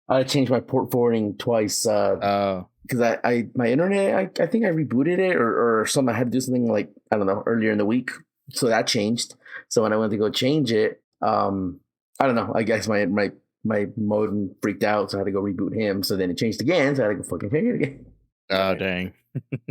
I changed my port forwarding twice. Because I my internet, I think I rebooted it or something. I had to do something like, I don't know, earlier in the week. So that changed. So when I went to go change it, I don't know. I guess my modem freaked out, so I had to go reboot him. So then it changed again, so I had to go fucking change it again. Oh, dang.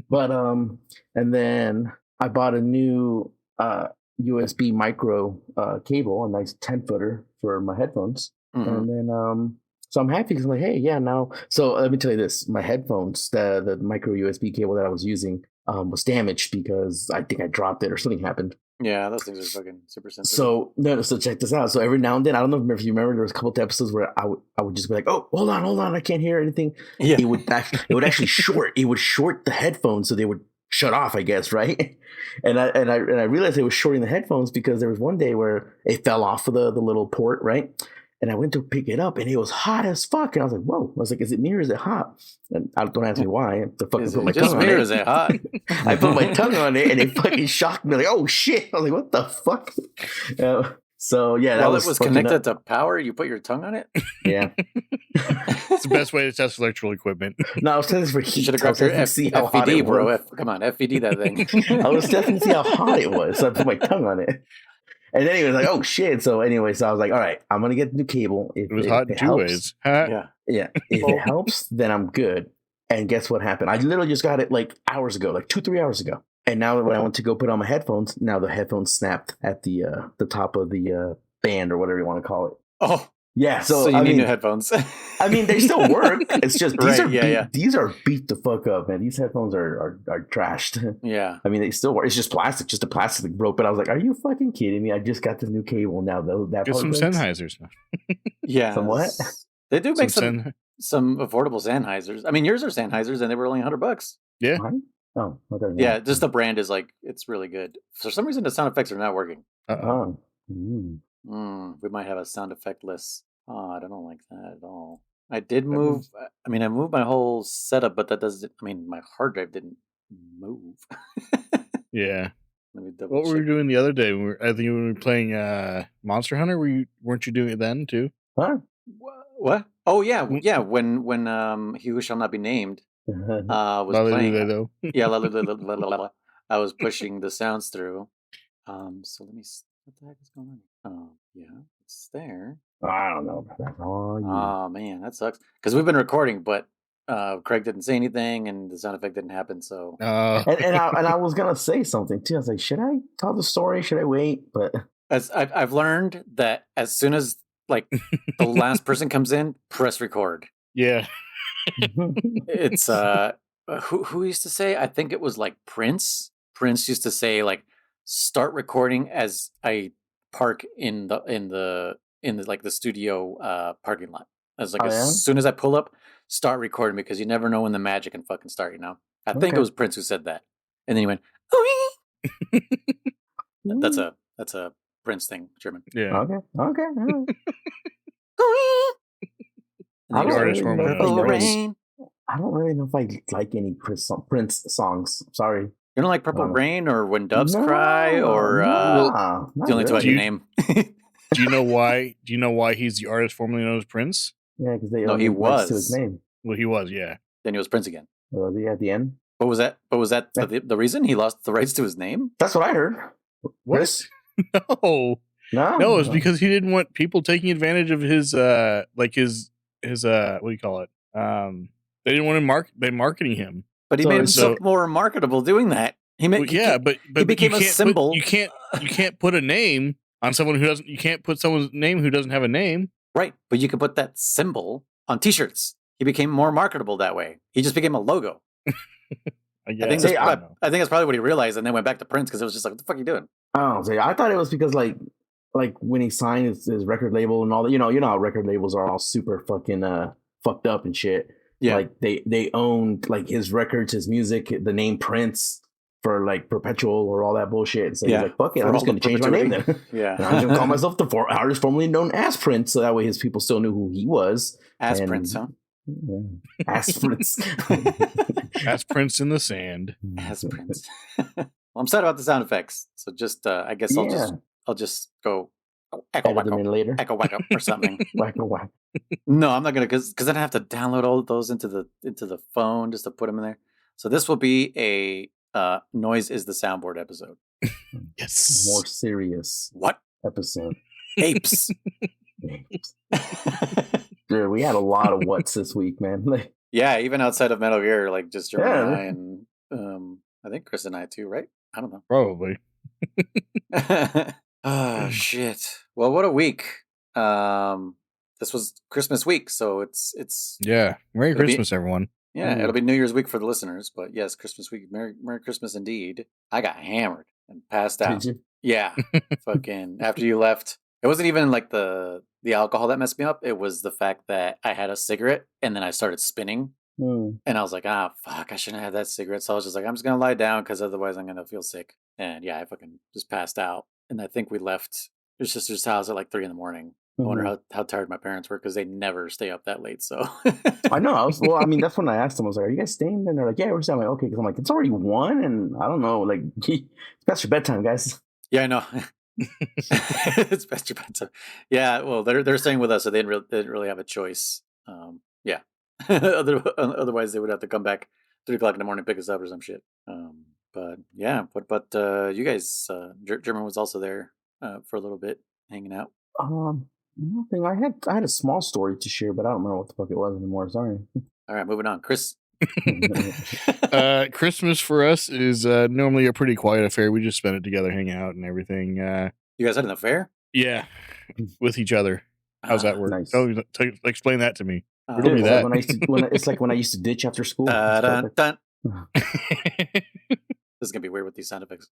But and then I bought a new USB micro cable, a nice 10-footer for my headphones. And then so I'm happy because I'm like, hey, yeah, now. So let me tell you this: my headphones, the micro USB cable that I was using, was damaged because I think I dropped it or something happened. Yeah, those things are fucking super sensitive. So no, so check this out. So every now and then, I don't know if you remember, there was a couple of episodes where I would just be like, oh, hold on, I can't hear anything. Yeah. It would actually short the headphones so they would shut off, I guess, right? And I realized it was shorting the headphones because there was one day where it fell off of the little port, right? And I went to pick it up and it was hot as fuck. And I was like, whoa. I was like, is it me or is it hot? And don't ask me why. The fuck Is put it my just tongue me on or it. is it hot? I put my tongue on it and it fucking shocked me. Like, oh shit. I was like, what the fuck? So yeah, that While was it was connected to power, you put your tongue on it? Yeah. It's the best way to test electrical equipment. No, I was testing for heat. You should have grabbed your FVD, bro. Come on, FVD that thing. I was testing to see how hot it was. So I put my tongue on it. And then he was like, oh shit. So anyway, so I was like, all right, I'm going to get the new cable. It was hot in two ways. Yeah. If it helps, then I'm good. And guess what happened? I literally just got it like hours ago, like 2-3 hours ago. And now when I went to go put on my headphones, now the headphones snapped at the top of the band or whatever you want to call it. Oh. Yeah, so you need new headphones. I mean, they still work. It's just these are beat the fuck up, man. These headphones are trashed. Yeah, I mean, they still work. It's just plastic, just a plastic broke. But I was like, are you fucking kidding me? I just got this new cable now. That get some Sennheisers. Yeah, some what? They do make some affordable Sennheisers. I mean, yours are Sennheisers, and they were only $100. Yeah. Oh, well, yeah. Just the brand is like, it's really good. For some reason, the sound effects are not working. Oh. We might have a sound effect list. Oh, I don't like that at all. I did move. I mean, I moved my whole setup, but that doesn't. I mean, my hard drive didn't move. Yeah. What were you doing the other day? I think we were playing Monster Hunter. Weren't you doing it then too? Huh? What? Oh yeah, yeah. When He Who Shall Not Be Named was playing. Yeah, I was pushing the sounds through. So let me. What the heck is going on? Yeah, it's there. I don't know about that. Oh man, that sucks. Because we've been recording, but Craig didn't say anything, and the sound effect didn't happen. So, and I was gonna say something too. I was like, should I tell the story? Should I wait? But I've learned that as soon as like the last person comes in, press record. Yeah, it's who used to say? I think it was like Prince. Prince used to say like, start recording as I park in the like the studio parking lot. I was like, as soon as I pull up, start recording, because you never know when the magic can fucking start, you know? I think it was Prince who said that. And then he went, oh, that's a Prince thing, German. Yeah. Okay. I don't really know if I like any Prince songs. Sorry. You don't like Purple Rain or When Doves Cry or the only two I can name? Do you know why? Do you know why he's the artist formerly known as Prince? Yeah, because he was to his name. Well, he was, yeah. Then he was Prince again. Was he at the end? But was that the reason he lost the rights to his name? That's what I heard. What? No, it's because he didn't want people taking advantage of his what do you call it? They didn't want to marketing him. But he made himself more marketable doing that. But he became a symbol. You can't put a name on someone who doesn't. You can't put someone's name who doesn't have a name. Right, but you can put that symbol on T-shirts. He became more marketable that way. He just became a logo. I think that's probably what he realized, and then went back to Prince, because it was just like, what the fuck are you doing? Oh, so I thought it was because like when he signed his record label and all that. You know how record labels are all super fucking fucked up and shit. Yeah, like they owned like his records, his music, the name Prince for like perpetual or all that bullshit. So he's like, fuck it, I'm just going to change my name then. Yeah, and I'm just going to call myself the artist formerly known as Prince, so that way his people still knew who he was. Prince, huh? Yeah. As Prince. As Prince in the sand. As Prince. Well, I'm sad about the sound effects. So just I guess I'll just go Echo edit them in later. Echo wacko or something. Wacko whack. No, I'm not gonna because then I have to download all of those into the phone just to put them in there. So this will be a noise is the soundboard episode. Yes. A more serious What episode. apes? Dude, we had a lot of what's this week, man. Like, Yeah, even outside of Metal Gear, like just Jeremy and I, and I think Chris and I too, right? I don't know. Probably. Oh shit! Well, what a week. This was Christmas week, so it's yeah. Merry Christmas, everyone. Yeah, it'll be New Year's week for the listeners, but yes, Christmas week. Merry Christmas indeed. I got hammered and passed out. did you? Yeah, fucking after you left. It wasn't even like the alcohol that messed me up. It was the fact that I had a cigarette and then I started spinning. And I was like, fuck, I shouldn't have that cigarette. So I was just like, I'm just going to lie down because otherwise I'm going to feel sick. And yeah, I fucking just passed out. And I think we left your sister's house at like 3 a.m. I wonder how tired my parents were because they never stay up that late. So I know. That's when I asked them, I was like, are you guys staying? And they're like, yeah, we're staying. I'm like, okay. Because I'm like, it's already 1 and I don't know. Like, it's past your bedtime, guys. Yeah, I know. It's past your bedtime. Yeah, well, they're staying with us, so they didn't really have a choice. Yeah. Otherwise, they would have to come back 3 o'clock in the morning, pick us up or some shit. But yeah, what about you guys? German was also there for a little bit, hanging out. Nothing. I had a small story to share, but I don't remember what the fuck it was anymore. Sorry. All right, moving on, Chris. Christmas for us is normally a pretty quiet affair. We just spend it together, hang out, and everything. You guys had an affair? Yeah, with each other. How's that work? Nice. Explain that to me. Tell me that. It's like when I used to ditch after school. Dun, dun. This is gonna be weird with these sound effects.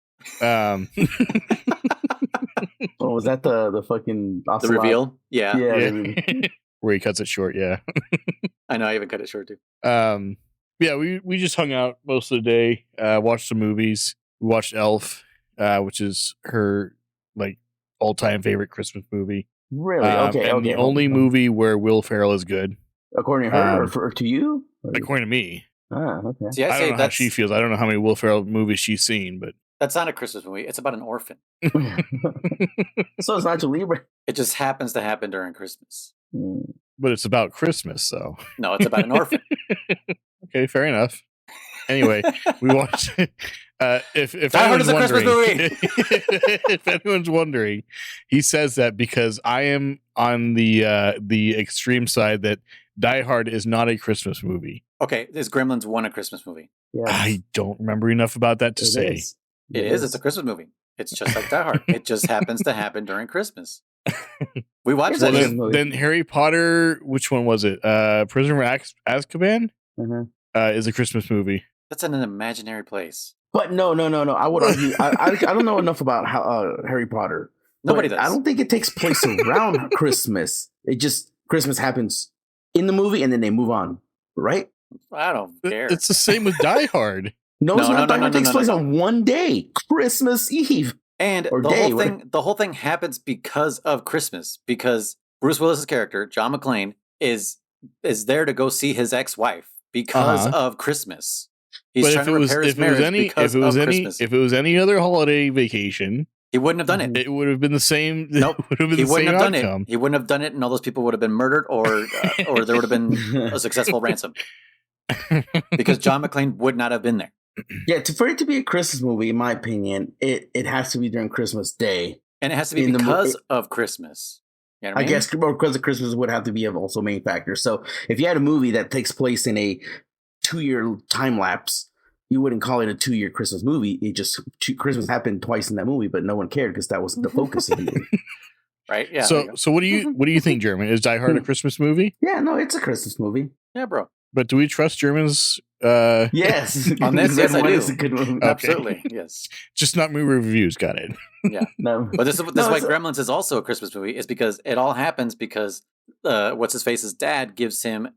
Oh, was that the fucking the reveal? Yeah. Where he cuts it short. Yeah. I know. I even cut it short too. Yeah, we just hung out most of the day. Watched some movies. We watched Elf, which is her like all-time favorite Christmas movie. Really? Okay. And the only movie where Will Ferrell is good, according to her, or to you? According to me. Okay. See, I don't know how she feels. I don't know how many Will Ferrell movies she's seen, but that's not a Christmas movie. It's about an orphan. So it's Nacho Libre. It just happens to happen during Christmas. But it's about Christmas, though. No, it's about an orphan. Okay, fair enough. Anyway, we watched. If Die Hard is a Christmas movie. If anyone's wondering, he says that because I am on the extreme side that Die Hard is not a Christmas movie. Okay, is Gremlins 1 a Christmas movie? Yes. I don't remember enough about that to say. It is. It's a Christmas movie. It's just like Die Hard. It just happens to happen during Christmas. We watched that. Then Harry Potter, which one was it? Prisoner of Azkaban is a Christmas movie. That's in an imaginary place. But no. I would argue. I don't know enough about Harry Potter. Nobody does. I don't think it takes place around Christmas. It just Christmas happens in the movie and then they move on, right? I don't care. It's the same with Die Hard. No, it's not. Die Hard takes place on one day, Christmas Eve. And the whole thing happens because of Christmas. Because Bruce Willis's character, John McClane, is there to go see his ex-wife because of Christmas. He's trying to repair his marriage because of Christmas. If it was any other holiday vacation, he wouldn't have done it. It would have been the same. Nope. He wouldn't have done it. He wouldn't have done it, and all those people would have been murdered, or there would have been a successful ransom. Because John McClane would not have been there. Yeah, for it to be a Christmas movie, in my opinion, it has to be during Christmas Day. And it has to be because of Christmas. You know what I mean? guess because of Christmas would have to be also a main factor. So if you had a movie that takes place in a 2-year time lapse, you wouldn't call it a 2-year Christmas movie. It just Christmas happened twice in that movie, but no one cared because that wasn't the focus of the movie. Right? Yeah. So what do you think, German? Is Die Hard a Christmas movie? Yeah, no, it's a Christmas movie. Yeah, bro. But do we trust Germans? Yes. On this, yes, I do. It's a good movie. Okay. Absolutely, yes. Just not movie reviews. Got it. Yeah. No. But this is why Gremlins is also a Christmas movie. Is because it all happens because what's his face's dad gives him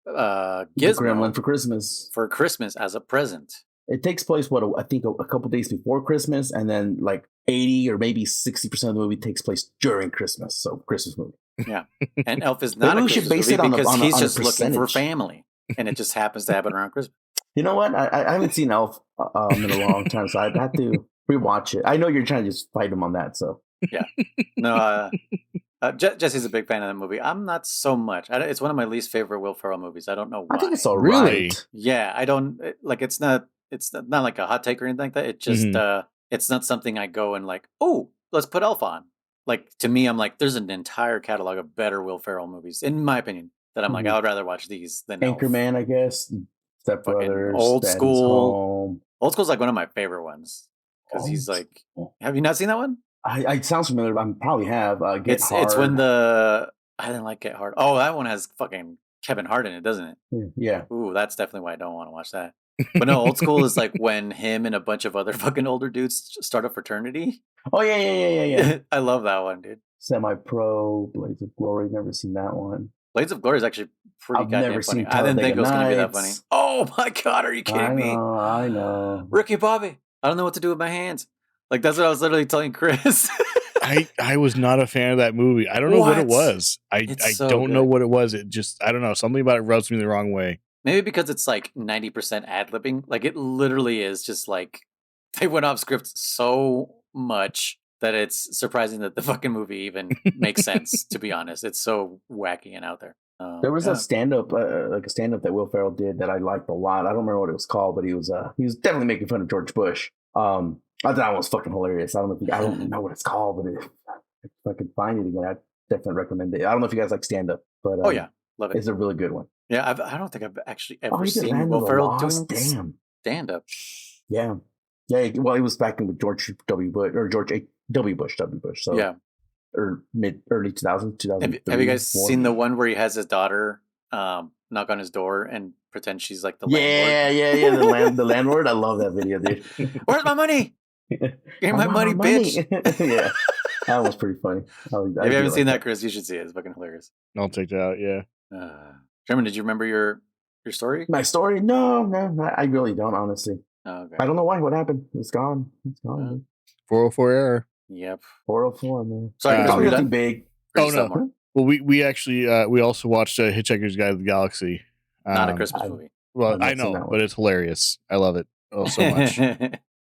Gizmo Gremlin for Christmas. For Christmas as a present. It takes place I think a couple days before Christmas, and then like 80 or maybe 60% of the movie takes place during Christmas. So Christmas movie. Yeah. And Elf is not a Christmas movie because he's just looking for family. And it just happens to happen around Christmas. You know what? I haven't seen Elf in a long time, so I'd have to rewatch it. I know you're trying to just fight him on that, so yeah. No, Jesse's a big fan of that movie. I'm not so much. It's one of my least favorite Will Ferrell movies. I don't know why. I think it's all really? right. Yeah, I don't like. It's not like a hot take or anything like that. It just it's not something I go and like. Oh, let's put Elf on. Like to me, I'm like, there's an entire catalog of better Will Ferrell movies, in my opinion. That I'm like, I would rather watch these than Anchorman, Elf. I guess. Step Brothers, Old Daddy's School. Home. Old School's like one of my favorite ones because he's like. Have you not seen that one? It sounds familiar. I probably have. It's when I didn't like Get Hard. Oh, that one has fucking Kevin Hart in it, doesn't it? Yeah. Ooh, that's definitely why I don't want to watch that. But no, Old School is like when him and a bunch of other fucking older dudes start a fraternity. Oh yeah. I love that one, dude. Semi-Pro, Blades of Glory. Never seen that one. Blades of Glory is actually pretty goddamn funny. Seen I didn't think it was going to be that funny. Oh my god, are you kidding me? I know. Ricky Bobby, I don't know what to do with my hands. Like that's what I was literally telling Chris. I was not a fan of that movie. I don't know what it was. I don't know what it was. It just, I don't know. Something about it rubs me the wrong way. Maybe because it's like 90% ad-libbing. Like it literally is just like they went off script so much that it's surprising that the fucking movie even makes sense, to be honest. It's so wacky and out there. There was a stand-up, like a stand-up that Will Ferrell did that I liked a lot. I don't remember what it was called, but he was definitely making fun of George Bush. I thought it was fucking hilarious. I don't know what it's called, but if I could find it again, I'd definitely recommend it. I don't know if you guys like stand-up, but oh yeah, love it. It's a really good one. Yeah, I don't think I've actually ever seen Will Ferrell doing stand-up. Yeah. Well, he was back in with George W. Bush or George W. Bush. So yeah, or early 2000. Have you guys seen the one where he has his daughter knock on his door and pretend she's like the landlord? Yeah. The landlord. I love that video, dude. Where's my money? Give my money, bitch. Yeah, that was pretty funny. If you haven't seen that, Chris, you should see it. It's fucking hilarious. I'll take that out. Yeah. Sherman, did you remember your story? My story? No, I really don't. Honestly, okay. I don't know why. What happened? It's gone. 404 error. Yep. 404, man. Sorry, nothing big. Oh no. Well, we actually we also watched Hitchhiker's Guide to the Galaxy. Not a Christmas movie. Well, I know, but it's hilarious. I love it so much.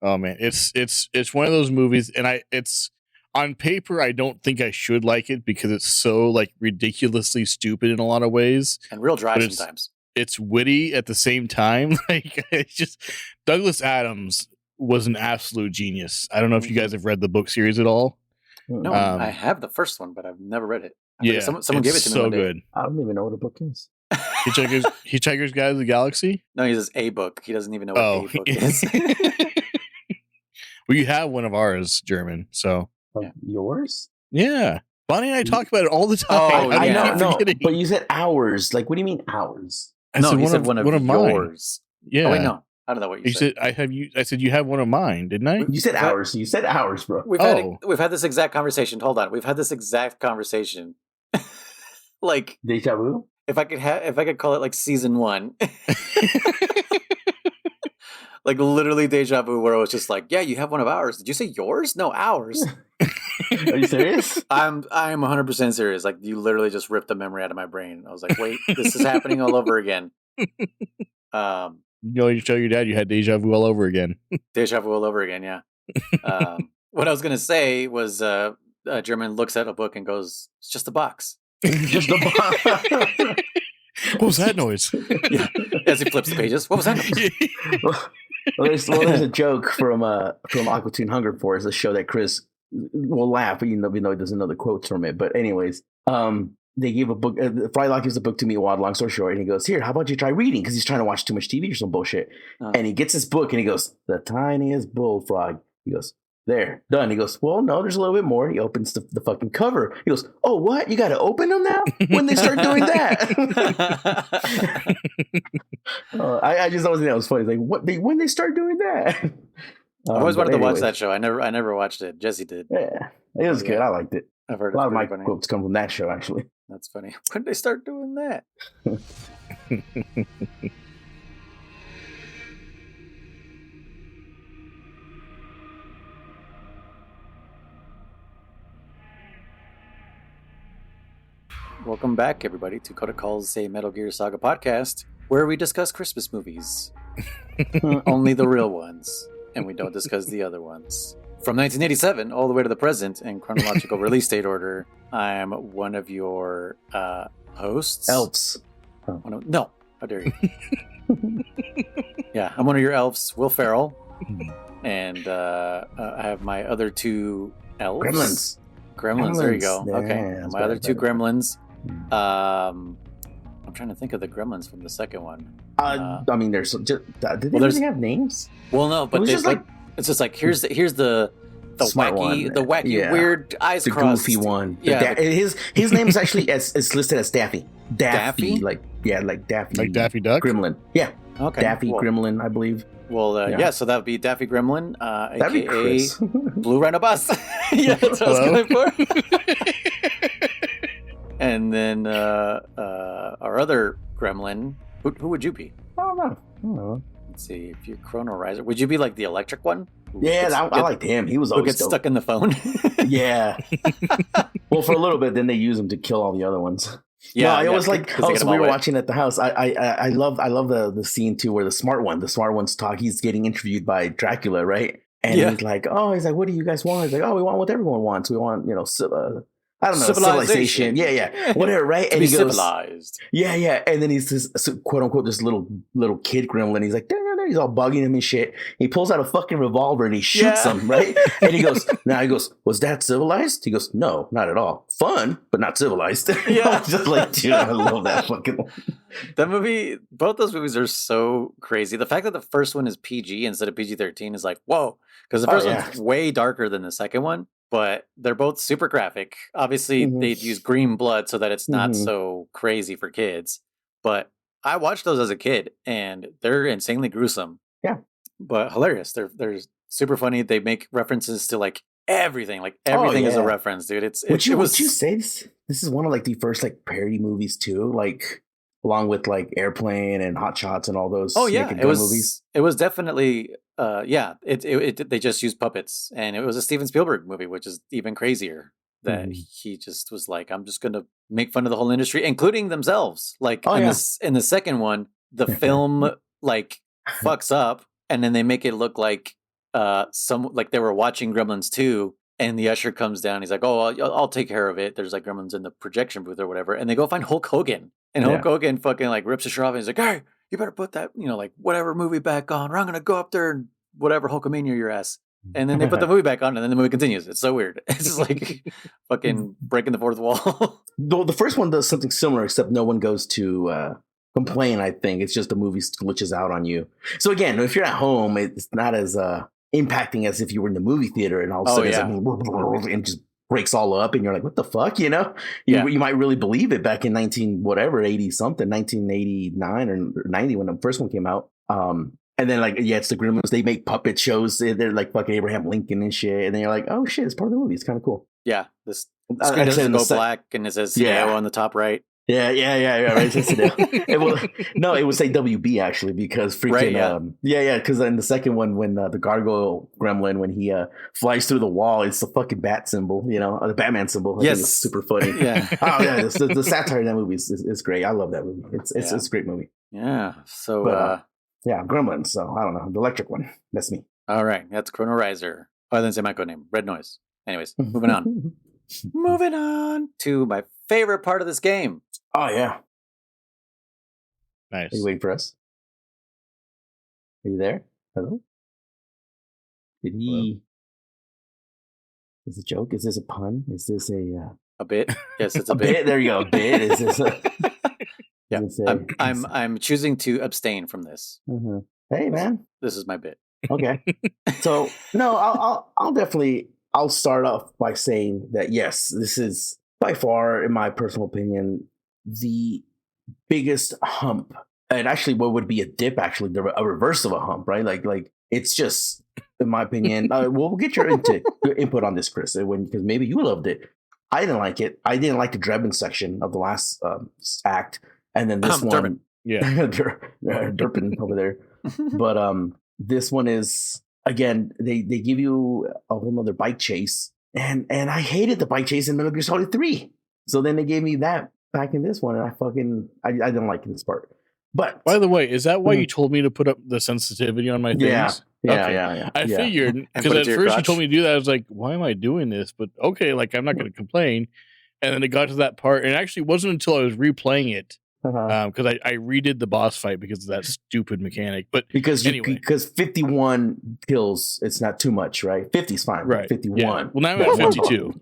Oh man, it's one of those movies, and it's on paper. I don't think I should like it because it's so like ridiculously stupid in a lot of ways and real dry sometimes. It's witty at the same time. Like it's just Douglas Adams was an absolute genius. I don't know if you guys have read the book series at all. No, I have the first one, but I've never read it. Someone gave it to me. So good. I don't even know what a book is. Hitchhiker's Guide to the Galaxy? No, he says a book. He doesn't even know what a book is. Well, you have one of ours, German. So yours? Yeah, Bonnie and I talk about it all the time. Oh, I know. No, but you said ours. Like, what do you mean ours? You said one of yours. Yeah. Oh wait, no. I don't know what you said. I said you have one of mine, didn't I? You said ours. You said ours, bro. We've had this exact conversation. Hold on. We've had this exact conversation. Like deja vu. If I could call it like season 1. Like literally deja vu, where it was just like, yeah, you have one of ours. Did you say yours? No, ours. Are you serious? I'm 100% serious. Like you literally just ripped the memory out of my brain. I was like, wait, this is happening all over again. You tell your dad you had deja vu all over again. Deja vu all over again, yeah. What I was gonna say was German looks at a book and goes, it's just a box. Just a box. What was that noise? Yeah. As he flips the pages. What was that noise? There's a joke from Aqua Teen Hunger Force, a show that Chris will laugh, even though he doesn't know the quotes from it. But anyways, they gave a book. Frylock gives a book to me. Long story short, and he goes, "Here, how about you try reading?" Because he's trying to watch too much TV or some bullshit. And he gets this book and he goes, "The tiniest bullfrog." He goes, "There, done." He goes, "Well, no, there's a little bit more." He opens the fucking cover. He goes, "Oh, what? You got to open them now? When they start doing that?" I just always think that was funny. Like, when they start doing that? I always wanted to watch that show. I never watched it. Jesse did. Yeah, it was good. I liked it. I've heard a lot of my quotes come from that show, actually. That's funny. When did they start doing that? Welcome back, everybody, to Codec Calls, a Metal Gear Saga podcast, where we discuss Christmas movies. Only the real ones. and we don't discuss the other ones. From 1987 all the way to the present in chronological release date order, I'm one of your hosts. Elves. No, how dare you? Yeah, I'm one of your elves, Will Ferrell, and I have my other two elves. Gremlins. There you go. Yeah, okay, my other two gremlins. I'm trying to think of the gremlins from the second one. I mean, there's just did they really have names? Well, no, but it's just like here's the smart wacky weird eyes the crossed goofy one. Yeah, his name is actually is listed as Daffy. Daffy? like Daffy, like Daffy Duck. Gremlin. Yeah, okay. Daffy Gremlin, I believe. Well, yeah, so that would be Daffy Gremlin, That'd be aka Chris. Blue Rhino Bus. Yeah, that's what I was going for. And then our other gremlin, who would you be? I don't know. Let's see, if you're Chrono Riser, would you be like the electric one? I liked him. He was Who always gets dope. stuck in the phone. Yeah. Well, for a little bit, then they use him to kill all the other ones. Yeah, no, it was like so we were wet. watching at the house. I love the scene too where the smart one's talk. He's getting interviewed by Dracula, right? And he's like, what do you guys want? He's like, we want what everyone wants. We want, I don't know, civilization. Yeah, whatever, right? And he goes, civilized. Yeah. And then he's this quote unquote this little kid gremlin. He's like, he's all bugging him and shit. He pulls out a fucking revolver and he shoots him, right? And he goes, was that civilized? He goes, no, not at all. Fun, but not civilized. Yeah. Just like, dude, I love that fucking one. That movie, both those movies are so crazy. The fact that the first one is PG instead of PG-13 is like, whoa. Because the first one's way darker than the second one, but they're both super graphic. Obviously, they'd use green blood so that it's not so crazy for kids. But I watched those as a kid, and they're insanely gruesome. Yeah. But hilarious. They're super funny. They make references to like everything. Like everything is a reference, dude. Would you say this is one of like the first like parody movies too? Like along with like Airplane and Hot Shots and all those movies. It was definitely they just used puppets, and it was a Steven Spielberg movie, which is even crazier. That he just was like, I'm just gonna make fun of the whole industry, including themselves. Like in the second one, the film like fucks up, and then they make it look like they were watching Gremlins 2, and the usher comes down. He's like, "Oh, I'll take care of it." There's like Gremlins in the projection booth or whatever, and they go find Hulk Hogan, and Hulk Hogan fucking like rips his shirt off, and he's like, "Hey, you better put that like whatever movie back on, or I'm gonna go up there and whatever Hulkamania your ass." And then they put the movie back on, and then the movie continues. It's so weird. It's just like fucking breaking the fourth wall. The first one does something similar, except no one goes to complain. I think it's just the movie glitches out on you. So again, if you're at home, it's not as impacting as if you were in the movie theater, and all of a sudden it's like, and just breaks all up, and you're like, what the fuck, you might really believe it back in 1989 or 90 when the first one came out. And then it's the Gremlins. They make puppet shows. They're like fucking Abraham Lincoln and shit. And then you're like, oh shit, it's part of the movie. It's kind of cool. Yeah, this screen doesn't go black, and it says CIO on the top right. Yeah, right. It would say WB actually, because freaking because in the second one, when the gargoyle gremlin, when he flies through the wall, it's the fucking bat symbol, the Batman symbol. I think it's super funny. Yeah. The satire in that movie is great. I love that movie. It's a great movie. Yeah. So Gremlins. So I don't know, the electric one. That's me. All right, that's Chrono Riser. Oh, I didn't say my code name. Red Noise. Anyways, moving on. Moving on to my favorite part of this game. Oh, yeah. Nice. Are you waiting for us? Are you there? Hello? Did he... Hello? Is this a joke? Is this a pun? Is this a bit? Yes, it's a bit. There you go. A bit. Is this a... Yeah, I'm choosing to abstain from this. Mm-hmm. Hey, man. This is my bit. Okay. So, no, I'll start off by saying that, yes, this is by far, in my personal opinion, the biggest hump. And actually, what would be a dip, actually, a reverse of a hump, right? Like it's just, in my opinion, we'll get your input on this, Chris, because maybe you loved it. I didn't like it. I didn't like the Drebin section of the last act. And then this one, Durpin over there. But this one is, again, they give you a whole nother bike chase, and I hated the bike chase in Metal Gear Solid 3. So then they gave me that back in this one, and I didn't like this part. But by the way, is that why you told me to put up the sensitivity on my things? Yeah, Okay. yeah, yeah. I yeah. figured And because put it at to your first you crotch. told me to do that. I was like, why am I doing this? But okay, like I'm not going to complain. And then it got to that part, and it actually wasn't until I was replaying it because I redid the boss fight because of that stupid mechanic. But because anyway, because 51 kills, it's not too much, right? 50 is fine, right? but 51. Yeah. Well, now I'm at 52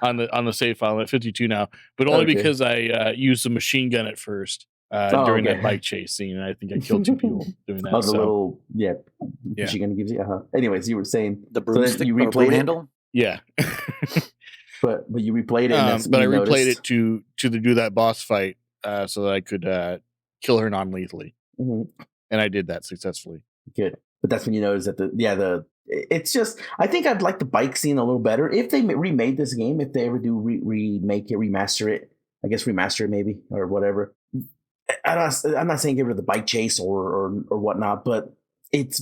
on the save file. I'm at 52 now, but only Okay. because I used the machine gun at first during that bike chase scene, and I think I killed 2 people doing that. Oh, the little Yeah. machine gun gives you. Anyways, you were saying The so then broomstick you or replayed broom it, handle. Yeah. but you replayed it, and that's but I you replayed noticed. it to do that boss fight so that I could kill her non-lethally, Mhm. and I did that successfully. Good, but that's when you notice that it's just, I think I'd like the bike scene a little better if they remade this game. If they ever do remake it, remaster it, I guess remaster it maybe or whatever. I'm not saying get rid of the bike chase or whatnot, but it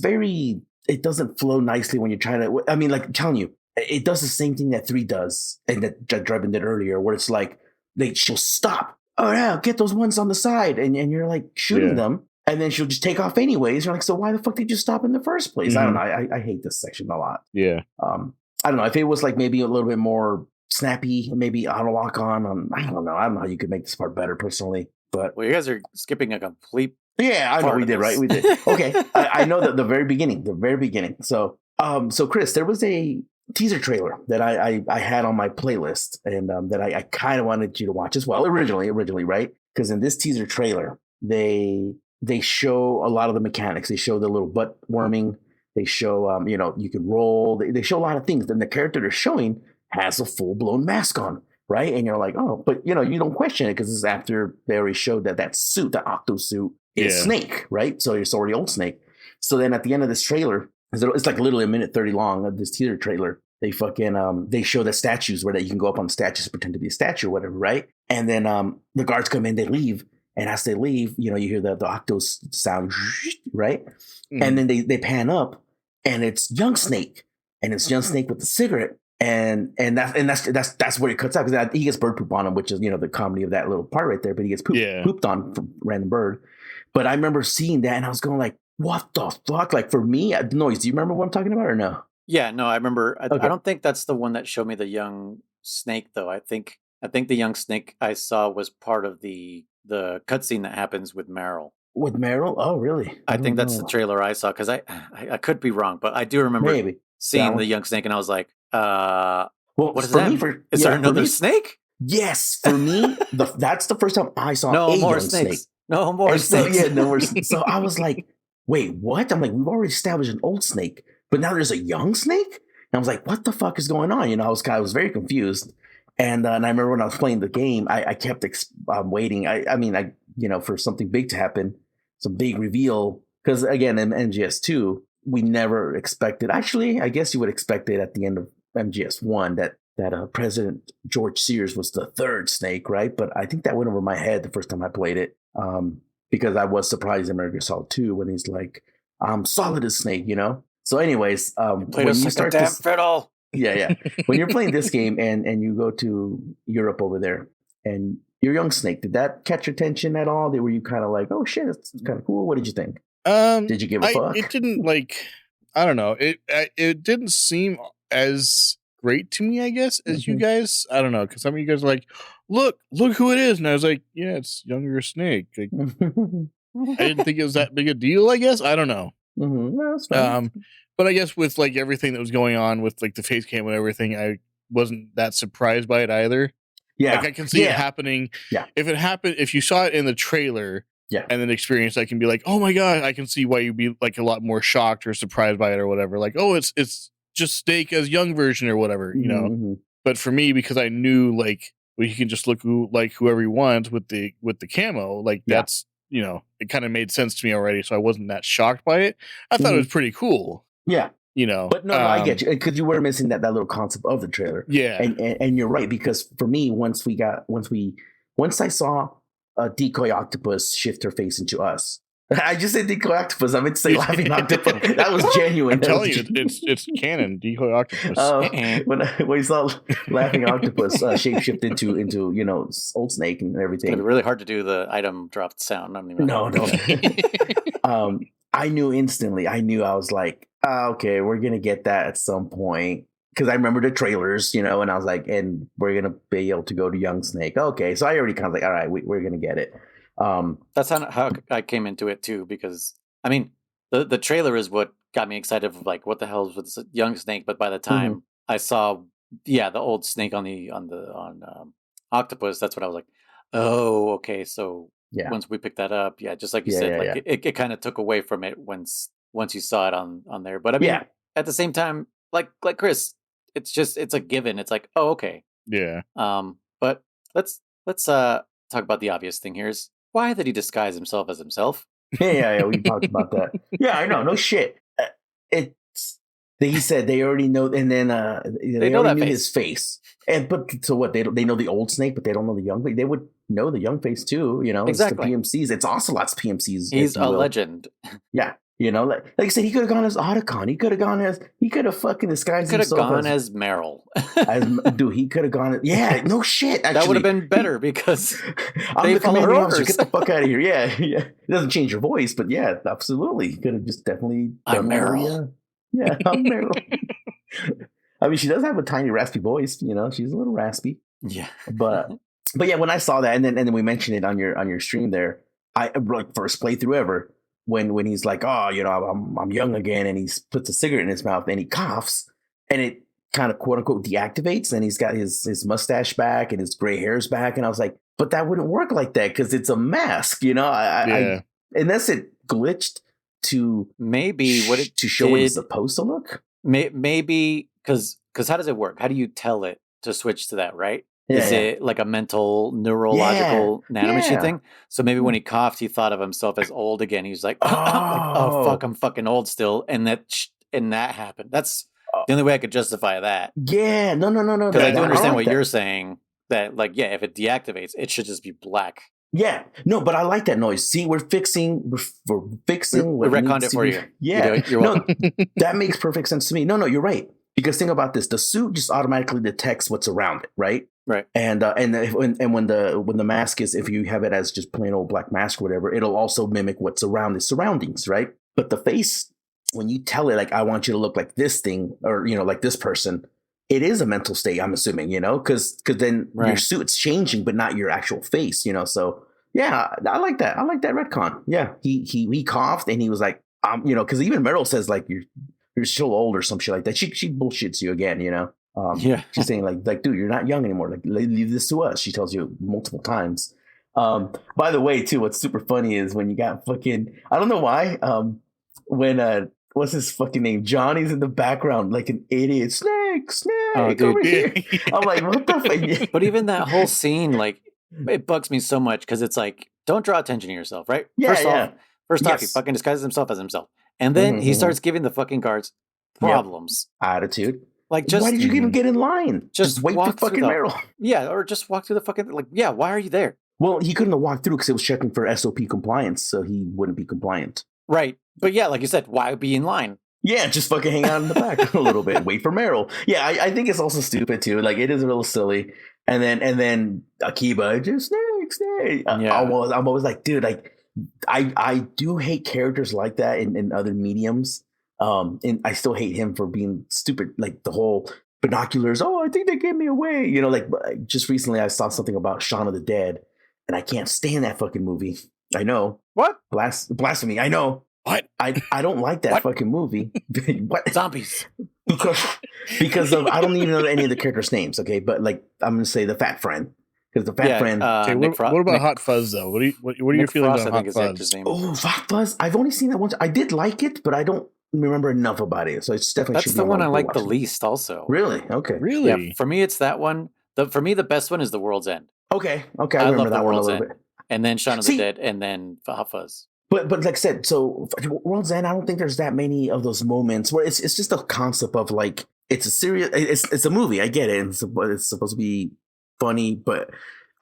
doesn't flow nicely when you're trying to. I mean, like I'm telling you, it does the same thing that 3 does and that Drebin did earlier, where it's like she'll stop. Oh yeah, get those ones on the side, and you're like shooting them, and then she'll just take off anyways. You're like, so why the fuck did you stop in the first place? I don't know. I hate this section a lot. Yeah. I don't know if it was like maybe a little bit more snappy, maybe auto lock on. I don't know. I don't know how you could make this part better personally, but Well, you guys are skipping a complete. yeah, I know we did, right? We did. Okay, I know that the very beginning. So, so Chris, there was a teaser trailer that I had on my playlist, and that I kind of wanted you to watch as well. Originally, right? Because in this teaser trailer, they show a lot of the mechanics. They show the little butt worming. They show, you can roll. They show a lot of things. Then the character they're showing has a full blown mask on. Right. And you're like, oh, but you don't question it because this is after they already showed that suit, the Octo suit is Snake. Right. So it's already old Snake. So then at the end of this trailer, it's like literally 1:30 long of this teaser trailer. They they show the statues where you can go up on the statues, pretend to be a statue or whatever. Right. And then the guards come in, they leave. And as they leave, you hear the Octo sound. Right. Mm-hmm. And then they pan up and it's young Snake, and it's young Snake with the cigarette. And that's where it cuts out, because he gets bird poop on him, which is the comedy of that little part right there. But he gets pooped on from random bird. But I remember seeing that and I was going like, what the fuck? Like for me, Noise, do you remember what I'm talking about or no? Yeah, no, I remember. I don't think that's the one that showed me the young Snake though. I think the young Snake I saw was part of the cutscene that happens with Meryl. With Meryl? Oh, really? I think that's the trailer I saw, because I could be wrong, but I do remember seeing the young Snake, and I was like, well, what is that? Is there another snake? Yes, for me, that's the first time I saw no a more young snakes. Snake. No more snakes. Yeah, no more. So I was like, wait, what? I'm like, we've already established an old Snake, but now there's a young Snake? And I was like, what the fuck is going on? I was very confused. And I remember when I was playing the game, I kept waiting. I mean, for something big to happen, some big reveal. Because again, in MGS2, we never expected. Actually, I guess you would expect it at the end of MGS1 that President George Sears was the third Snake, right? But I think that went over my head the first time I played it, because I was surprised in Metal Gear Solid 2 when he's like, "I'm solid as Snake," So, anyways, when you start damn fiddle. Yeah. When you're playing this game and you go to Europe over there and you're young Snake, did that catch your attention at all? Were you kind of like, oh shit, it's kind of cool? What did you think? Did you give a fuck? It didn't I don't know. It didn't seem as great to me, I guess, as you guys. I don't know, because some of you guys are like, look who it is, and I was like, yeah, it's younger Snake. Like, I didn't think it was that big a deal. I guess I don't know. No, that's fine. But I guess with like everything that was going on with like the face cam and everything, I wasn't that surprised by it either. Yeah, like I can see it happening. Yeah, if you saw it in the trailer, and then experience, I can be like, oh my god, I can see why you'd be like a lot more shocked or surprised by it or whatever. Like, oh, it's just Snake as young version or whatever, But for me, because I knew like, well, you can just look like whoever you want with the camo, like that's it kind of made sense to me already, so I wasn't that shocked by it. I thought it was pretty cool. Yeah. But no, I get you, because you were missing that little concept of the trailer. Yeah. And you're right, because for me, once I saw a decoy octopus shift her face into us. I just said decoy octopus. I meant to say laughing octopus. That was genuine. I'm telling you, it's canon. Decoy octopus. When we saw laughing octopus shapeshift into old Snake and everything. It's really hard to do the item dropped sound. I don't even know. No. I knew instantly. I was like, okay, we're gonna get that at some point. Because I remember the trailers, and I was like, and we're gonna be able to go to Young Snake. Okay, so I already kind of like, all right, we're gonna get it. That's how I came into it too, because I mean, the trailer is what got me excited for like, what the hell is with this Young Snake? But by the time I saw, the old snake on Octopus, that's what I was like, oh, okay, so once we picked that up, just like you said, like it kind of took away from it once you saw it on there. But I mean, at the same time, like Chris, it's a given. It's like, oh, okay, yeah. But let's talk about the obvious thing here is why did he disguise himself as himself? Yeah, we talked about that. Yeah, I know, no shit. He said they already know, and then they know already that knew his face. But so what? They know the old snake, but they don't know the young. They would know the young face too. Exactly. It's the PMCs. It's Ocelot's PMCs. He's a legend. Yeah. Like I said, he could have gone as Otacon. He could have fucking disguised himself. He could have gone as Meryl. Dude, he could have gone. Yeah, no shit. Actually, that would have been better because I'm the commanding officer. Get the fuck out of here. Yeah. It doesn't change your voice, but yeah, absolutely. He could have just definitely. I'm Meryl. Yeah, I'm Meryl. I mean, she does have a tiny raspy voice. She's a little raspy. Yeah. But yeah, when I saw that, and then we mentioned it on your stream there, I like first playthrough ever. When he's like, oh, I'm young again, and he puts a cigarette in his mouth and he coughs, and it kind of quote unquote deactivates, and he's got his mustache back and his gray hair's back, and I was like, but that wouldn't work like that because it's a mask, I unless it glitched to maybe to show what it's supposed to look. Maybe because how does it work? How do you tell it to switch to that? Right. Is it like a mental neurological nanomachine thing? So maybe when he coughed, he thought of himself as old again. He was like, oh fuck, I'm fucking old still. And that happened. That's the only way I could justify that. Yeah, no. Because I do understand what you're saying. That like, if it deactivates, it should just be black. Yeah, no, but I like that noise. See, we're fixing. We retconned it for you. Yeah, you're welcome. That makes perfect sense to me. No, you're right. Because think about this: the suit just automatically detects what's around it, right? Right. And when the mask is, if you have it as just plain old black mask or whatever, it'll also mimic what's around the surroundings, right? But the face, when you tell it like, I want you to look like this thing, or like this person, it is a mental state. I'm assuming, because then your suit's changing, but not your actual face, So yeah, I like that. I like that retcon. Yeah, he coughed and he was like, because even Meryl says like you're still old or some shit like that. She bullshits you again, She's saying like, dude, you're not young anymore. Like, leave this to us. She tells you multiple times. By the way, too, what's super funny is when you got fucking, I don't know why. When what's his fucking name? Johnny's in the background like an idiot. Snake, over here. I'm like, what the fuck? But even that whole scene, like, it bugs me so much because it's like, don't draw attention to yourself, right? Yeah, First off, he fucking disguises himself as himself. And then he starts giving the fucking guards problems. Attitude. Like, just why did you even get in line? Just wait for fucking Meryl. Yeah, or just walk through the fucking why are you there? Well, he couldn't have walked through because it was checking for SOP compliance, so he wouldn't be compliant. Right. But yeah, like you said, why be in line? Yeah, just fucking hang out in the back a little bit. Wait for Meryl. Yeah, I think it's also stupid too. Like, it is a little silly. And then Akiba, just snake. I'm always like, dude, like I do hate characters like that in other mediums. And I still hate him for being stupid. Like the whole binoculars. Oh, I think they gave me away. Like just recently I saw something about Shaun of the Dead, and I can't stand that fucking movie. I know. What? Blasphemy. I know. What? I don't like that fucking movie. What? Zombies. Because of, I don't even know any of the characters' names. Okay, but like I'm gonna say the fat friend. Because the fat friend. Okay, what about Hot Fuzz though? What are your feelings on Hot Fuzz? Oh, Hot Fuzz! I've only seen that once. I did like it, but I don't remember enough about it. So it's definitely that's the one I like the least. Also, really? Okay, really? Yeah, for me, it's that one. For me, the best one is The World's End. Okay, I remember that one a little bit. And then Shaun of the Dead, and then Hot Fuzz. But like I said, so World's End, I don't think there's that many of those moments where it's just a concept of like it's a serious, it's a movie. I get it, and it's supposed to be funny, but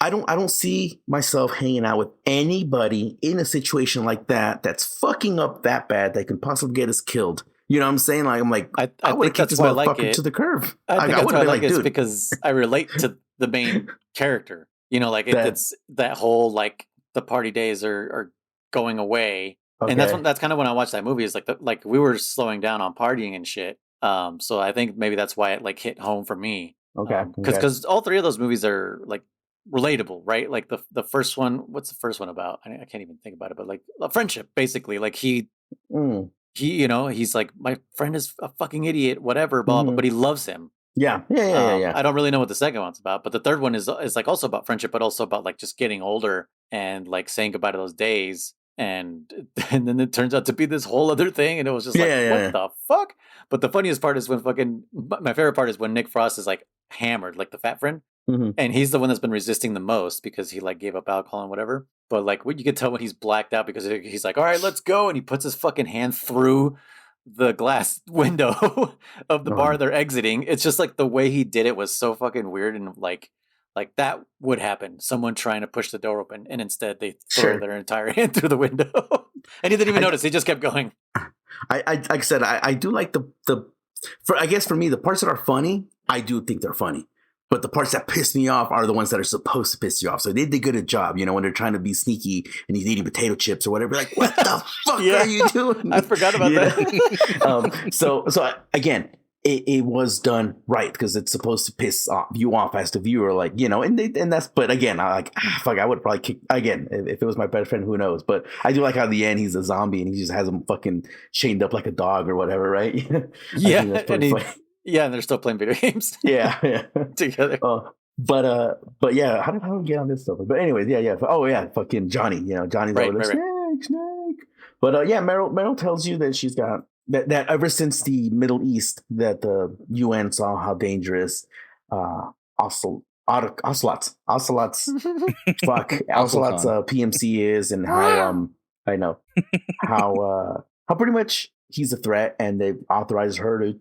I don't see myself hanging out with anybody in a situation like that that's fucking up that bad that can possibly get us killed. You know what I'm saying? Like I would have kicked this motherfucker to the curb. I think that's why I like it because I relate to the main character. Like it's that whole like the party days are going away, And that's kind of when I watched that movie. Is like we were slowing down on partying and shit. So I think maybe that's why it like hit home for me. Because all three of those movies are like relatable, right? Like the first one, what's the first one about? I can't even think about it, but like a friendship, basically. Like he he's like, my friend is a fucking idiot, whatever, blah, blah, but he loves him. Yeah. I don't really know what the second one's about, but the third one is like also about friendship, but also about like just getting older and like saying goodbye to those days. And then it turns out to be this whole other thing, and it was just like, what the fuck? But the funniest part is when my favorite part is when Nick Frost is like hammered, like the fat friend, and he's the one that's been resisting the most because he like gave up alcohol and whatever. But like what you can tell when he's blacked out because he's like, all right, let's go, and he puts his fucking hand through the glass window of the bar they're exiting. It's just like the way he did it was so fucking weird, and like that would happen. Someone trying to push the door open, and instead they throw their entire hand through the window. And he didn't even notice. He just kept going. I like I said, I do like I guess for me, the parts that are funny, I do think they're funny. But the parts that piss me off are the ones that are supposed to piss you off. So they did good a job, when they're trying to be sneaky and he's eating potato chips or whatever. Like, what the fuck are you doing? I forgot about that. So again, it was done right because it's supposed to piss you off as the viewer, like, and that's, but again, I like, fuck, I would probably kick again if it was my best friend, who knows? But I do like how at the end he's a zombie and he just has him fucking chained up like a dog or whatever, right? Yeah, and they're still playing video games. Yeah. Together. But yeah, how do we get on this stuff? But anyways, yeah. Oh yeah, fucking Johnny. Johnny's over there. Snake. But Meryl tells you that she's got that ever since the Middle East, that the UN saw how dangerous ocelots PMC is, and how I know how pretty much he's a threat, and they've authorized her to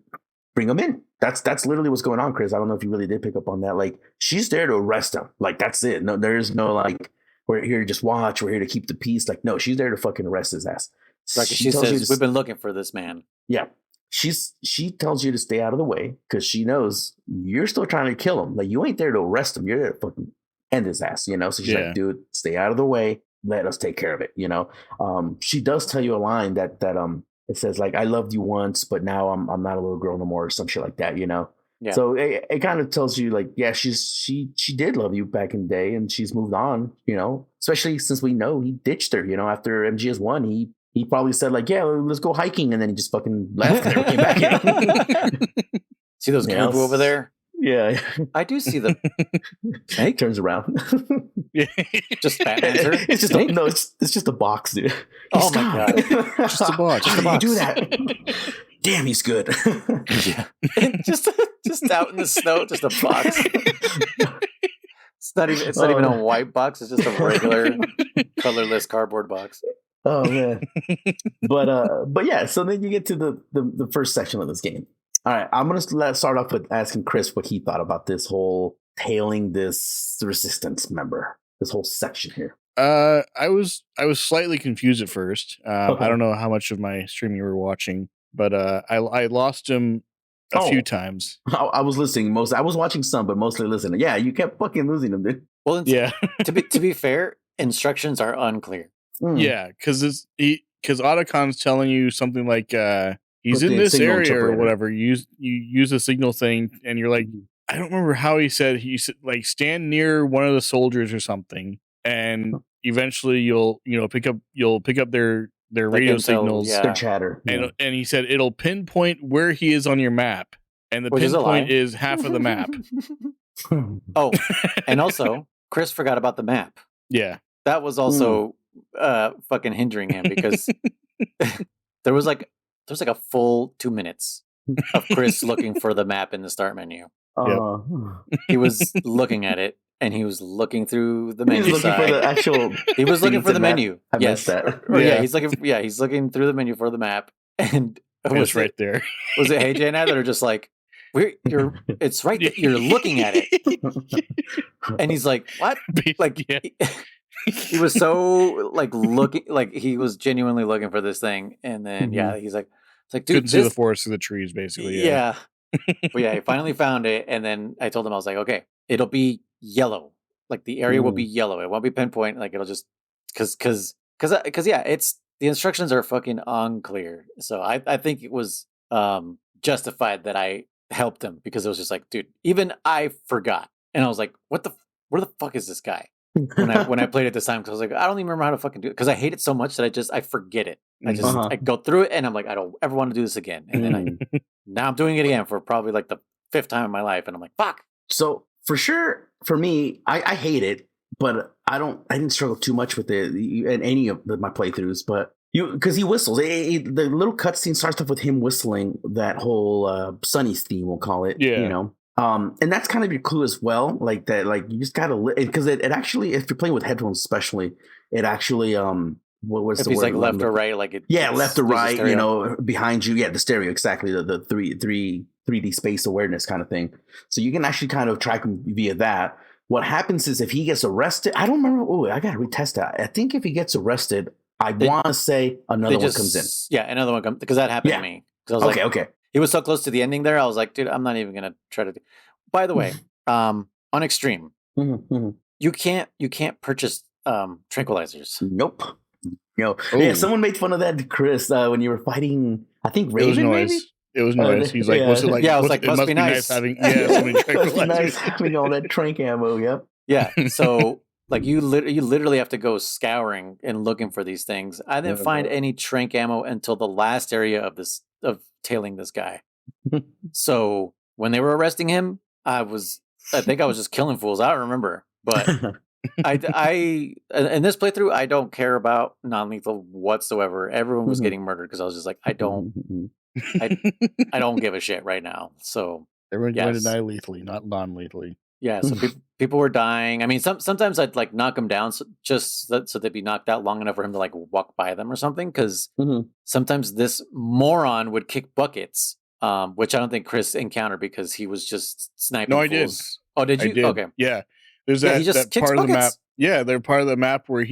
bring him in. That's literally what's going on, Chris. I don't know if you really did pick up on that. Like, she's there to arrest him. Like, that's it. No, there's no like, we're here to just watch. We're here to keep the peace. Like, no, she's there to fucking arrest his ass. Like she says, we've been looking for this man. Yeah. She tells you to stay out of the way because she knows you're still trying to kill him. Like, you ain't there to arrest him. You're there to fucking end his ass, So she's like, dude, stay out of the way. Let us take care of it, She does tell you a line that it says, like, I loved you once, but now I'm not a little girl no more, or some shit like that, Yeah. So it kind of tells you, like, yeah, she did love you back in the day, and she's moved on, especially since we know he ditched her, after MGS 1, he probably said, like, yeah, let's go hiking, and then he just fucking left and never came back. See those people over there? Yeah. I do see them. Snake turns around. Just Batman's her? It's just it's just a box, dude. Oh my god. Just a box. How do you do that? Damn, he's good. Yeah. just out in the snow, just a box. It's not even a white box, it's just a regular colorless cardboard box. Oh man. But yeah, so then you get to the first section of this game. All right, I'm going to start off with asking Chris what he thought about this whole tailing this resistance member, this whole section here. I was slightly confused at first. I don't know how much of my streaming you were watching, but I lost him a few times. I was listening I was watching some, but mostly listening. Yeah, you kept fucking losing him, dude. Well, yeah. to be fair, instructions are unclear. Yeah, because Otacon's telling you something like. He's in this area or whatever. You use a signal thing, and you're like, I don't remember how he said. He said, like, stand near one of the soldiers or something, and eventually you'll pick up their radio signals, their chatter, and he said it'll pinpoint where he is on your map, and the pinpoint is half of the map. Oh, and also Chris forgot about the map. Yeah, that was also fucking hindering him because there was like a full 2 minutes of Chris looking for the map in the start menu. He was looking at it, and he was looking through the menu. He was looking for the actual. He was looking for the menu. I missed that. He's looking through the menu for the map, and it was right there. Was it AJ and I that are just like, it's right there. You're looking at it, and he's like, what? Like. Yeah. He was so like looking, like he was genuinely looking for this thing, and then he's like, it's like, dude, couldn't see the forest through the trees, basically. Yeah. But yeah, he finally found it, and then I told him, I was like, okay, it'll be yellow, like the area will be yellow. It won't be pinpoint, like it'll just because yeah, it's the instructions are fucking unclear. So I think it was justified that I helped him because it was just like, dude, even I forgot. And I was like, where the fuck is this guy? When I played it this time, because I was like, I don't even remember how to fucking do it because I hate it so much that I forget it. I go through it and I'm like, I don't ever want to do this again. And then now I'm doing it again for probably like the 5th time in my life, and I'm like, fuck. So for sure, for me, I hate it, but I didn't struggle too much with it in any of my playthroughs. But because he whistles, the little cutscene starts off with him whistling that whole Sunny's theme, we'll call it. Yeah. You know. And that's kind of your clue as well, like that, like you just gotta because it actually, if you're playing with headphones, especially, it actually what was if the he's word? like left or right, like left or right, you know, behind you, the stereo, exactly, the 3D space awareness kind of thing. So you can actually kind of track him via that. What happens is if he gets arrested, I don't remember. Oh, I gotta retest that. I think if he gets arrested, I want to say another one comes in. Yeah, another one comes because that happened to me. I was okay. He was so close to the ending there. I was like, dude, I'm not even gonna try to do. By the way, on Extreme, you can't purchase tranquilizers. Nope. No. Yeah, someone made fun of that, Chris, when you were fighting. I think Raven. It was noise. He's like, what's it like? Yeah, I was like, must be nice having so many tranquilizers. Nice having all that trank ammo. Yep. Yeah. So like you literally have to go scouring and looking for these things. I didn't find any trank ammo until the last area of tailing this guy. So when they were arresting him, I think I was just killing fools. I don't remember, but I in this playthrough, I don't care about non-lethal whatsoever. Everyone was getting murdered because I was just like, I don't give a shit right now. So everyone going to die lethally, not non-lethally. Yeah, so people were dying. I mean, sometimes I'd like knock him down so they'd be knocked out long enough for him to like walk by them or something. Because sometimes this moron would kick buckets, which I don't think Chris encountered because he was just sniping. No, I fools. did. Oh, did you? I did. Okay. Yeah, there's that, he just that kicks part buckets. of the map. Yeah, they're part of the map where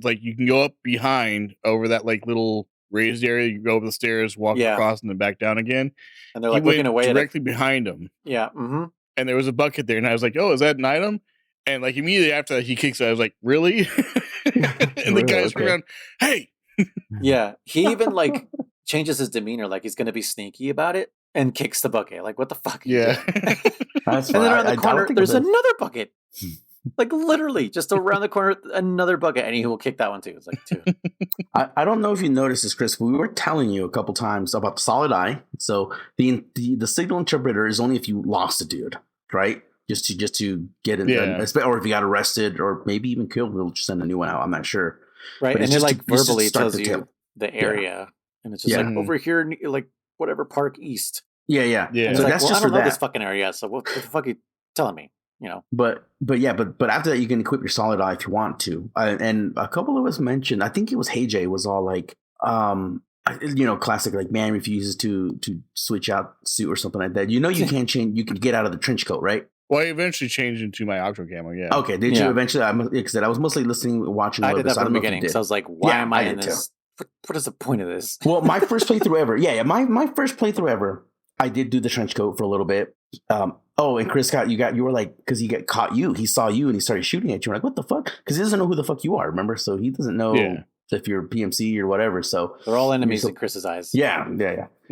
like you can go up behind over that like little raised area. You go up the stairs, walk across, and then back down again. And they're like looking away directly behind him. Yeah. And there was a bucket there, and I was like, "Oh, is that an item?" And like immediately after that, he kicks it. I was like, "Really?" And the guy's around, "Hey!" Yeah, he even like changes his demeanor, like he's gonna be sneaky about it, and kicks the bucket. Like, what the fuck? Yeah. That's and then around the corner, there's another bucket. Like literally, just around the corner, another bucket, and he will kick that one too. It's like two. I don't know if you noticed this, Chris, but we were telling you a couple times about the solid eye. So the signal interpreter is only if you lost a dude, right? Just to get it, or if you got arrested, or maybe even killed, we'll just send a new one out. I'm not sure. Right, but and it like verbally tells you the area, and it's just like over here, like whatever park east. Yeah. So that's just I don't know this fucking area. So what the fuck are you telling me? You know, but after that you can equip your solid eye if you want to, and a couple of us mentioned, I think it was Hey Jay was all like, classic, like man refuses to switch out suit or something like that. You can't change. You can get out of the trench coat, right? Well, I eventually changed into my outro camo. Yeah. Okay. Did you eventually? Because I was mostly watching. I did that from the beginning. So I was like, why am I in this? What is the point of this? Well, my first playthrough ever. Yeah. My first playthrough ever. I did do the trench coat for a little bit. And Chris you were like, because he caught you. He saw you and he started shooting at you. We're like, what the fuck? Because he doesn't know who the fuck you are, remember? So he doesn't know if you're PMC or whatever. So they're all enemies in Chris's eyes. Yeah.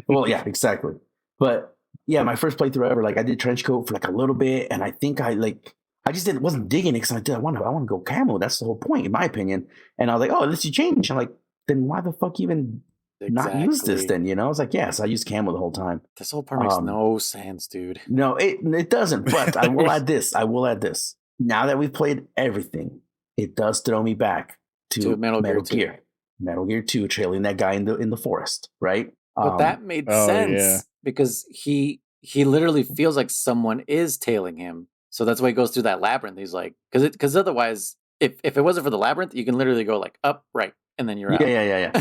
Well, yeah, exactly. But yeah, my first playthrough ever, like I did trench coat for like a little bit, and I think I wasn't digging it because I want to go camo. That's the whole point, in my opinion. And I was like, oh, unless you change. I'm like, then why the fuck even not use this then? You know, I was like, yes, I used camo the whole time. This whole part makes no sense, dude. No, it doesn't. But I will add this. Now that we've played everything, it does throw me back to Metal Gear. Metal Gear 2, trailing that guy in the forest, right? But that made sense because he literally feels like someone is tailing him. So that's why he goes through that labyrinth. He's like, because otherwise, if it wasn't for the labyrinth, you can literally go like up, right, and then you're out. Yeah.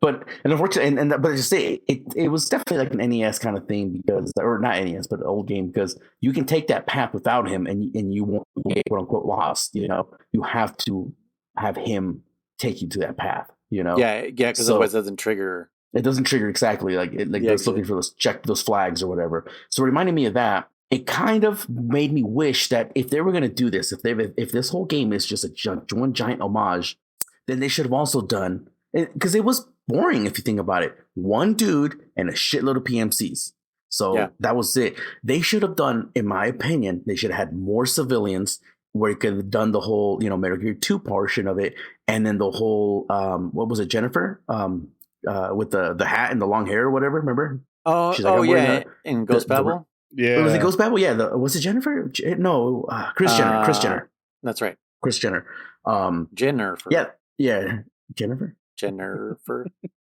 but unfortunately, but I just say it was definitely like an NES kind of thing or not NES, but an old game, because you can take that path without him and you won't get quote unquote lost. You know, you have to have him take you to that path. You know, yeah, because otherwise it doesn't trigger. It doesn't trigger exactly it's looking for those flags or whatever. So it reminded me of that. It kind of made me wish that if they were going to do this, if this whole game is just one giant homage, then they should have also done because it was boring if you think about it. One dude and a shitload of PMCs. So that was it. They should have done, in my opinion, they should have had more civilians where you could have done the whole, Metal Gear 2 portion of it. And then the whole, what was it, Jennifer? With the hat and the long hair or whatever, remember? In Ghost Babel? Yeah. Was it Ghost Babel? Yeah. Was it Jennifer? No, Chris Jenner. Chris Jenner. That's right. Chris Jenner. Jennifer. Yeah. Jennifer. Jennifer.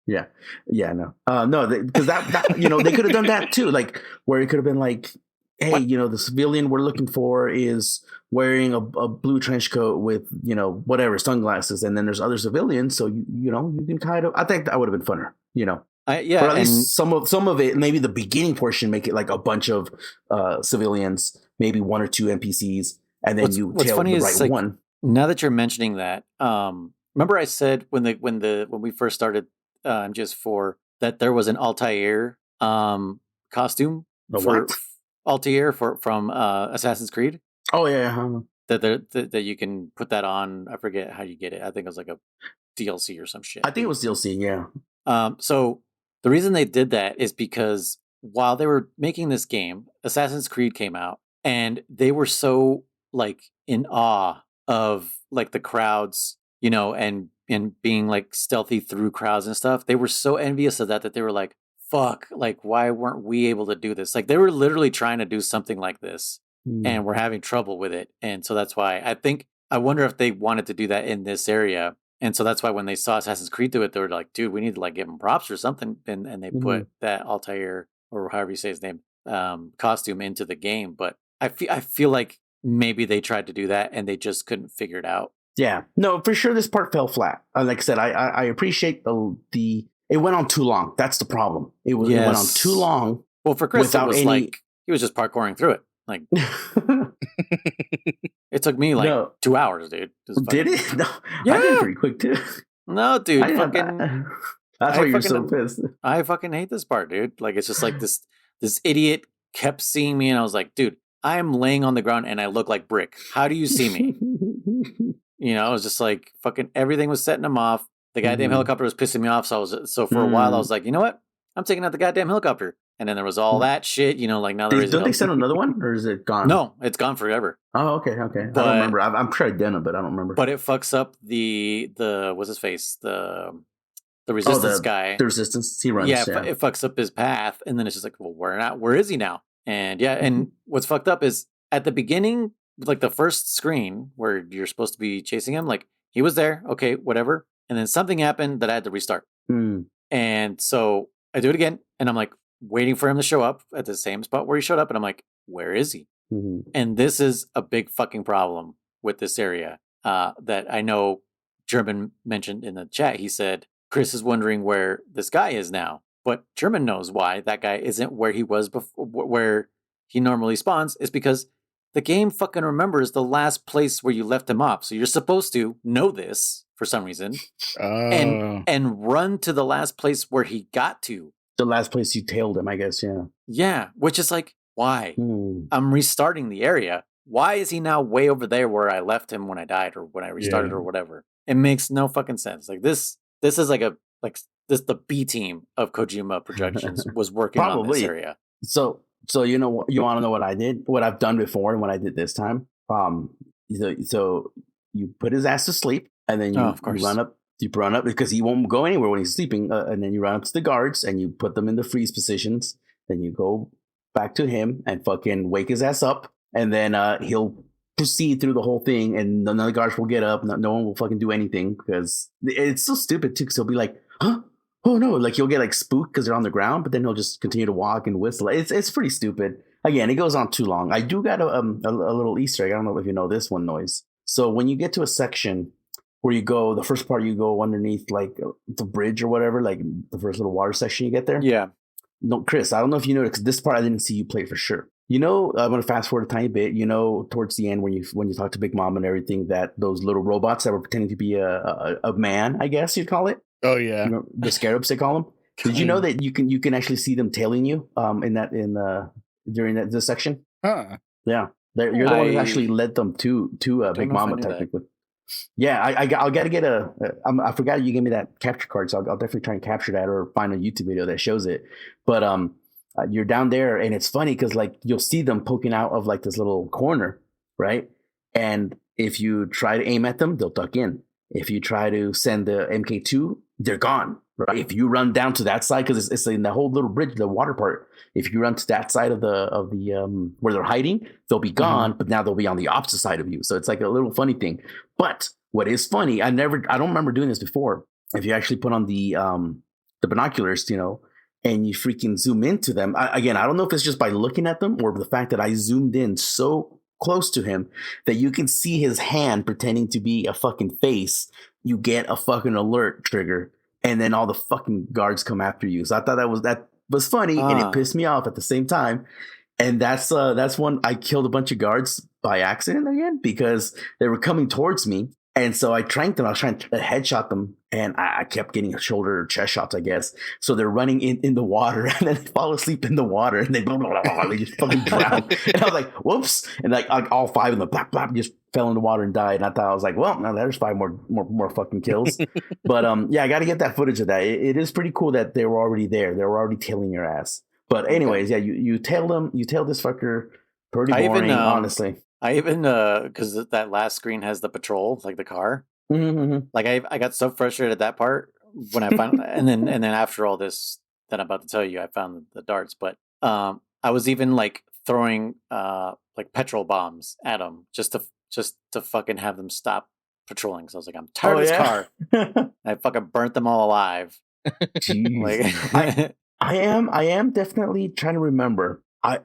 Yeah. No, because that they could have done that too, like where it could have been like, hey, the civilian we're looking for is wearing a blue trench coat with whatever sunglasses, and then there's other civilians, so you can kind of. I think that would have been funner, But at least some of it, maybe the beginning portion, make it like a bunch of civilians, maybe one or two NPCs, and then what's tail funny the right one. Now that you're mentioning that, remember I said when we first started MGS4 that there was an Altair costume for Altair from Assassin's Creed. Oh yeah. That you can put that on. I forget how you get it. I think it was like a DLC or some shit. I think it was DLC. Yeah. So the reason they did that is because while they were making this game, Assassin's Creed came out, and they were so like in awe of like the crowds, and being like stealthy through crowds and stuff. They were so envious of that they were like, fuck, like why weren't we able to do this? Like they were literally trying to do something like this and we're having trouble with it. And so that's why I wonder if they wanted to do that in this area. And so that's why when they saw Assassin's Creed do it, they were like, dude, we need to like give them props or something. And they put that Altair, or however you say his name, costume into the game. But I feel like maybe they tried to do that and they just couldn't figure it out. Yeah, no, for sure. This part fell flat. Like I said, I appreciate the. It went on too long. That's the problem. It went on too long. Well, for Chris, it was like he was just parkouring through it. Like it took me like 2 hours, dude. Did it? No, I did it pretty quick too. No, dude, that's why you're so pissed. I fucking hate this part, dude. Like it's just like this idiot kept seeing me, and I was like, dude, I am laying on the ground and I look like brick. How do you see me? It was just like fucking everything was setting him off. The goddamn helicopter was pissing me off. So for a while I was like, you know what? I'm taking out the goddamn helicopter. And then there was all that shit, like now there is. Don't they send another one, or is it gone? No, it's gone forever. Oh, okay. But, I don't remember. I'm sure I did, but I don't remember. But it fucks up the what's his face, the resistance guy. The resistance he runs. Yeah, it fucks up his path, and then it's just like, well, where is he now? And and what's fucked up is at the beginning, like the first screen where you're supposed to be chasing him, like he was there, okay, whatever. And then something happened that I had to restart. And so I do it again, and I'm like waiting for him to show up at the same spot where he showed up, and I'm like, where is he? And this is a big fucking problem with this area that I know German mentioned in the chat. He said, Chris is wondering where this guy is now. But German knows why that guy isn't where he was before, where he normally spawns, is because the game fucking remembers the last place where you left him off. So you're supposed to know this for some reason and run to the last place where he got to. The last place you tailed him, I guess, yeah. Yeah, which is like, why? I'm restarting the area. Why is he now way over there where I left him when I died or when I restarted or whatever? It makes no fucking sense. Like this is like the B team of Kojima Productions was working on this area. So you want to know what I did? What I've done before and what I did this time? So you put his ass to sleep, and then you run up. You run up because he won't go anywhere when he's sleeping, and then you run up to the guards and you put them in the freeze positions. Then you go back to him and fucking wake his ass up, and then he'll proceed through the whole thing, and none of the guards will get up. No one will fucking do anything because it's so stupid too. Because he'll be like, "Huh? Oh no!" Like he'll get like spooked because they're on the ground, but then he'll just continue to walk and whistle. It's pretty stupid. Again, it goes on too long. I do got a little Easter egg. I don't know if you know this one, Noise. So when you get to a section where you go, the first part you go underneath like the bridge or whatever, like the first little water section you get there. Yeah. No, Chris, I don't know if you know it because this part I didn't see you play for sure. I'm going to fast forward a tiny bit. Towards the end when you talk to Big Mom and everything, that those little robots that were pretending to be a man, I guess you'd call it. Oh yeah, the scarabs they call them. Did you know that you can actually see them tailing you during this section? Huh? Yeah, you're the one who actually led them to Big Mama technically. Yeah, I'll got to get I forgot you gave me that capture card, so I'll definitely try and capture that or find a YouTube video that shows it. But you're down there, and it's funny because like you'll see them poking out of like this little corner, right? And if you try to aim at them, they'll duck in. If you try to send the MK2, they're gone. Right? If you run down to that side, because it's in the whole little bridge, the water part. If you run to that side of the where they're hiding, they'll be gone. But now they'll be on the opposite side of you. So it's like a little funny thing. But what is funny, I don't remember doing this before. If you actually put on the binoculars, and you freaking zoom into them. Again, I don't know if it's just by looking at them or the fact that I zoomed in so close to him that you can see his hand pretending to be a fucking face. You get a fucking alert trigger, and then all the fucking guards come after you. So I thought that was funny, and it pissed me off at the same time. And that's when I killed a bunch of guards by accident again because they were coming towards me. And so I tranked them. I was trying to headshot them, and I kept getting shoulder or chest shots, I guess. So they're running in the water, and then they fall asleep in the water, and they just fucking drown. And I was like, whoops. And like all 5 of them, blap, blap, just fell in the water and died. And I thought, I was like, well, now there's 5 more fucking kills. But yeah, I got to get that footage of that. It is pretty cool that they were already there. They were already tailing your ass. But anyways, yeah, you tailed them. You tailed this fucker. Pretty boring, honestly. I even because that last screen has the patrol, like the car. Mm-hmm. Like I got so frustrated at that part when I found, and then after all this that I'm about to tell you, I found the darts. But I was even like throwing like petrol bombs at them just to fucking have them stop patrolling. So I was like, I'm tired of this car. I fucking burnt them all alive. Like I am definitely trying to remember. I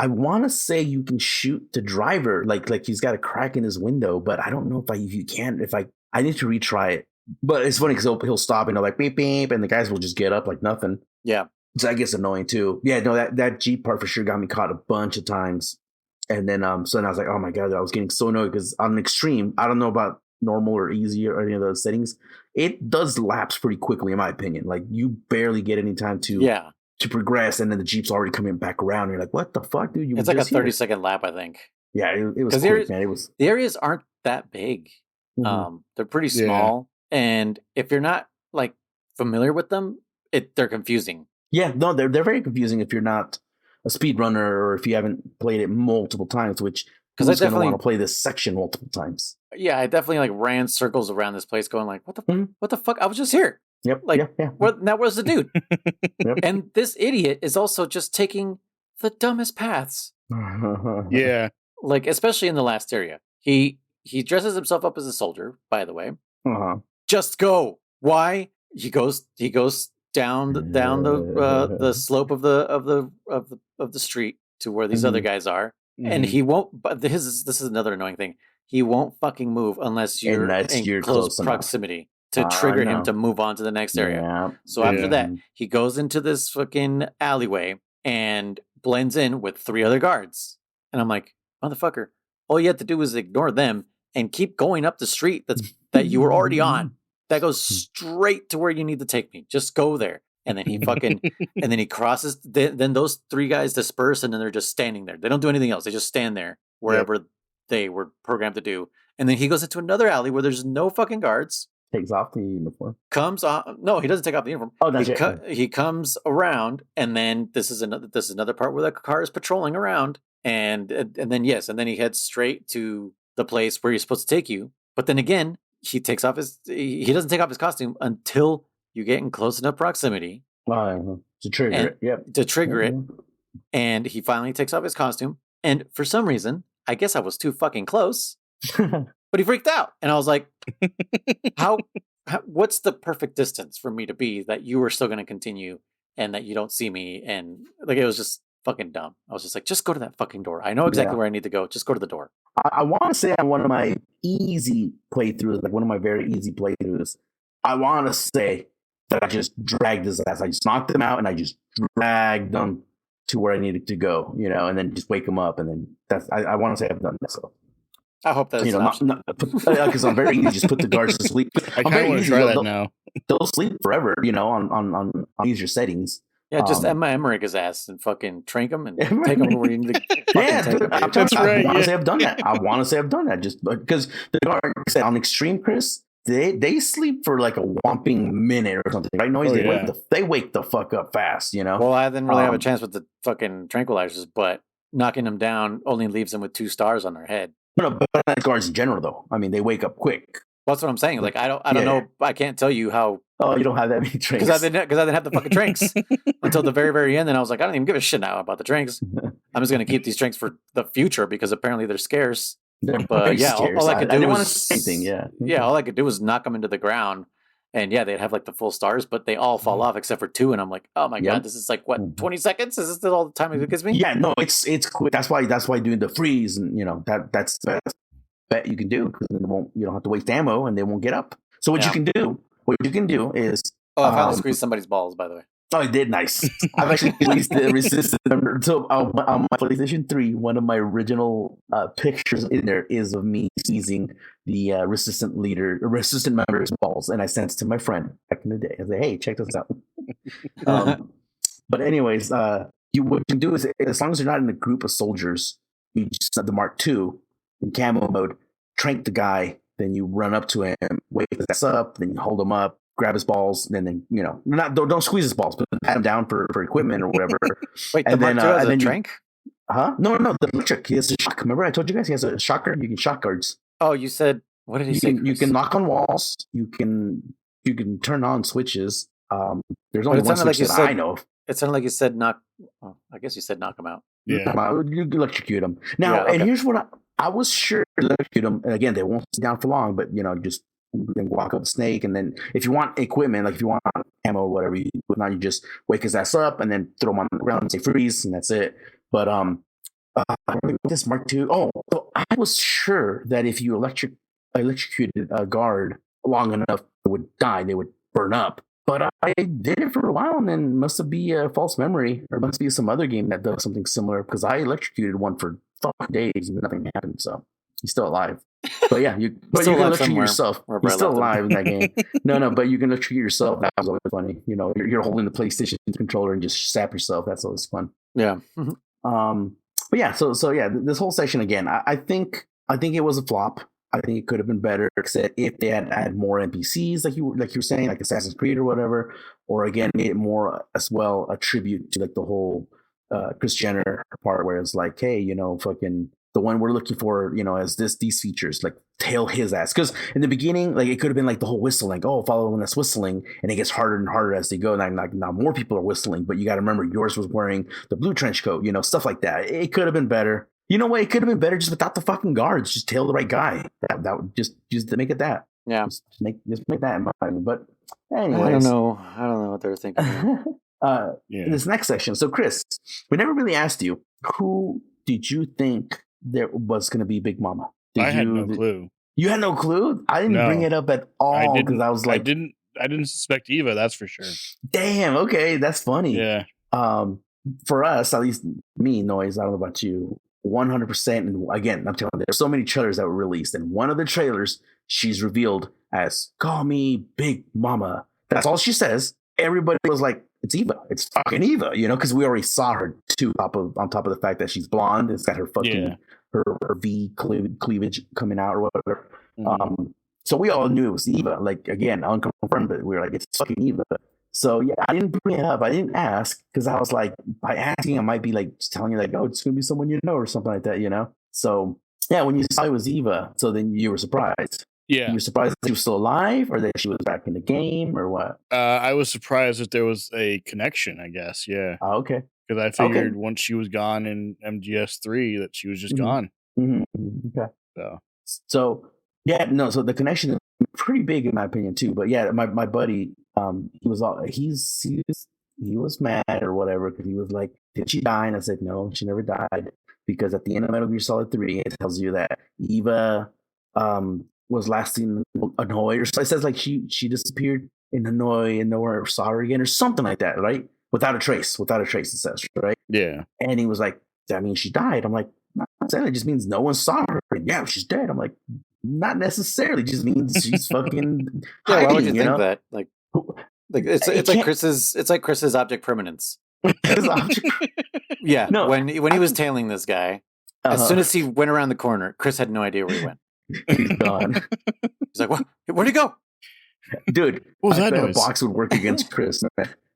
want to say you can shoot the driver like he's got a crack in his window, but I don't know if you can. I need to retry it. But it's funny because he'll stop and they're like beep beep, and the guys will just get up like nothing. Yeah, so that gets annoying too. Yeah, no, that Jeep part for sure got me caught a bunch of times. And then so then I was like, oh my god, I was getting so annoyed because on an extreme, I don't know about normal or easy or any of those settings, it does lapse pretty quickly in my opinion. Like you barely get any time to progress, and then the Jeep's already coming back around. And you're like, what the fuck, dude? It's like a 30-second lap, I think. Yeah, it was quick, man. It was. The areas aren't that big. Mm-hmm. They're pretty small, and if you're not like familiar with them, they're confusing. Yeah, no, they're very confusing if you're not a speedrunner or if you haven't played it multiple times. Which because I definitely want to play this section multiple times. Yeah, I definitely like ran circles around this place, going like, what the fuck? I was just here. Yep. Like, now where's the dude? Yep. And this idiot is also just taking the dumbest paths. Yeah. Like, especially in the last area. He dresses himself up as a soldier, by the way. Just go. Why? He goes down the slope of the street to where these other guys are. And he won't, but this is another annoying thing. He won't fucking move unless you're in close proximity to trigger him to move on to the next area. Yeah. So after that, he goes into this fucking alleyway and blends in with 3 other guards. And I'm like, motherfucker, all you have to do is ignore them and keep going up the street that you were already on. That goes straight to where you need to take me. Just go there. And then he fucking, and then he crosses, then those 3 guys disperse, and then they're just standing there. They don't do anything else. They just stand there wherever they were programmed to do. And then he goes into another alley where there's no fucking guards. Takes off the uniform. Comes on. No, he doesn't take off the uniform. Oh, that's it. He comes around, and then this is another part where the car is patrolling around, and then he heads straight to the place where he's supposed to take you. But then again, he doesn't take off his costume until you get in close enough proximity to trigger it. Yep. To trigger it, and he finally takes off his costume. And for some reason, I guess I was too fucking close. But he freaked out, and I was like, how what's the perfect distance for me to be that you are still going to continue and that you don't see me? And like, it was just fucking dumb. I was just like, just go to that fucking door. I know exactly where I need to go. Just go to the door. I want to say on one of my easy playthroughs, like one of my very easy playthroughs, I want to say that I just dragged his ass. I just knocked him out, and I just dragged him to where I needed to go, and then just wake him up. And then I want to say I've done that. So I hope that's because I'm very easy. Just put the guards to sleep. I kind of want to try that now. They'll sleep forever, on easier settings. Yeah, just Emma Emmerich his ass and fucking trank him and take him where you need to fucking take him. That's right. I want to say I've done that. I want to say I've done that just because the guards on extreme, Chris, they sleep for like a whopping minute or something, right? Noise. They wake the fuck up fast, you know. Well, I didn't really have a chance with the fucking tranquilizers, but knocking them down only leaves them with 2 stars on their head. No, but guards in general, though. I mean, they wake up quick. That's what I'm saying. Like, I don't know. I can't tell you how. Oh, you don't have that many drinks. Because I didn't have the fucking drinks until the very, very end. And I was like, I don't even give a shit now about the drinks. I'm just going to keep these drinks for the future because apparently they're scarce. But yeah, all I could do was anything. Yeah, all I could do was knock them into the ground. And yeah, they'd have like the full stars, but they all fall off except for 2. And I'm like, oh my God, this is like, what, 20 seconds? Is this all the time it gives me? Yeah, no, it's quick. That's why doing the freeze and, you know, that's the best bet you can do because you don't have to waste ammo and they won't get up. So what you can do is I finally squeezed somebody's balls, by the way. Oh, I did. Nice. I've actually released the resistance number. So on my PlayStation 3, one of my original pictures in there is of me squeezing the resistant member's balls, and I sent it to my friend back in the day. I said, "Hey, check this out." But anyways, what you can do is, as long as you're not in a group of soldiers, you just set the Mark II in camo mode, trank the guy, then you run up to him, wake his ass up, then you hold him up, grab his balls, and then you know, don't squeeze his balls, but pat him down for equipment or whatever. Wait, and the Mark II has a trank? No, the electric. He has a shock. Remember, I told you guys he has a shocker. You can shock guards. Oh, you said what did he say? You can knock on walls. You can turn on switches. There's only one switch that I know of. It sounded like you said knock. Well, I guess you said knock him out. Yeah, you electrocute him. Now, and here's what I was sure to electrocute them, and again, they won't sit down for long, but you know, just then walk up the snake, and then if you want equipment, like if you want ammo or whatever, you just wake his ass up and then throw him on the ground and say freeze, and that's it. But this Mark II. Oh, so I was sure that if you electrocuted a guard long enough, they would die, they would burn up. But I did it for a while, and then must be a false memory, or must be some other game that does something similar. Because I electrocuted one for days and nothing happened, so he's still alive. But yeah, you can electrocute yourself. He's still alive in that game. No, but you can electrocute yourself. That was always funny. You know, you're holding the PlayStation controller and just sap yourself. That's always fun. Yeah. But yeah, so yeah, this whole section again, I think it was a flop. I think it could have been better, except if they had more NPCs, like you were saying, like Assassin's Creed or whatever, or again, made it more as well a tribute to like the whole Chris Jenner part, where it's like, hey, you know, fucking the one we're looking for, you know, as these features, like tail his ass. Because in the beginning, like it could have been like the whole whistling, like, oh, follow the one that's whistling, and it gets harder and harder as they go. And like now more people are whistling, but you got to remember yours was wearing the blue trench coat, you know, stuff like that. It could have been better. You know what? It could have been better just without the fucking guards. Just tail the right guy. That would just to make it that. Yeah. Just make that in my opinion. But anyways, I don't know what they're thinking. This next section. So Chris, we never really asked you, who did you think there was going to be Big Mama? I had no clue. You had no clue? I didn't bring it up at all because I was like, I didn't suspect Eva. That's for sure. Damn. Okay, that's funny. Yeah. For us, at least me, Noise. I don't know about you. 100%. And again, I'm telling you, there's so many trailers that were released, and one of the trailers, she's revealed as "Call me Big Mama." That's all she says. Everybody was like, "It's Eva. It's fucking Eva," you know, because we already saw her too. On top of the fact that she's blonde, it's got her fucking her V cleavage coming out or whatever. Mm-hmm. So we all knew it was Eva. Like again, unconfirmed, but we were like, "It's fucking Eva." So yeah, I didn't bring it up. I didn't ask because I was like, by asking, I might be like just telling you like, oh, it's gonna be someone you know or something like that, you know. So yeah, when you saw it was Eva, so then you were surprised. Yeah, you were surprised that she was still alive, or that she was back in the game, or what? I was surprised that there was a connection. I guess, yeah. Oh, okay. Because I figured once she was gone in MGS3 that she was just gone. Mm-hmm. Okay. So yeah, no. So the connection is pretty big in my opinion too. But yeah, my buddy, he was mad or whatever because he was like, "Did she die?" And I said, "No, she never died." Because at the end of Metal Gear Solid 3, it tells you that Eva was last seen in Hanoi, or it says like she disappeared in Hanoi and nowhere saw her again or something like that, right? Without a trace, it says, right? Yeah. And he was like, "That means she died." I'm like, "Not necessarily. It just means no one saw her. And yeah, she's dead." I'm like, "Not necessarily. It just means she's fucking hiding." Why would you think know? that? Like it's like Chris's object permanence. Yeah, No, when he was tailing this guy, as soon as he went around the corner, Chris had no idea where he went. He's gone. He's like, "What? Where'd he go?" Dude, What was I that bet a noise? box would work against Chris.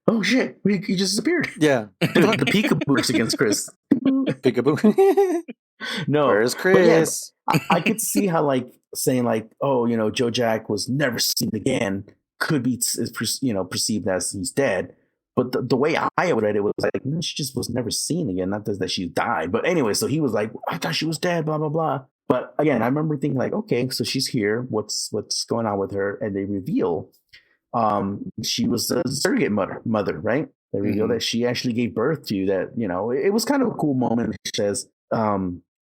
Oh shit, he just disappeared. Yeah. Dude, the peekaboo works against Chris. Peekaboo. No, Where's but yeah, Chris? I could see how like saying like, oh, Joe Jack was never seen again could be perceived as he's dead. But the way I read it was like, no, she just was never seen again. Not that she died, but anyway. So he was like, I thought she was dead. Blah blah blah. But again, I remember thinking like, okay, so she's here. What's going on with her? And they reveal, she was a surrogate mother, right? They reveal that she actually gave birth to that. It was kind of a cool moment. She says,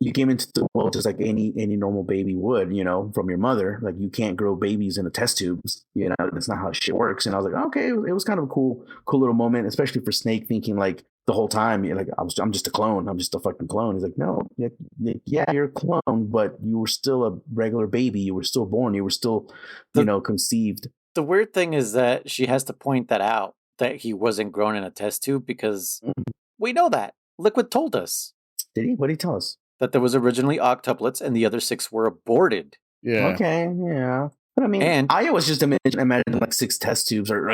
you came into the world just like any normal baby would, from your mother. Like you can't grow babies in a test tubes. That's not how shit works. And I was like, okay, it was kind of a cool little moment, especially for Snake, thinking like the whole time, like I'm just a clone. I'm just a fucking clone. He's like, no, yeah, you're a clone, but you were still a regular baby. You were still born. You were still, conceived. The weird thing is that she has to point that out, that he wasn't grown in a test tube, because we know that. Liquid told us. Did he? What did he tell us? That there was originally octuplets and the other 6 were aborted. Yeah. Okay, yeah. But I mean, I was just imagine like 6 test tubes or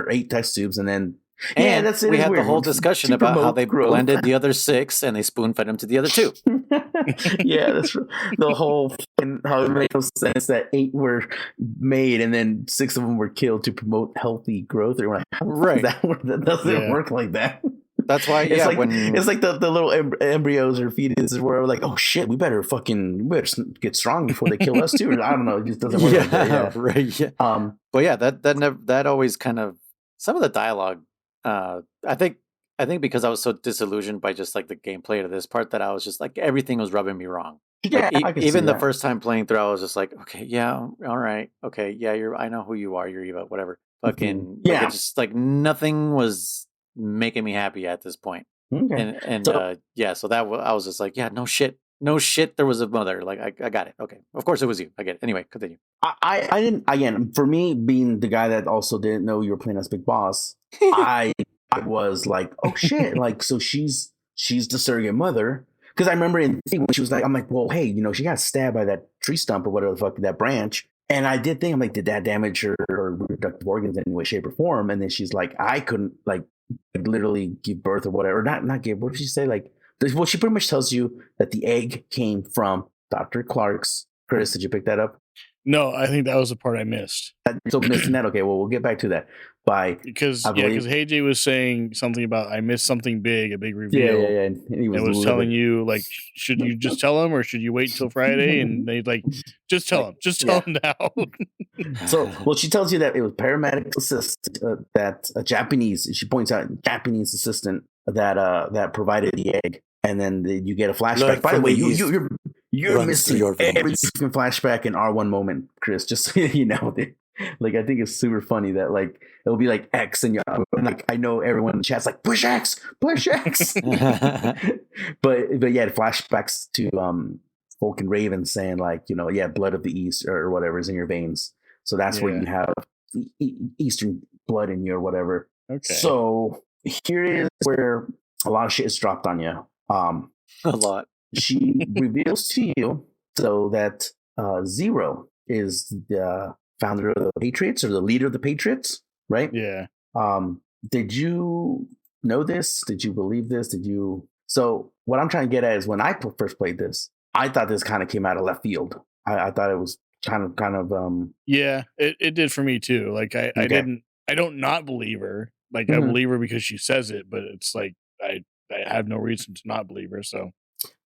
8 test tubes, and then that's it. We had weird. the whole discussion about how they blended the other 6 and they spoon fed them to the other 2. Yeah, that's the whole and how it made no sense that 8 were made and then 6 of them were killed to promote healthy growth. Or like, right? That doesn't work like that. That's why, it's like the little embryos or fetuses where we're like, oh shit, we better get strong before they kill us too. I don't know, it just doesn't work like that. Yeah. Right. Yeah. But yeah, that always kind of, some of the dialogue. I think because I was so disillusioned by just like the gameplay to this part, that I was just like, everything was rubbing me wrong. Yeah, like, even the first time playing through, I was just like, okay, yeah, all right, okay, yeah, I know who you are, you're Eva, whatever. Fucking yeah, like, just like nothing was making me happy at this point. Okay. And so that I was just like, yeah, no shit, there was a mother. Like I got it. Okay, of course it was you. I get it. Anyway, continue. I didn't, again, for me being the guy that also didn't know you were playing as Big Boss, I was like, oh shit, like so she's the surrogate mother. Because I remember when she was like, I'm like, well, hey, she got stabbed by that tree stump or whatever the fuck, that branch. And I did think, I'm like, did that damage her reproductive organs in any way, shape, or form? And then she's like, I couldn't like literally give birth or whatever. Not give. What did she say? Like, well, she pretty much tells you that the egg came from Dr. Clark's. Chris, did you pick that up? No, I think that was the part I missed. So missing that. Okay, well, we'll get back to that. Because Hey was saying something about I missed something big, a big reveal. Yeah. And he was telling you like, should you just tell him or should you wait till Friday? And they like, just tell him now. So, well, she tells you that it was paramedic assistant, that a Japanese. She points out Japanese assistant that provided the egg, and then you get a flashback. By the way, you're missing every flashback in R1 moment, Chris. Just so you know. Like, I think it's super funny that like it'll be like X and like I know everyone in the chat's like push X. But yeah, flashbacks to Vulcan Raven saying like, blood of the East or whatever is in your veins. So that's where you have Eastern blood in you or whatever. Okay. So here is where a lot of shit is dropped on you. A lot. She reveals to you so that Zero is the founder of the Patriots or the leader of the Patriots, right? Yeah. Did you know this? Did you believe this? So what I'm trying to get at is when I first played this, I thought this kind of came out of left field. I thought it was kind of yeah, it did for me too. Like I don't not believe her. Like I believe her because she says it, but it's like I have no reason to not believe her. So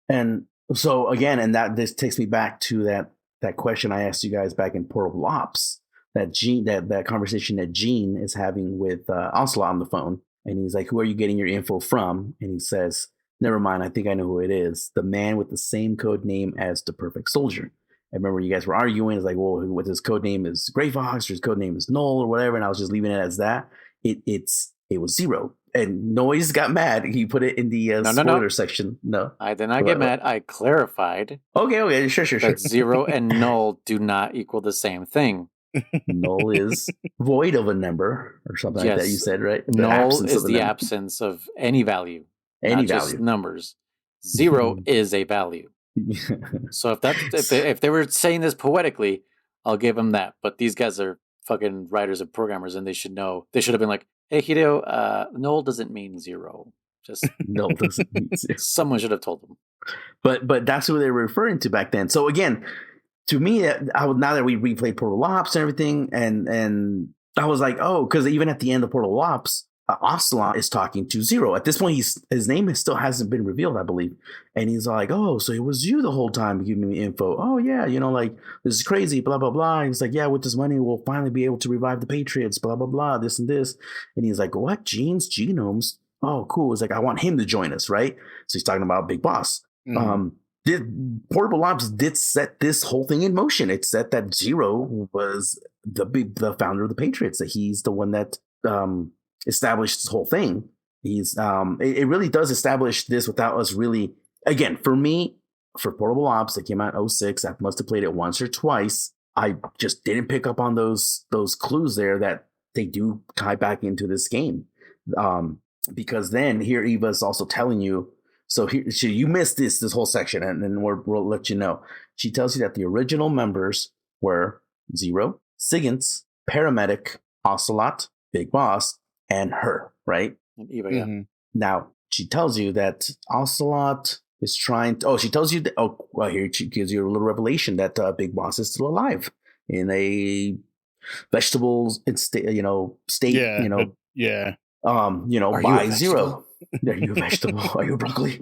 again, and that this takes me back to that question I asked you guys back in Portable Ops, that conversation that Gene is having with Onslaught on the phone, and he's like, "Who are you getting your info from?" And he says, "Never mind, I think I know who it is. The man with the same code name as the Perfect Soldier." I remember you guys were arguing. It's like, well, what his code name is Gray Fox or his code name is Null or whatever, and I was just leaving it as that. It was Zero. And Noise got mad. He put it in the spoiler section. No, I did not get mad. I clarified. Okay, sure. That Zero and Null do not equal the same thing. Null is void of a number or something like that. You said, right? Null is the absence of any value, any not value. just numbers. 0 is a value. So if they were saying this poetically, I'll give them that. But these guys are fucking writers and programmers, and they should know. They should have been like, "Hey, Hideo, null doesn't mean 0. Just null doesn't mean 0." Someone should have told them. But that's who they were referring to back then. So again, to me, now that we replayed Portal Ops and everything, and I was like, oh, because even at the end of Portal Ops, Ocelot is talking to Zero. At this point, his name still hasn't been revealed, I believe. And he's like, oh, so it was you the whole time giving me info. Oh, yeah, like, this is crazy, blah, blah, blah. And he's like, yeah, with this money, we'll finally be able to revive the Patriots, blah, blah, blah, this and this. And he's like, what? Genes? Genomes? Oh, cool. It's like, I want him to join us, right? So he's talking about Big Boss. Portable Ops did set this whole thing in motion. It set that Zero was the founder of the Patriots, that he's the one that established this whole thing. He's it really does establish this without us really. Again, for me, for Portable Ops that came out in 06, I must have played it once or twice. I just didn't pick up on those clues there that they do tie back into this game. Because then here Eva's also telling you. So here, you missed this whole section, and then we'll let you know. She tells you that the original members were Zero, Sigint, Paramedic, Ocelot, Big Boss, and her, right? And Eva, yeah. Now, she tells you that Ocelot is trying to... Oh, she tells you that... Oh, well, here she gives you a little revelation that Big Boss is still alive in a vegetables state, Yeah. By Zero. Are you a vegetable? Are you a broccoli?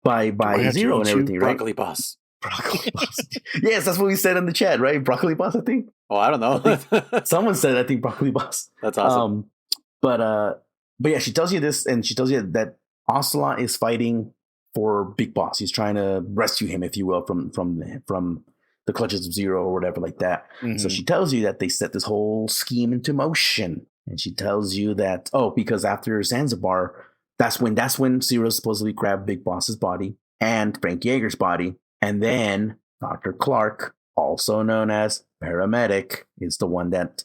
By Zero and everything, right? Broccoli Boss. Broccoli Boss. Yes, that's what we said in the chat, right? Broccoli Boss, I think. Oh, I don't know. Someone said, I think, Broccoli Boss. That's awesome. But yeah, she tells you this, and she tells you that Ocelot is fighting for Big Boss. He's trying to rescue him, if you will, from the clutches of Zero or whatever like that. So she tells you that they set this whole scheme into motion. And she tells you that, because after Zanzibar, that's when Zero supposedly grabbed Big Boss's body and Frank Yeager's body. And then Dr. Clark, also known as Paramedic, is the one that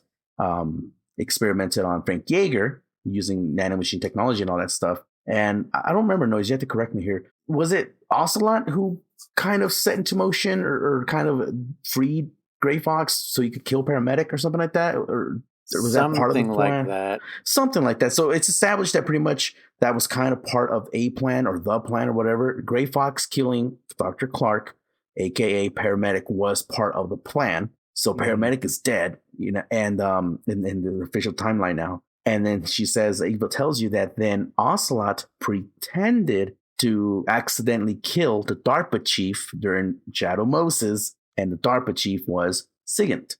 experimented on Frank Yeager using nanomachine technology and all that stuff. And I don't remember, Noise, you have to correct me here. Was it Ocelot who kind of set into motion or kind of freed Gray Fox so he could kill Paramedic or something like that? Or was that part of the plan? Like that. Something like that. So it's established that pretty much that was kind of part of a plan or the plan or whatever. Gray Fox killing Dr. Clark, aka Paramedic, was part of the plan. So Paramedic is dead, and in the official timeline now. And then she says, Eva tells you that then Ocelot pretended to accidentally kill the DARPA chief during Shadow Moses, and the DARPA chief was Sigint.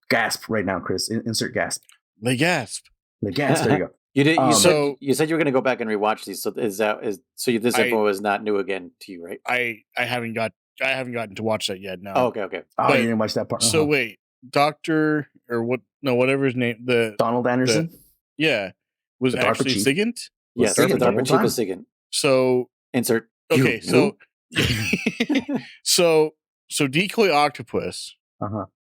Gasp right now, Chris. Insert gasp. The gasp. The gasp. There you go. You said you were going to go back and rewatch these. So this info is not new again to you, right? I haven't gotten to watch that yet. No. Oh, okay. Oh, you didn't watch that part. So wait, Doctor or what? No, whatever his name. The Donald Anderson. Was actually Sigint. Yes, the DARPA chief was Sigint. So insert. Okay, so Decoy Octopus.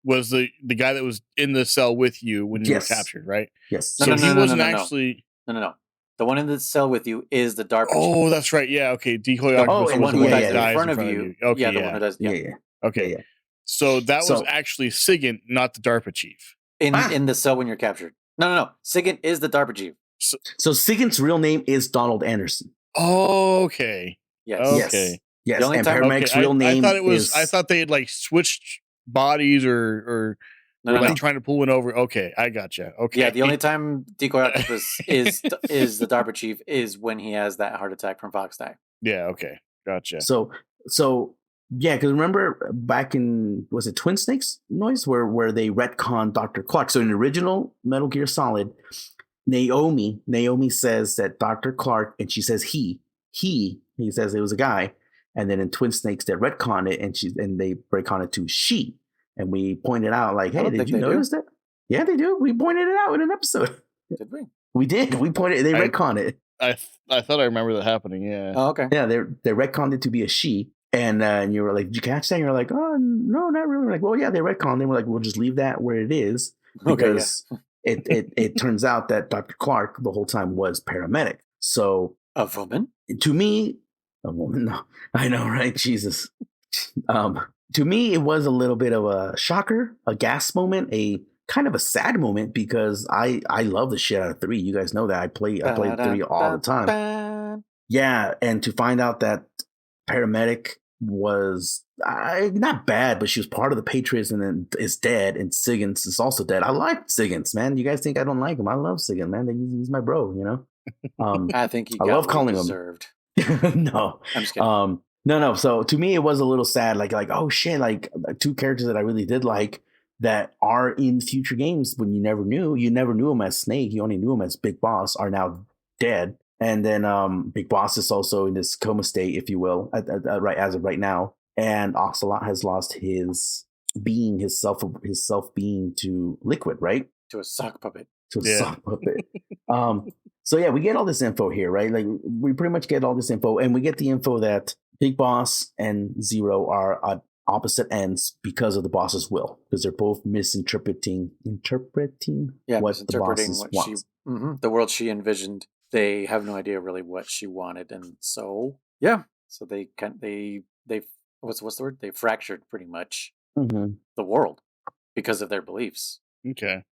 Was the guy that was in the cell with you when you were captured, right? Yes. So he wasn't actually. No. The one in the cell with you is the DARPA. Oh, that's right. Yeah. Okay. Decoy Octopus was the one who dies in front of you. Okay. Yeah, the one who does. Yeah. Okay. Yeah. So that was actually Sigint, not the DARPA chief. In the cell when you're captured. No. Sigint is the DARPA chief. So Sigint's real name is Donald Anderson. Oh, okay. Yes. Okay. Yes. And Paramedic's real name I thought they had like switched bodies or trying to pull one over. Okay, I gotcha. Okay. Yeah, the only time Decoy Octopus is the DARPA chief is when he has that heart attack from Fox Die. Yeah, okay. Gotcha. So yeah, because remember back in, was it Twin Snakes, Noise, where they retconned Dr. Clark. So in the original Metal Gear Solid, Naomi says that Dr. Clark, and she says he says it was a guy. And then in Twin Snakes, they retcon it, and they retcon it to she. And we pointed out, like, hey, did you notice that? Yeah, they do. We pointed it out in an episode. Did we? We did. We pointed. They retcon it. I thought I remember that happening. Yeah. Oh, okay. Yeah, they retconned it to be a she. And you were like, did you catch that? And you're like, oh, no, not really. We're like, well, yeah, they retconned. They were like, we'll just leave that where it is because it turns out that Dr. Clark the whole time was paramedic. So a woman? To me, a woman, no. I know, right? Jesus. To me, it was a little bit of a shocker, a gas moment, a kind of a sad moment because I love the shit out of 3. You guys know that. I play 3 all the time. Yeah, and to find out that paramedic was not bad, but she was part of the Patriots and then is dead, and Siggins is also dead. I like Siggins, man. You guys think I don't like him? I love Siggins, man. He's my bro, you know. I think he I got love what calling he him. deserved. No, I'm just kidding. No. So to me, it was a little sad. Like, oh shit! Like 2 characters that I really did like that are in future games when you never knew him as Snake. You only knew him as Big Boss. Are now dead. And then Big Boss is also in this coma state, if you will, right as of right now. And Ocelot has lost his being, his self being to Liquid, right? To a sock puppet. Sock puppet. So yeah, we get all this info here, right? Like we pretty much get all this info, and we get the info that Big Boss and Zero are at opposite ends because of the boss's will, because they're both misinterpreting what the boss wants. The world she envisioned. They have no idea really what she wanted, and so so they what's the word? They fractured pretty much the world because of their beliefs. Okay.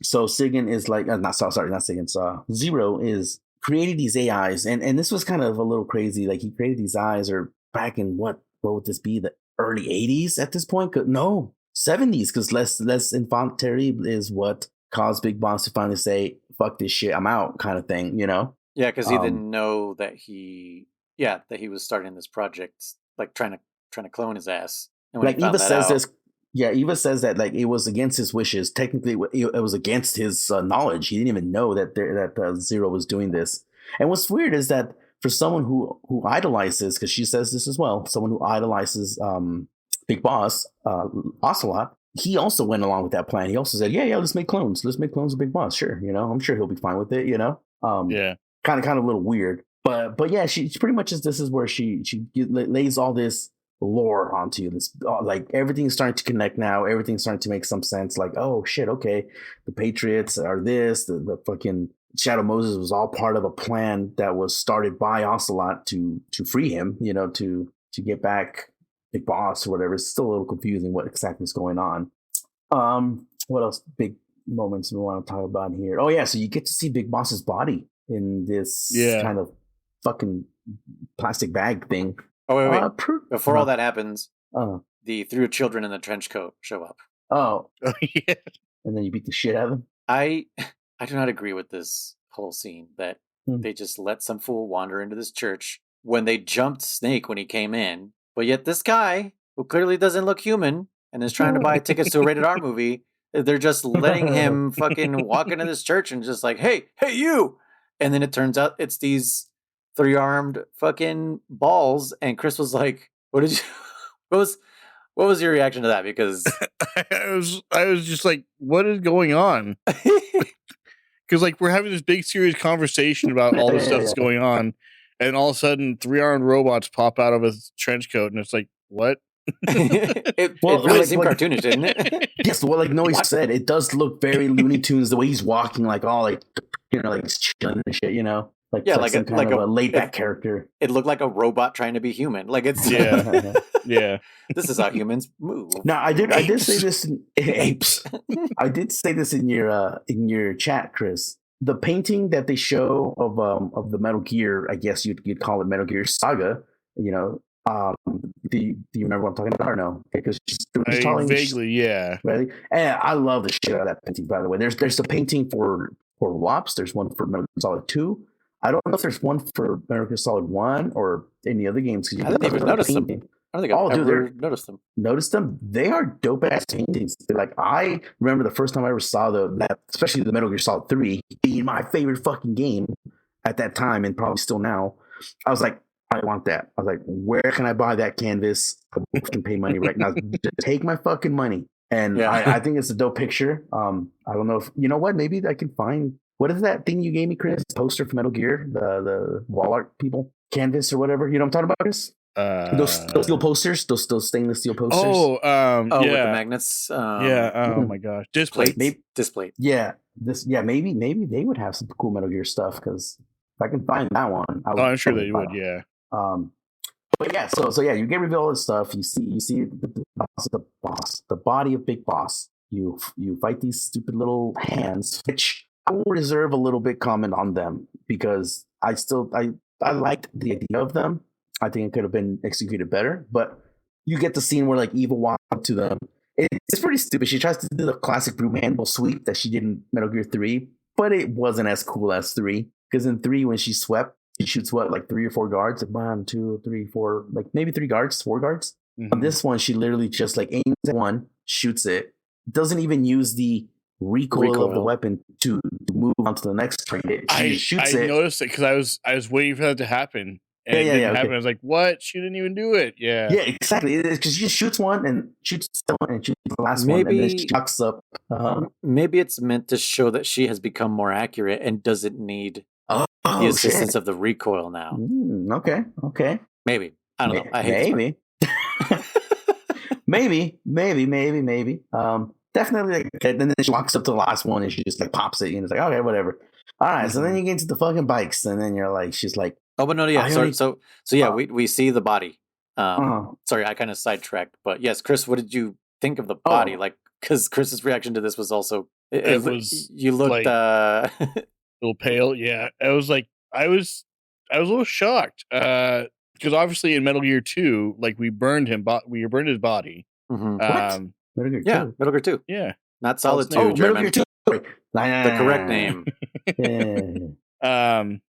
So Sigan is like, not Sigan. Zero is creating these AIs, and this was kind of a little crazy. Like he created these AIs, or back in what would this be? The early 80s at this point? No, 70s, because less infantry is what caused Big Boss to finally say, "Fuck this shit, I'm out," kind of thing, you know? Yeah, because he didn't know that he was starting this project, like trying to clone his ass. And when like Eva says this. Yeah, Eva says that like it was against his wishes. Technically, it was against his knowledge. He didn't even know that Zero was doing this. And what's weird is that for someone who idolizes, because she says this as well, someone who idolizes Big Boss, Ocelot, he also went along with that plan. He also said, yeah, let's make clones. Let's make clones of Big Boss. Sure, you know, I'm sure he'll be fine with it. You know, kind of a little weird. But yeah, she pretty much this is where she lays all this lore onto you. This like everything's starting to connect now. Everything's starting to make some sense. Like, oh shit, okay, the Patriots are this. The fucking Shadow Moses was all part of a plan that was started by Ocelot to free him. You know, to get back Big Boss or whatever. It's still a little confusing what exactly is going on. What else? Big moments we want to talk about here. Oh yeah, so you get to see Big Boss's body in this kind of fucking plastic bag thing. Oh, wait. Before all that happens, the 3 children in the trench coat show up. Oh, yeah. And then you beat the shit out of them? I do not agree with this whole scene that they just let some fool wander into this church when they jumped Snake when he came in. But yet this guy, who clearly doesn't look human and is trying to buy tickets to a rated R movie, they're just letting him fucking walk into this church and just like, hey, you! And then it turns out it's these 3-armed fucking balls, and Chris was like, what was your reaction to that? Because I was just like, what is going on? Because like we're having this big serious conversation about all the stuff that's going on, and all of a sudden 3-armed robots pop out of a trench coat, and it's like, what? it really seemed cartoonish, didn't it? Yes, well, like Noe said, it does look very Looney Tunes, the way he's walking, like all like, you know, like he's chilling and shit, you know? Like some kind of a laid back character. It looked like a robot trying to be human. Like it's yeah. This is how humans move. Now I did say this in apes. I did say this in your chat, Chris. The painting that they show of the Metal Gear, I guess you'd call it Metal Gear Saga. You know, do you remember what I'm talking about or no? Because vaguely, yeah. Really, and I love the shit out of that painting. By the way, there's a painting for WAPs. There's one for Metal Gear Solid 2. I don't know if there's one for Metal Gear Solid 1 or any other games. I didn't even notice them. I don't think I've ever noticed them. Noticed them? They are dope ass paintings. Like I remember the first time I ever saw that, especially the Metal Gear Solid 3 being my favorite fucking game at that time, and probably still now. I was like, I want that. I was like, where can I buy that canvas? I can pay money right now. Just take my fucking money. And I think it's a dope picture. I don't know if you know what. Maybe I can find. What is that thing you gave me, Chris? Poster for Metal Gear, the wall art people, canvas or whatever. You know what I'm talking about, Chris? those steel posters, those stainless steel posters. Oh, yeah, with the magnets. yeah. Oh my gosh, display. Display. Yeah, maybe they would have some cool Metal Gear stuff, because if I can find that one, I'm sure they would. Yeah. But yeah, so yeah, you get reveal all this stuff. You see the body of Big Boss. You fight these stupid little hands, which I will reserve a little bit comment on them, because I liked the idea of them. I think it could have been executed better, but you get the scene where like Eva walks up to them. It's pretty stupid. She tries to do the classic broom handle sweep that she did in Metal Gear 3, but it wasn't as cool as 3. Because in 3, when she swept, she shoots like 3 or 4 guards, like 1, 2, 3, 4, like maybe 3 guards, 4 guards. Mm-hmm. On this one, she literally just like aims at one, shoots it, doesn't even use the recoil of the weapon to move on to the next target. She shoots it. I noticed it because I was waiting for that to happen. And it didn't happen. I was like, what? She didn't even do it. Yeah. Yeah, exactly. Because she just shoots one and shoots the one and shoots the last one, and then she chucks up. Maybe it's meant to show that she has become more accurate and doesn't need the assistance of the recoil now. Okay. Maybe. I don't know. I hate maybe. maybe. Definitely. Like, and then she walks up to the last one and she just like pops it, and it's like, okay, whatever. All right. So then you get into the fucking bikes, and then you're like, she's like, oh, but no, yeah. So yeah, we see the body. Sorry, I kind of sidetracked, but yes, Chris, what did you think of the body? Like, because Chris's reaction to this was also it was you looked a little pale. Yeah, I was a little shocked because obviously in Metal Gear 2, like we burned his body. Mm-hmm. What? Metal Gear 2? Yeah, Metal Gear 2. Yeah, not Solid 2. Metal Gear 2. The correct name.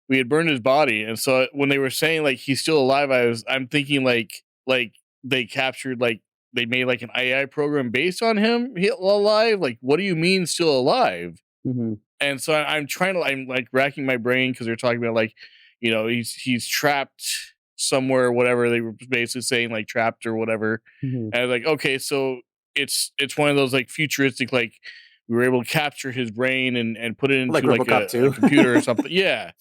We had burned his body, and so when they were saying like he's still alive, I'm thinking like they captured, like they made like an AI program based on him alive. Like, what do you mean still alive? Mm-hmm. And so I'm like racking my brain, because they're talking about like, you know, he's trapped somewhere, whatever they were basically saying, like trapped or whatever. Mm-hmm. And I was like, okay, so it's one of those like futuristic, like we were able to capture his brain and put it into like a computer or something. Yeah.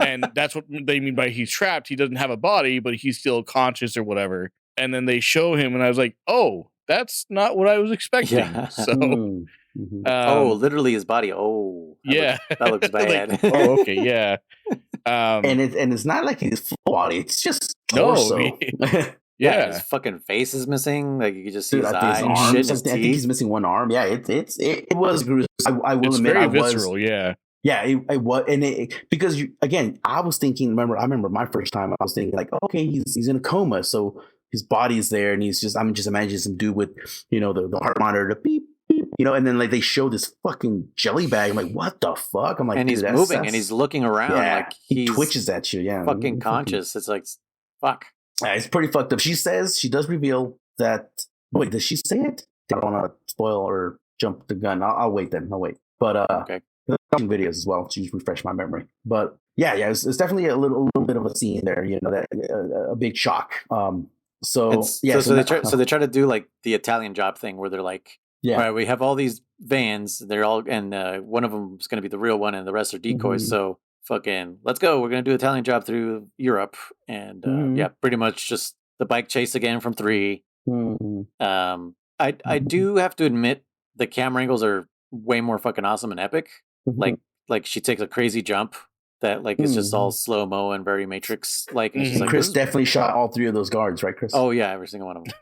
And that's what they mean by he's trapped. He doesn't have a body, but he's still conscious or whatever. And then they show him, and I was like, oh, that's not what I was expecting. Yeah. So, literally his body. Oh, that looks bad. Like, oh, okay, yeah. And it's not like his full body. It's just torso. Yeah, his fucking face is missing. Like you can just see his eye and shit. I think he's missing one arm. Yeah, it was gruesome. I will admit, very visceral. Yeah, it was, and because I was thinking. I remember my first time. I was thinking like, okay, he's in a coma, so his body's there, and I'm just imagining some dude with, you know, the heart monitor, the beep beep, you know, and then like they show this fucking jelly bag. I'm like, what the fuck? I'm like, and he's moving and he's looking around. Yeah, like he twitches at you. Yeah, fucking conscious. It's like, fuck. It's pretty fucked up. She does reveal that. Wait, does she say it? I don't want to spoil or jump the gun. I'll wait then. I'll wait. But okay. Videos as well to refresh my memory. But yeah, it's definitely a little bit of a scene there. You know, that a big shock. So they try to do like the Italian Job thing where they're like, all right, we have all these vans. They're all, and one of them is going to be the real one, and the rest are decoys. Mm-hmm. So fucking let's go. We're going to do Italian Job through Europe, and pretty much just the bike chase again from 3. Mm-hmm. I do have to admit the camera angles are way more fucking awesome and epic. Mm-hmm. Like she takes a crazy jump that like it's just all slow mo and very Matrix like. And she's like, Chris definitely shot all 3 of those guards, right, Chris? Oh yeah, every single one of them.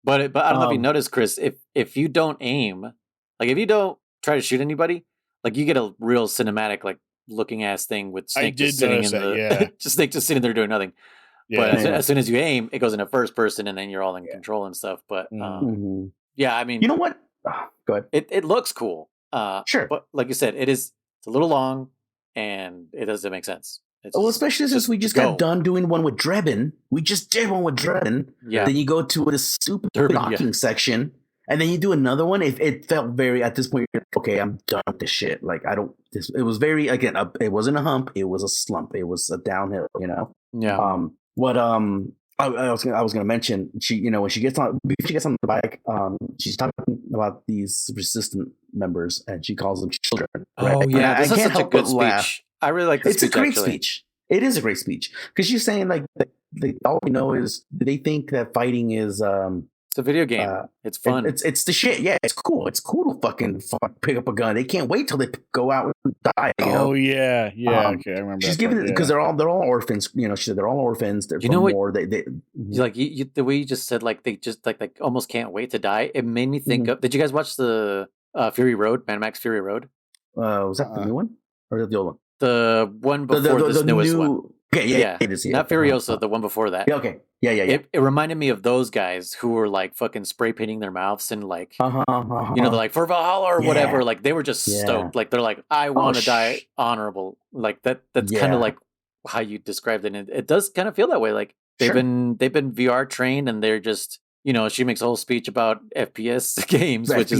But I don't know if you noticed, Chris, if you don't aim, like if you don't try to shoot anybody, like you get a real cinematic like looking ass thing with Snake just sitting just Snake just sitting there doing nothing. Yeah. But as soon as you aim, it goes into first person, and then you're all in control and stuff. But yeah, I mean, you know what? Go ahead. It looks cool. Sure, but like you said, it's a little long, and it doesn't make sense. Especially since we just got done doing one with Drebin. We just did one with Drebin. Yeah. Then you go to the super docking section, and then you do another one. It felt very, at this point, okay, I'm done with this shit. Like it was very, again, it wasn't a hump. It was a slump. It was a downhill. You know. Yeah. I was gonna mention, she, you know, when she gets on the bike, she's talking about these resistant members, and she calls them children. Right? Oh yeah, this is such a good speech. I really like this. It's a great speech. It is a great speech because she's saying like all we know is they think that fighting is it's a video game. It's fun. It's the shit. Yeah, it's cool. It's cool to fucking pick up a gun. They can't wait till they go out and die. You know? Oh yeah. Okay, I remember. She's giving it because they're all orphans. You know, she said they're all orphans. They're from war. They like the way you just said like they just like almost can't wait to die. It made me think of. Did you guys watch the Fury Road, Mad Max Fury Road? Was that the new one or the old one? The one before this newest one. Okay, yeah. Not Furiosa, the one before that. Yeah, okay. Yeah. It reminded me of those guys who were like fucking spray painting their mouths and like, you know, they're like for Valhalla or whatever. Like they were just stoked. Like they're like, I want to die honorable. Like that's kind of like how you described it. And it does kind of feel that way. Like they've been VR trained and they're just, you know, she makes a whole speech about FPS games, which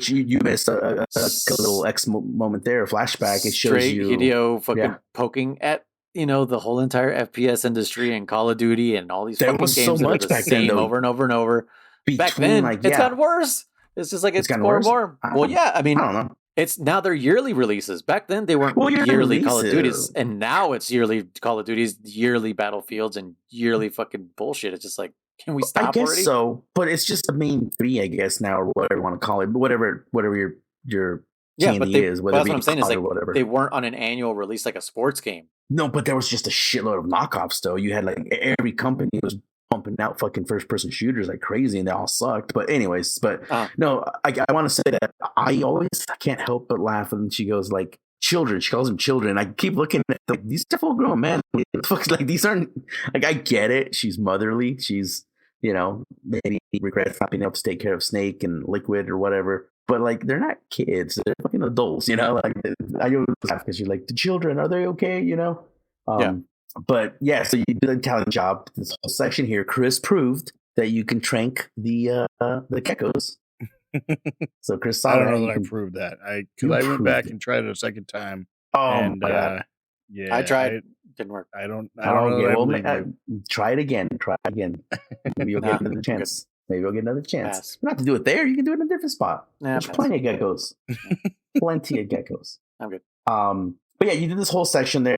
you missed a little X moment there, a flashback. It shows you Hideo fucking poking at, you know, the whole entire FPS industry and Call of Duty and all these fucking games so much that are the back same then, over and over and over. Back then, it's gotten worse. It's just like it's more and more. Well, yeah, I mean, I don't know. It's now they're yearly releases. Back then they weren't yearly Call of Duties, and now it's yearly Call of Duties, yearly Battlefields, and yearly fucking bullshit. It's just like, can we stop already? I guess so, but it's just the main three, I guess now, or whatever you want to call it, but whatever your candy is. Whether that's what I'm saying is like they weren't on an annual release like a sports game. No, but there was just a shitload of knockoffs though. You had like every company was pumping out fucking first person shooters like crazy, and they all sucked. But anyways, no, I want to say that I can't help but laugh when she goes like children. She calls them children. I keep looking at like these are full grown men. Like these aren't like I get it. She's motherly. She's maybe regrets not being able to take care of Snake and Liquid or whatever. But like they're not kids, they're fucking adults, Like I always laugh because you're like the children, are they okay? But yeah, so you did a talent job. This whole section here, Chris proved that you can trank the geckos. So Chris saw I don't know that I proved that. I went back and tried it a seccond time. Oh, and I tried. Didn't work. I don't know. Try it again. Maybe you'll get another chance. Maybe you'll get another chance. Pass. You don't have to do it there. You can do it in a different spot. There's plenty of geckos. Plenty of geckos. I'm good. But yeah, you did this whole section there.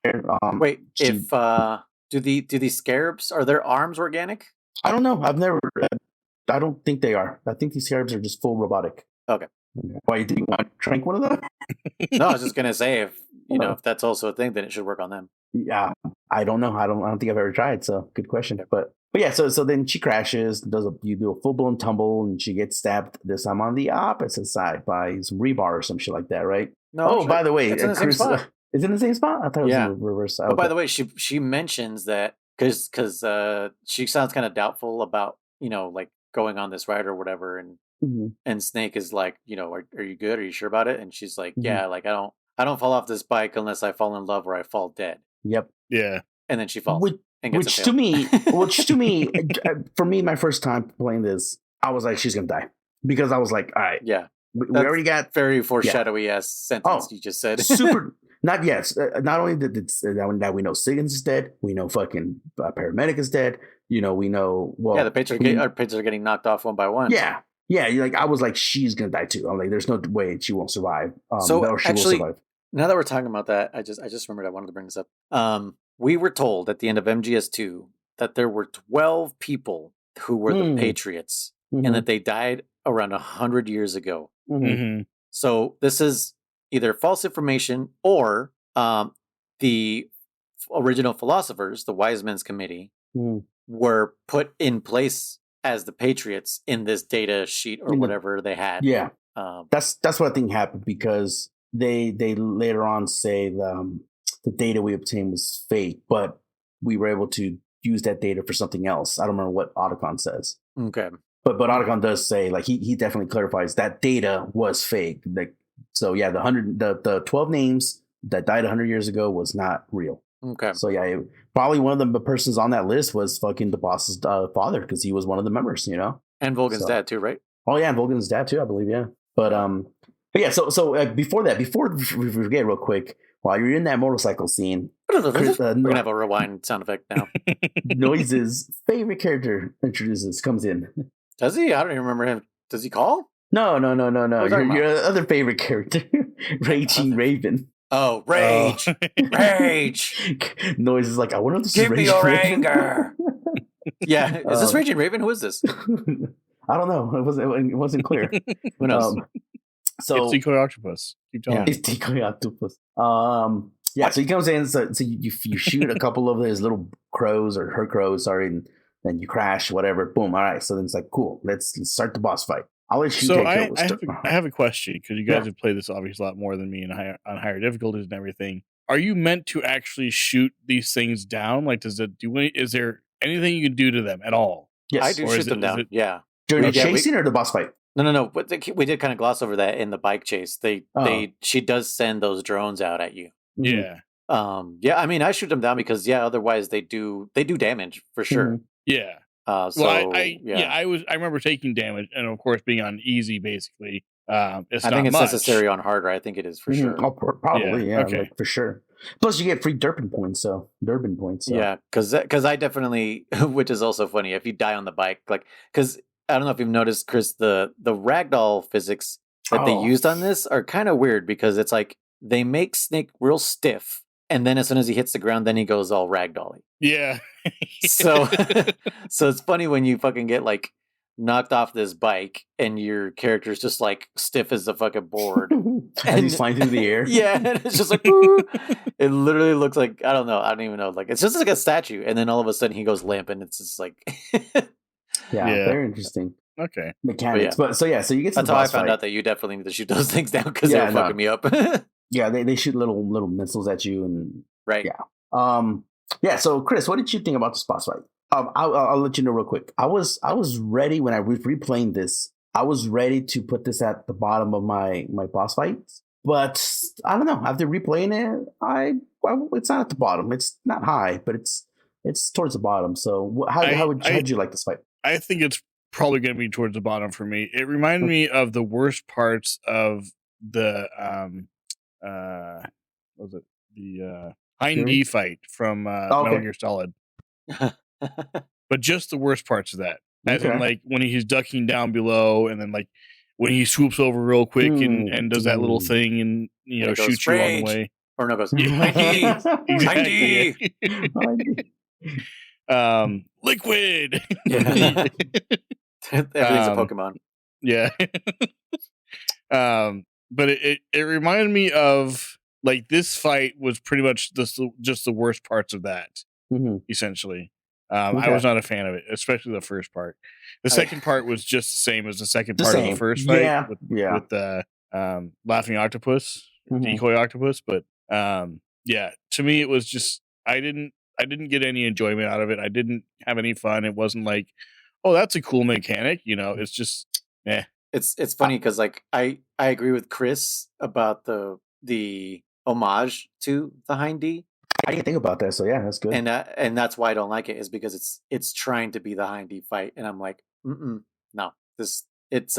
Wait, do these scarabs, are their arms organic? I don't know. I don't think they are. I think these scarabs are just full robotic. Okay. Why did you want to trank one of them? No, I was just gonna say if that's also a thing, then it should work on them. Yeah, I don't know. I don't think I've ever tried. So good question. Okay. But yeah, so then she crashes. You do a full blown tumble, and she gets stabbed. This time on the opposite side by some rebar or some shit like that, right? No. By the way, it's in the same spot. Is it in the same spot? I thought it was in the reverse. Okay. But by the way, she mentions that because she sounds kind of doubtful about like going on this ride or whatever, and Snake is like, are you good? Are you sure about it? And she's like, yeah, like I don't fall off this bike unless I fall in love or I fall dead. Yep. Yeah. And then she falls. Which to me, for me, my first time playing this, I was like, she's gonna die because I was like, all right, yeah, we already got very foreshadowy ass sentence you just said. Super. Not yet. Not only that we know Siggins is dead, we know fucking Paramedic is dead. We know. Well, yeah, the Patriots are getting knocked off one by one. Yeah, yeah. Like I was like, she's gonna die too. I'm like, there's no way she won't survive. Will survive. Now that we're talking about that, I just remembered I wanted to bring this up. We were told at the end of MGS2 that there were 12 people who were the Patriots and that they died around 100 years ago. Mm-hmm. So this is either false information or the original philosophers, the Wise Men's Committee, were put in place as the Patriots in this data sheet or whatever they had. Yeah, that's what I think happened because they later on say the data we obtained was fake, but we were able to use that data for something else. I don't remember what Otacon says. Okay. But Otacon does say, like, he definitely clarifies that data was fake. Like, so yeah, the 12 names that died 100 years ago was not real. Okay. So yeah, probably one of the persons on that list was fucking the boss's father because he was one of the members, And Volgan's dad too, right? Oh yeah, and Volgan's dad too, I believe. Yeah. But yeah. So before we forget real quick. While you're in that motorcycle scene, we're gonna have a rewind sound effect now. Noise's favorite character comes in. Does he? I don't even remember him. Does he call? No. Your other favorite character, Raging Raven. Oh, rage, rage! Noise is like, I wonder if this Give is me Raging your Raven. anger. Yeah, is this Raging Raven? Who is this? I don't know. It wasn't clear. Who knows? So it's Decoy Octopus. Keep telling me. It's Decoy Octopus. Yeah. So he comes in. So you shoot a couple of his little crows or her crows, sorry, and then you crash, whatever. Boom. All right. So then it's like, cool. Let's start the boss fight. I'll let you So take care of I have a question because you guys have played this obviously a lot more than me and on higher difficulties and everything. Are you meant to actually shoot these things down? Like, is there anything you can do to them at all? Yes, I do shoot them down. Yeah, during the chasing or the boss fight. No. But we did kind of gloss over that in the bike chase. She does send those drones out at you. Yeah. Yeah. I mean, I shoot them down because otherwise they do damage for sure. Mm-hmm. Yeah. I remember taking damage and of course being on easy basically. I think it's necessary on harder. I think it is for sure. Oh, probably, yeah, okay. Like, for sure. Plus, you get free Durbin points. So. Yeah, because I definitely, which is also funny, if you die on the bike, like, because I don't know if you've noticed, Chris, the ragdoll physics that they used on this are kind of weird because it's like they make Snake real stiff, and then as soon as he hits the ground, then he goes all ragdolly. Yeah. so it's funny when you fucking get like knocked off this bike and your character's just like stiff as a fucking board and he's flying through the air. Yeah, and it's just like it literally looks like I don't even know, like it's just like a statue, and then all of a sudden he goes limp, and it's just like yeah, very interesting. Okay, mechanics, but so you get to that's how I found out that you definitely need to shoot those things down because they were fucking me up. Yeah, they shoot little missiles at you, and right. Yeah. So Chris, what did you think about this boss fight? I'll let you know real quick. I was ready when I was replaying this. I was ready to put this at the bottom of my boss fights, but I don't know. After replaying it, it's not at the bottom. It's not high, but it's towards the bottom. So how'd you like this fight? I think it's probably going to be towards the bottom for me. It reminded me of the worst parts of the what was it, the Hind D fight from Metal Gear Solid. But just the worst parts of that. As in, like, when he's ducking down below, and then, like, when he swoops over real quick and does that little thing and, shoots you on the way. Or no, goes, exactly. Liquid! Yeah. Everything's a Pokemon. Yeah. But it reminded me of, like, this fight was pretty much just the worst parts of that, essentially. I was not a fan of it, especially the first part. The second part was just the same as the second part of the first fight with the laughing octopus, decoy octopus. But to me, it was just I didn't get any enjoyment out of it. I didn't have any fun. It wasn't like, oh, that's a cool mechanic. It's just, It's funny because like I agree with Chris about the homage to the Hind D. I didn't think about that, so yeah, that's good. And that's why I don't like it, is because it's trying to be the Hind D fight, and I'm like, no, it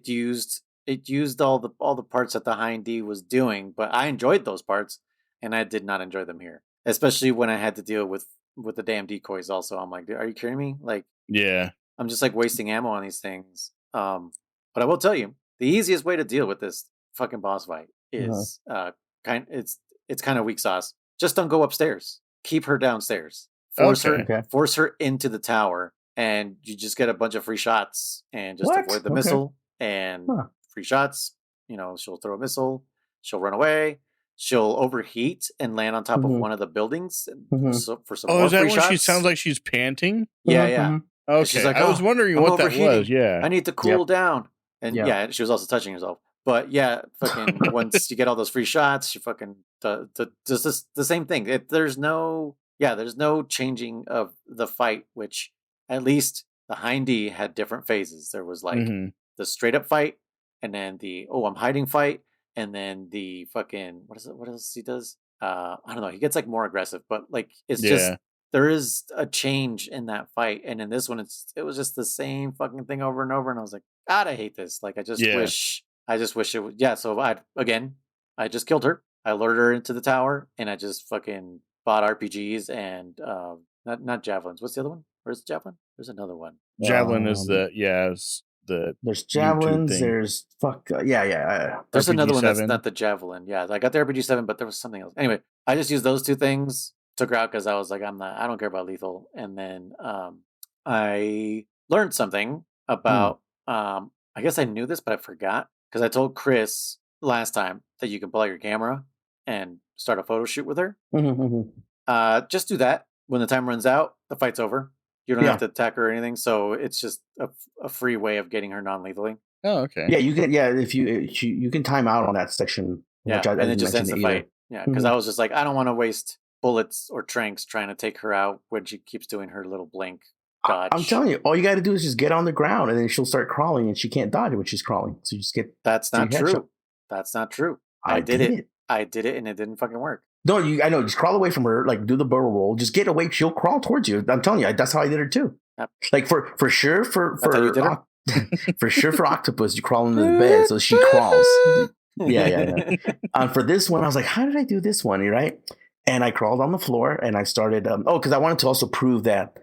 used all the parts that the Hind D was doing, but I enjoyed those parts, and I did not enjoy them here, especially when I had to deal with the damn decoys. Also, I'm like, are you kidding me? Like, yeah, I'm just like wasting ammo on these things. But I will tell you, the easiest way to deal with this fucking boss fight is it's kind of weak sauce. Just don't go upstairs. Keep her downstairs. Force her into the tower, and you just get a bunch of free shots and just avoid the missile and free shots. She'll throw a missile. She'll run away. She'll overheat and land on top of one of the buildings. So for some more is that free when shots. She sounds like she's panting? Yeah. Okay, she's like, I was wondering what that was. Yeah, I need to cool down. And she was also touching herself. But yeah, fucking once you get all those free shots, you fucking just the same thing. There's no changing of the fight, which at least the Hind D had different phases. There was like the straight up fight, and then the I'm hiding fight, and then the fucking what else he does? I don't know. He gets like more aggressive, but like it's just there is a change in that fight, and in this one, it was just the same fucking thing over and over. And I was like, God, I hate this. Like, I just wish it would. Yeah. So I just killed her. I lured her into the tower, and I just fucking bought RPGs and not javelins. What's the other one? Where's the javelin? There's another one. Javelin is the There's YouTube javelins. thing. There's There's another one that's RPG-7. not the javelin. Yeah, I got the RPG-7, but there was something else. Anyway, I just used those two things. Took her out because I was like, I don't care about lethal. And then I learned something about. I guess I knew this, but I forgot because I told Chris last time that you can pull out your camera and start a photo shoot with her. Just do that. When the time runs out, the fight's over. You don't have to attack her or anything, so it's just a free way of getting her non-lethally. Oh, okay. Yeah, you can. Yeah, if you can time out on that section. Yeah, and it just ends the fight. Yeah, because I was just like, I don't want to waste bullets or tranks trying to take her out when she keeps doing her little blink dodge. I'm telling you, all you got to do is just get on the ground, and then she'll start crawling, and she can't dodge when she's crawling. So you just get. That's not true. That's not true. I did it. I did it, and it didn't fucking work. No, I know. Just crawl away from her, like do the barrel roll. Just get away. She'll crawl towards you. I'm telling you, that's how I did her too. Yep. Like for sure for for sure for octopus, you crawl into the bed, so she crawls. Yeah. For this one, I was like, how did I do this one? Right? And I crawled on the floor, and I started. Because I wanted to also prove that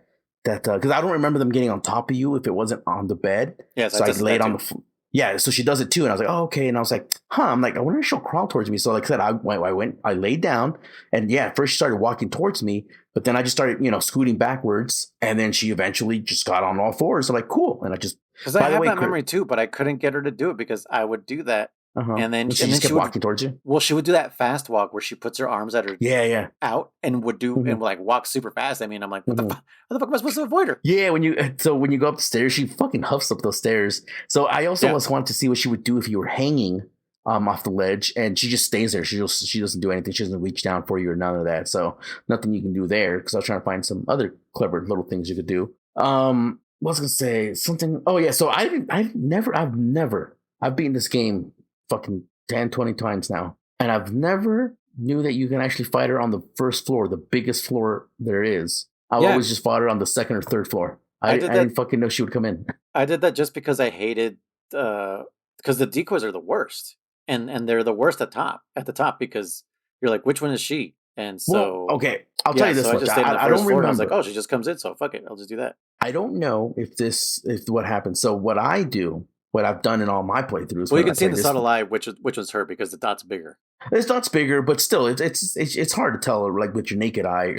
because I don't remember them getting on top of you if it wasn't on the bed. Yes, so I laid on the floor. Yeah, so she does it too, and I was like, "Oh, okay." And I was like, I'm like, I wonder if she'll crawl towards me. So, like I said, I laid down, and yeah, at first she started walking towards me, but then I just started, scooting backwards, and then she eventually just got on all fours. So, like, cool, and I just because I have that memory too, but I couldn't get her to do it because I would do that, and then she just kept walking towards you. Well, she would do that fast walk where she puts her arms at her out and would do and like walk super fast. I mean, I'm like, what the fuck? How the fuck am I supposed to avoid her? Yeah, when you go up the stairs, she fucking huffs up those stairs. So I also wanted to see what she would do if you were hanging off the ledge, and she just stays there. She doesn't do anything. She doesn't reach down for you or none of that. So nothing you can do there. Because I was trying to find some other clever little things you could do. What was I gonna say? Something. Oh yeah. So I've beaten this game fucking 10, 20 times now, and I've never knew that you can actually fight her on the first floor, the biggest floor there is. I always just fought her on the second or third floor. I didn't fucking know she would come in. I did that just because I hated because the decoys are the worst, and they're the worst at the top because you're like, which one is she? And so okay, I'll tell you this. So much. I just stayed on the first floor. And I was like, oh, she just comes in, so fuck it, I'll just do that. I don't know if what happens. So what I've done in all my playthroughs. Well, you can see in the subtle eye which was her because the dot's bigger. This dot's bigger, but still, it's hard to tell, like with your naked eye,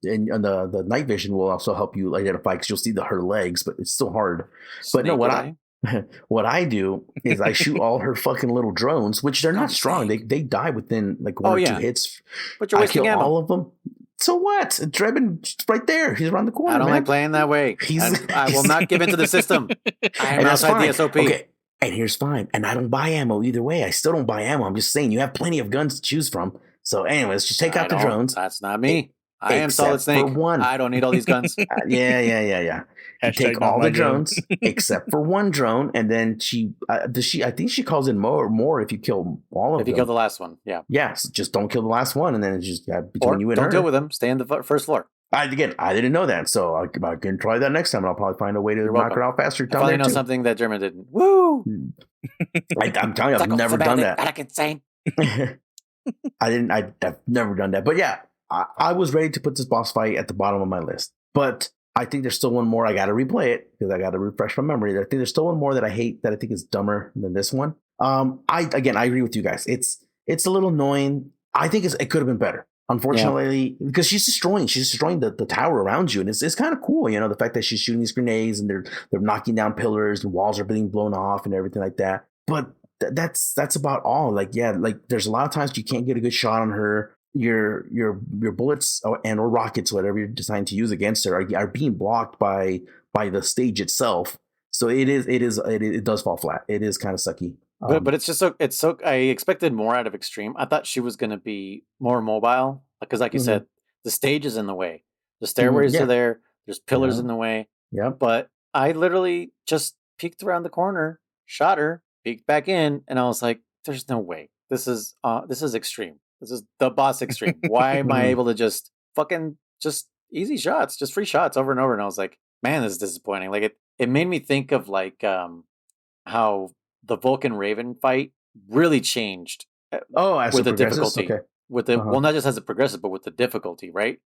and the night vision will also help you identify because you'll see her legs, but it's still hard. But no, what I do is I shoot all her fucking little drones, which they're not strong. They die within like one or two hits. But you're wasting ammo. All of them. So what? Drebin's right there. He's around the corner. I don't like playing that way. I will not give in to the system. I am outside the SOP. Okay. And here's fine. And I don't buy ammo either way. I still don't buy ammo. I'm just saying you have plenty of guns to choose from. So anyways, just take out the drones. That's not me. I am Solid Snake. I don't need all these guns. Yeah. You take all the drones except for one drone, and then I think she calls in more if you kill all of them. If you kill the last one, yeah. Yeah, so just don't kill the last one, and then it's just between you and her. Don't deal with them. Stay on the first floor. I didn't know that, so I can try that next time, and I'll probably find a way to knock her out faster. I finally know something that German didn't. Woo! I'm telling you, I've never done that. I can say. I've never done that, but yeah, I was ready to put this boss fight at the bottom of my list, but I think there's still one more. I got to replay it because I got to refresh my memory. I think there's still one more that I hate that I think is dumber than this one. I agree with you guys. It's a little annoying. I think it could have been better. Unfortunately, because she's destroying the tower around you, and it's kind of cool, the fact that she's shooting these grenades and they're knocking down pillars and walls are being blown off and everything like that. But that's about all. Like there's a lot of times you can't get a good shot on her. Your bullets or rockets, whatever you're deciding to use against her, are being blocked by the stage itself. So it does fall flat. It is kind of sucky. But it's just so I expected more out of Extreme. I thought she was going to be more mobile because, like you said, the stage is in the way. The stairways are there. There's pillars in the way. Yeah. But I literally just peeked around the corner, shot her, peeked back in, and I was like, "There's no way. This is Extreme. This is the boss Extreme. Why am I able to just easy shots, just free shots over and over?" And I was like, "Man, this is disappointing." Like it made me think of like how the Vulcan Raven fight really changed. With the difficulty. Okay. With the well, not just as it progresses, but with the difficulty, right?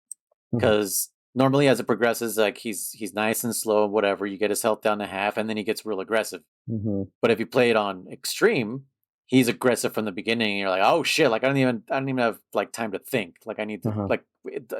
Because normally as it progresses, like he's nice and slow, whatever. You get his health down to half, and then he gets real aggressive. Mm-hmm. But if you play it on extreme, he's aggressive from the beginning. And you're like, oh shit! Like I don't even have like time to think. Like I need to like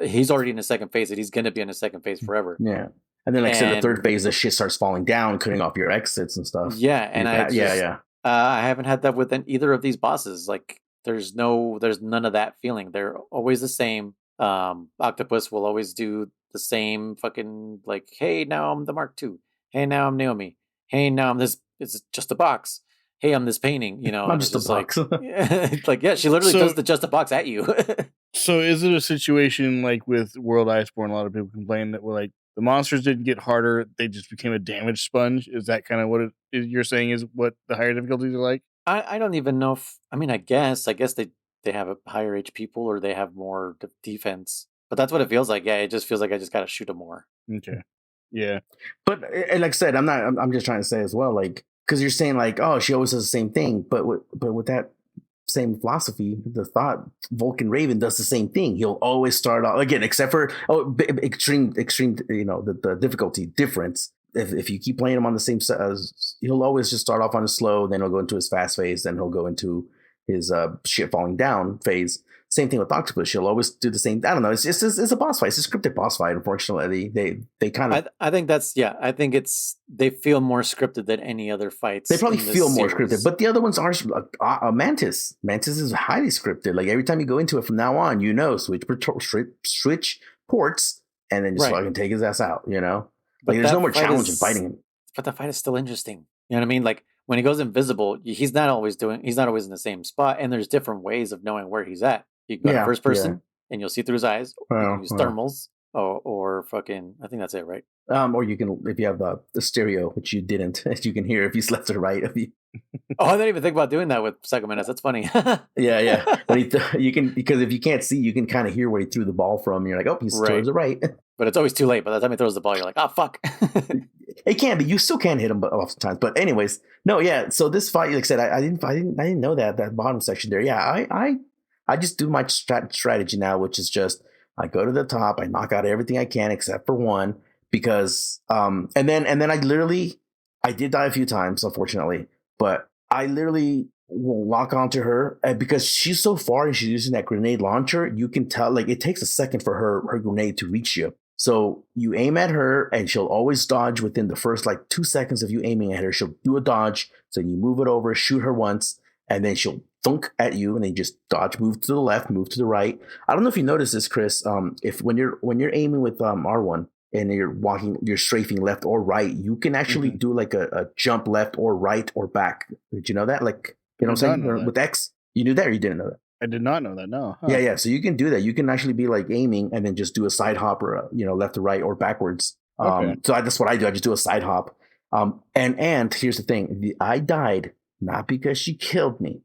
he's already in the second phase, and he's gonna be in the second phase forever. Yeah. And then, like I said, the third phase, the shit starts falling down, cutting off your exits and stuff. Yeah, and I haven't had that with either of these bosses. Like, there's none of that feeling. They're always the same. Octopus will always do the same fucking like, hey, now I'm the Mark II. Hey, now I'm Naomi. Hey, now I'm this. It's just a box. Hey, I'm this painting. You know, I'm just a box. Like, yeah, she literally does the just a box at you. So, is it a situation like with World Iceborne? A lot of people complain that we're like, the monsters didn't get harder; they just became a damage sponge. Is that kind of what you're saying? Is what the higher difficulties are like? I don't even know if I guess they have a higher HP pool or they have more defense, but that's what it feels like. Yeah, it just feels like I just gotta shoot them more. Okay, yeah, but like I said, I'm just trying to say as well, like because you're saying like, oh, she always does the same thing, but with that same philosophy, the thought Vulcan Raven does the same thing. He'll always start off again, except for extreme, you know, the difficulty difference. If you keep playing him on the same set, he'll always just start off on a slow, then he'll go into his fast phase, then he'll go into his shit falling down phase. Same thing with Octopus. She'll always do the same. I don't know. It's a boss fight. It's a scripted boss fight. Unfortunately, they kind of. I think I think they feel more scripted than any other fights. They probably feel more scripted, but the other ones are Mantis. Mantis is highly scripted. Like every time you go into it from now on, you know, switch ports, and then just fucking take his ass out. You know, like there's no more challenge in fighting him. But the fight is still interesting. You know what I mean? Like when he goes invisible, he's not always in the same spot, and there's different ways of knowing where he's at. You can go to first person, and you'll see through his eyes. Or you can use thermals, or fucking. I think that's it, right? Or you can, if you have the stereo, which you didn't, you can hear if he's left or right. I didn't even think about doing that with Psycho Menace. That's funny. yeah. When you can, because if you can't see, you can kind of hear where he threw the ball from. You're like, oh, he's towards the right. But it's always too late. By the time he throws the ball, you're like, oh fuck. It can be. You still can hit him oftentimes. But anyways, no, yeah. So this fight, like I said, I didn't know that bottom section there. Yeah, I just do my strategy now, which is just I go to the top, I knock out everything I can except for one, because and then I did die a few times, unfortunately, but I literally will lock onto her, and because she's so far and she's using that grenade launcher, you can tell like it takes a second for her grenade to reach you. So you aim at her and she'll always dodge within the first like 2 seconds of you aiming at her. She'll do a dodge, so you move it over, shoot her once, and then she'll thunk at you, and then just dodge, move to the left, move to the right. I don't know if you noticed this, Chris. If when you're aiming with R1 and you're strafing left or right, you can actually do like a jump left or right or back. Did you know that? Like, you know what I'm saying? With X, you knew that or you didn't know that? I did not know that. No. Huh. Yeah. So you can do that. You can actually be like aiming and then just do a side hop or left to right or backwards. So that's what I do. I just do a side hop. And here's the thing: I died not because she killed me,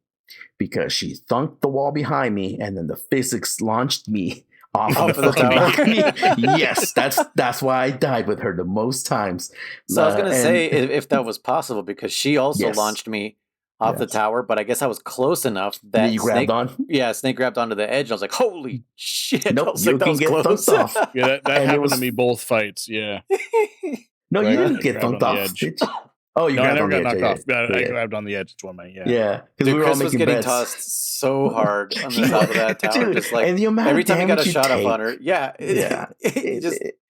because she thunked the wall behind me, and then the physics launched me off of the tower. Yes, that's why I died with her the most times. So I was gonna say if that was possible, because she also launched me off the tower, but I guess I was close enough that you grabbed on. Yeah, Snake grabbed onto the edge. I was like, "Holy shit!" Nope, you can get thunked off. Yeah, that happened to me both fights. Yeah. No, you didn't get thunked off. Oh, you grabbed on the edge. I never got knocked off. I grabbed on the edge. It's one of my yeah. Because we were all making getting bets. tossed so hard on the top of that tower. Dude, just like and the amount every time you got a you shot take. off on her,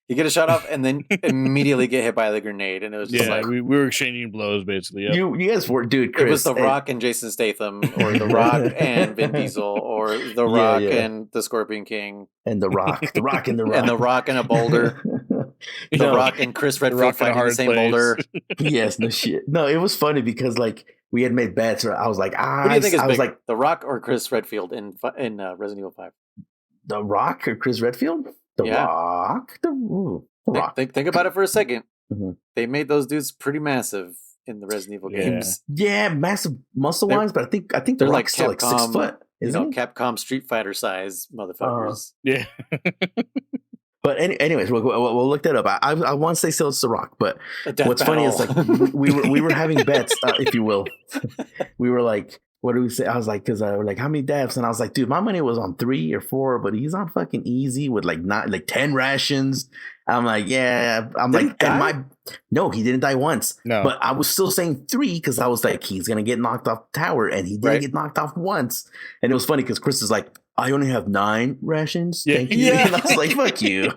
you get a shot off and then immediately get hit by the grenade, and it was just like we were exchanging blows basically. Yep. You guys were, dude. Chris, it was The Rock and Jason Statham, or The Rock and Vin Diesel, or The Rock and the Scorpion King, and The Rock, and The Rock, and The Rock and a boulder. The Rock and Chris Redfield fighting in the same boulder. Yes, no shit. No, it was funny because like we had made bets. I was like, What do you think is bigger, The Rock or Chris Redfield in Resident Evil 5? The Rock or Chris Redfield? The Rock. The Rock. Think about it for a second. Mm-hmm. They made those dudes pretty massive in the Resident Evil games. Yeah, massive muscle wise, but I think they're like still like 6 foot. Capcom Street Fighter size motherfuckers. Yeah. But anyways, we'll look that up. I want to say still it's The Rock, but what's funny is like we were having bets, if you will. We were like, what do we say? I was like, because we're like, how many deaths? And I was like, dude, my money was on 3 or 4, but he's on fucking easy with like 10 rations. I'm like, yeah. I'm Did he like, and die? no, he didn't die once. No. But I was still saying 3 because I was like, he's gonna get knocked off the tower, and he didn't Right. get knocked off once. And it was funny because Chris is like, I only have 9 rations. Yeah. Thank you. Yeah. And I was like, fuck you.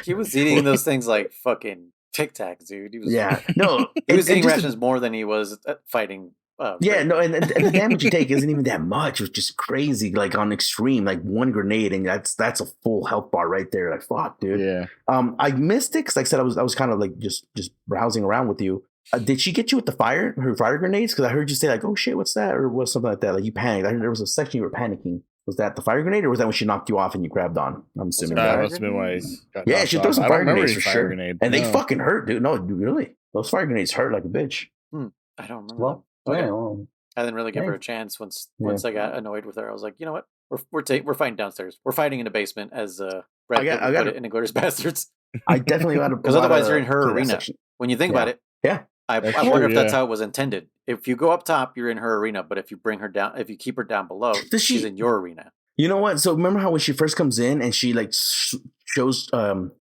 He was eating those things like fucking Tic Tacs, dude. He was, Yeah. No. he was eating just rations more than he was fighting. yeah, Ray. no, and the damage you take isn't even that much. It was just crazy, like on extreme, like 1 grenade, and that's a full health bar right there. Like fuck, dude. Yeah. I missed it because, like I said, I was kind of like just browsing around with you. Did she get you with her fire grenades? Because I heard you say like, "Oh shit, what's that?" or was something like that. Like you panicked. I heard there was a section you were panicking. Was that the fire grenade, or was that when she knocked you off and you grabbed on? I'm assuming Fire that. Must have been why. Yeah, she threw some fire grenades for sure, grenade. and they fucking hurt, dude. No, really, those fire grenades hurt like a bitch. I don't remember. Well, Okay. yeah, well, I didn't really give her a chance once I got annoyed with her. I was like, you know what? We're fighting downstairs. We're fighting in the basement as Brad Pitt would put it in Inglourious Bastards. I definitely got to because otherwise you're in her arena. When you think about it, yeah, I wonder if that's how it was intended. If you go up top, you're in her arena, but if you bring her down, if you keep her down below, she's in your arena. You know what? So remember how when she first comes in and she like shows,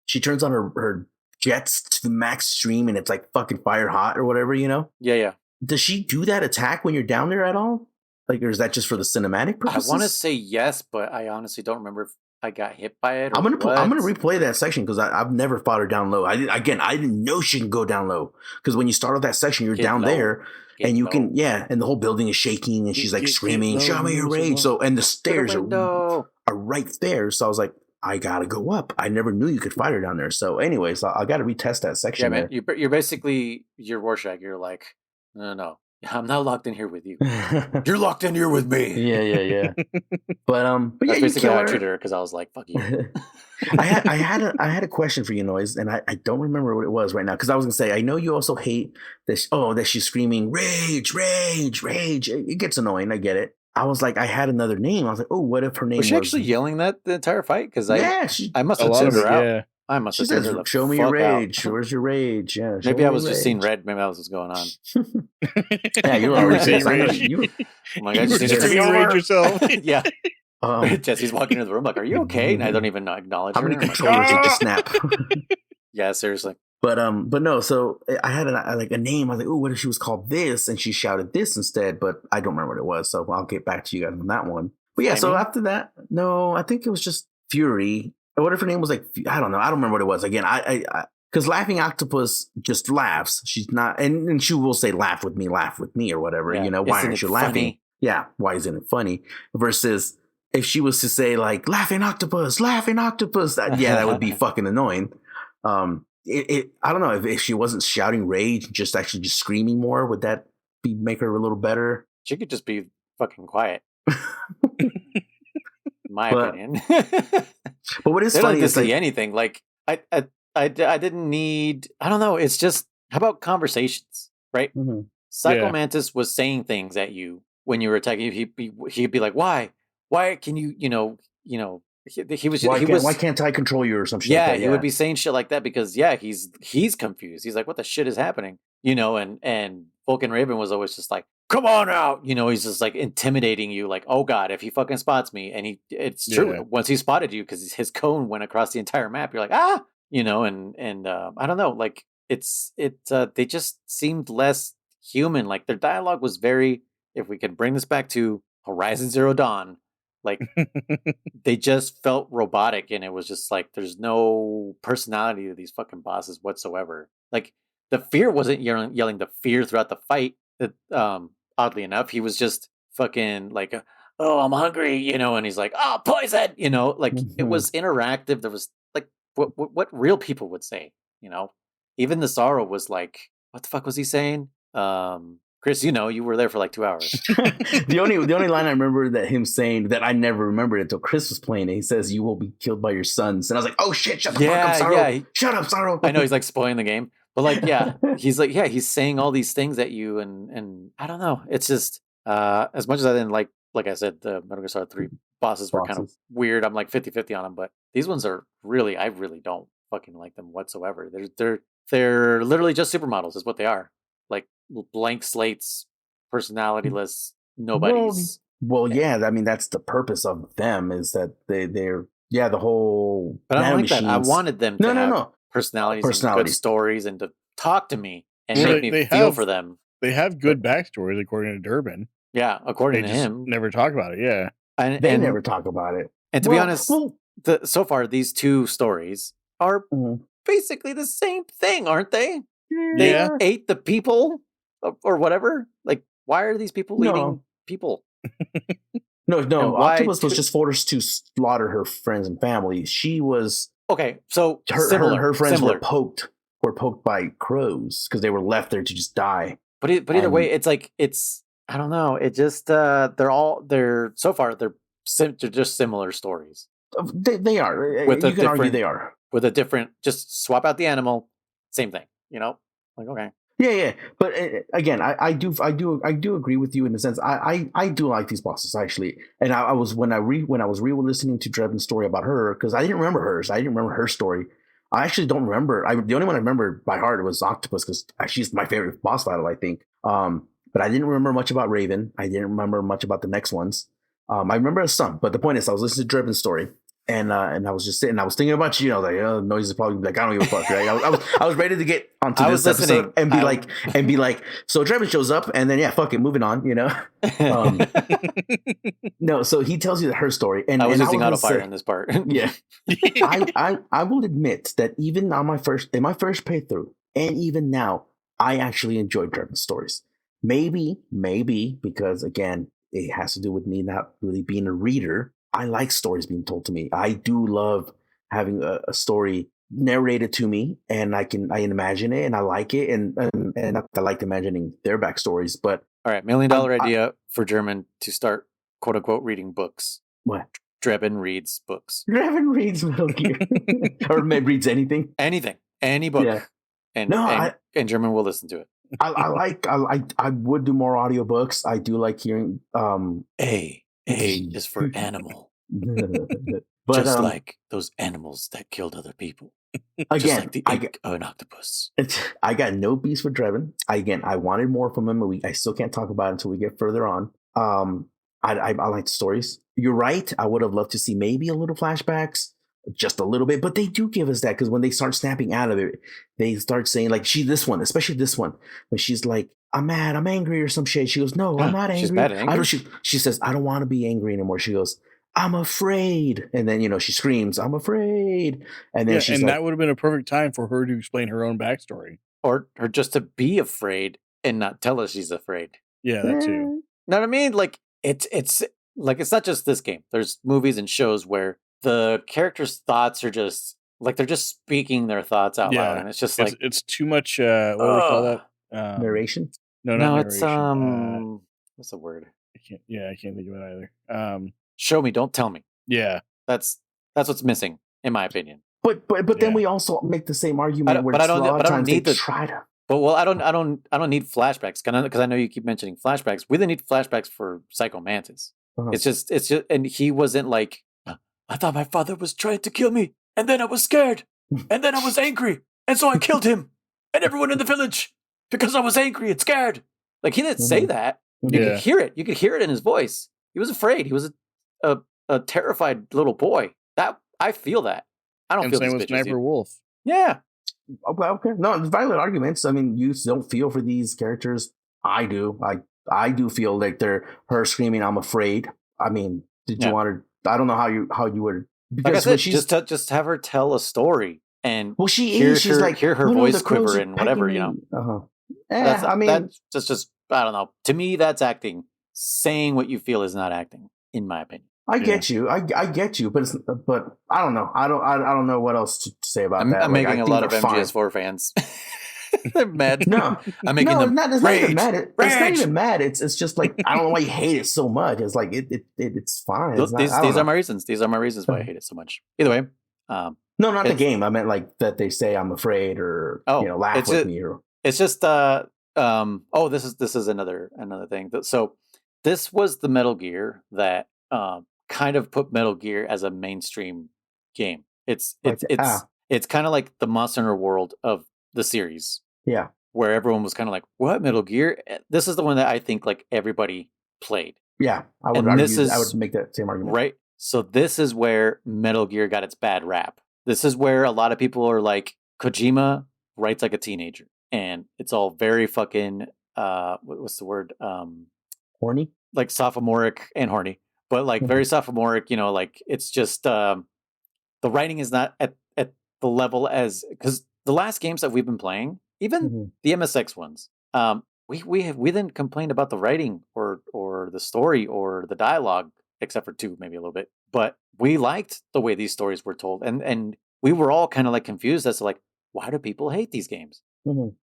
she turns on her jets to the max stream and it's like fucking fire hot or whatever, you know? Yeah. Does she do that attack when you're down there at all? Like, or is that just for the cinematic purposes? I want to say yes, but I honestly don't remember if I got hit by it. I'm gonna replay that section because I've never fought her down low. I didn't know she can go down low because when you start off that section, you're down there and you can and the whole building is shaking and she's like screaming, "Show me your rage!" So and the stairs are right there. So I was like, I gotta go up. I never knew you could fight her down there. So anyways, I got to retest that section. Yeah, man. You're basically Rorschach. You're like, no. I'm not locked in here with you. You're locked in here with me. Yeah. But that's yeah, basically how I treated her because I was like, fuck you. I had a question for you, Noise, and I don't remember what it was right now because I was gonna say I know you also hate this. That she's screaming rage. It gets annoying. I get it. I was like, I had another name. I was like, oh, what if her name was she actually yelling that the entire fight? Because I must have tuned her out. Yeah. I must have tuned her. Show me your rage. Where's your rage? Yeah. Maybe I was just seeing red. Maybe that was what's going on. Yeah, you were already seeing rage. Oh my God, just rage yourself. Yeah. Jesse's walking into the room like, "Are you okay?" And I don't even acknowledge her. How many controllers did you snap? Yeah, seriously. But no. So I had a name. I was like, "Oh, what if she was called this?" And she shouted this instead. But I don't remember what it was. So I'll get back to you guys on that one. But yeah. So after that, no, I think it was just Fury. What if her name was like, I don't know. I don't remember what it was. Again, I because Laughing Octopus just laughs. She's not, and she will say, laugh with me, or whatever. Yeah. You know, why aren't you laughing? Yeah, why isn't it funny? Versus if she was to say like, Laughing Octopus, that would be fucking annoying. I don't know if she wasn't shouting rage, just actually just screaming more, would that make her a little better? She could just be fucking quiet. My opinion. But what is funny is like anything. Like I didn't need. I don't know. It's just how about conversations, right? Mm-hmm. Psycho Mantis was saying things at you when you were attacking. He'd be like, "Why can you? He was. Why can't I control you or some shit?" Yeah, he would be saying shit like that because he's confused. He's like, "What the shit is happening?" And Vulcan Raven was always just like, "Come on out!" He's just like intimidating you, like, "Oh God, if he fucking spots me," and it's true. Yeah. Once he spotted you, because his cone went across the entire map, you're like, ah, and I don't know, like they just seemed less human. Like their dialogue was very. If we can bring this back to Horizon Zero Dawn, like they just felt robotic, and it was just like there's no personality to these fucking bosses whatsoever. Like. The fear wasn't yelling the fear throughout the fight. Oddly enough, he was just fucking like, "Oh, I'm hungry," and he's like, "Oh, poison," like it was interactive. There was like what real people would say, Even the sorrow was like, what the fuck was he saying? Chris, you were there for like 2 hours. the only line I remember that him saying that I never remembered until Chris was playing it. He says, "You will be killed by your sons," and I was like, "Oh shit, shut the fuck up, Sorrow! Yeah, shut up, Sorrow!" I know he's like spoiling the game. But like, yeah, he's saying all these things at you, and I don't know. It's just as much as I didn't like I said, the Metal Gear Solid 3 bosses were kind of weird. I'm like 50-50 on them, but these ones are I really don't fucking like them whatsoever. They're literally just supermodels, is what they are. Like blank slates, personalityless, nobodies. Well, yeah. I mean, that's the purpose of them, is that they're Yeah, the whole. But I don't like that. I wanted them to have personalities and good stories and to talk to me and make me feel for them. They have good backstories, according to Durbin. Yeah, according to him. Never talk about it. Yeah, they never talk about it. And to be honest, so far these two stories are basically the same thing, aren't they? They ate the people or whatever. Like, why are these people eating people? No. Octopus was just forced to slaughter her friends and family. She was okay. So her friends were poked by crows because they were left there to just die. But either way, it's I don't know. It just they're just similar stories. They are. You can argue they are with a different. Just swap out the animal, same thing. You know, like okay. Yeah. But again, I do agree with you in the sense I do like these bosses actually. And I was when I was re-listening to Drebin's story about her because I didn't remember hers. I didn't remember her story. I actually don't remember. The only one I remember by heart was Octopus because she's my favorite boss battle, I think. But I didn't remember much about Raven. I didn't remember much about the next ones. I remember some, but the point is, I was listening to Drebin's story, and I was just sitting. I was thinking about you. I was like, oh, Noise is probably like, I don't give a fuck. Right? I was ready to get onto this episode and be like, so Drebin shows up, and then fuck it, moving on. You know. No, so he tells you her story, and I was using autofire in this part. Yeah, I will admit that even on my first playthrough, and even now, I actually enjoyed Drebin's stories. Maybe because again, it has to do with me not really being a reader. I like stories being told to me. I do love having a story narrated to me, and I imagine it, and I like it, and I like imagining their backstories. But all right, $1 million idea for German to start quote unquote reading books. What? Drebin reads books. Drebin reads Metal Gear, or reads anything, any book. Yeah. And German will listen to it. I would do more audiobooks. I do like hearing A is for animal. But just like those animals that killed other people. Again, just like the ink of an octopus. I got no beef with Drebin. I wanted more from him. I still can't talk about it until we get further on. I like the stories. You're right. I would have loved to see maybe a little flashbacks. Just a little bit, but they do give us that because when they start snapping out of it, they start saying like especially this one, when she's like, I'm mad, I'm angry or some shit. She goes, no, I'm not angry. She's mad angry. She says, I don't want to be angry anymore. She goes, I'm afraid. And then, she screams, I'm afraid. And then she's that would have been a perfect time for her to explain her own backstory. Or just to be afraid and not tell us she's afraid. Yeah, that too. Know what I mean? Like it's like, it's not just this game. There's movies and shows where the characters' thoughts are just like they're just speaking their thoughts out loud, and it's just like it's too much. What do we call that? Narration? No, not narration. It's what's the word? I can't think of it either. Show me, don't tell me. Yeah, that's what's missing, in my opinion. But then we also make the same argument where I don't need flashbacks because I know you keep mentioning flashbacks. We didn't need flashbacks for Psycho Mantis. Uh-huh. It's just, and he wasn't like, I thought my father was trying to kill me, and then I was scared, and then I was angry, and so I killed him and everyone in the village because I was angry and scared. Like, he didn't say that. You could hear it. You could hear it in his voice. He was afraid. He was a terrified little boy. That I feel that. I don't feel same with Sniper Wolf. Yeah. Well, okay. No, it's valid arguments. I mean, you don't feel for these characters. I do. I do feel like her screaming, "I'm afraid." I mean, did you want to? I don't know how you would. Because like I said, just have her tell a story and she's like hear her voice quiver and whatever, I mean, that's just I don't know. To me, that's acting. Saying what you feel is not acting, in my opinion. I get you. I get you, but I don't know. I don't know what else to say about that. I'm making a lot of MGS4 fans. They're mad. No, I'm making them it's rage. Not even mad. It's not even mad. It's just like I don't know why you hate it so much. It's like it's fine. These are my reasons. These are my reasons why I hate it so much. Either way, no, not the game. I meant like that they say I'm afraid or laugh with me. Or it's just this is another thing. So this was the Metal Gear that kind of put Metal Gear as a mainstream game. It's kind of like the Monster Hunter world of the series. Yeah. Where everyone was kind of like, what, Metal Gear? This is the one that I think like everybody played. Yeah. I would make that same argument. Right So this is where Metal Gear got its bad rap. This is where a lot of people are like, Kojima writes like a teenager, and it's all very fucking what's the word? Horny? Like sophomoric and horny, but like very sophomoric. Like it's just the writing is not at the level as, because the last games that we've been playing, even the MSX ones, we didn't complain about the writing or the story or the dialogue, except for 2, maybe a little bit. But we liked the way these stories were told, and we were all kind of like confused as to like, why do people hate these games?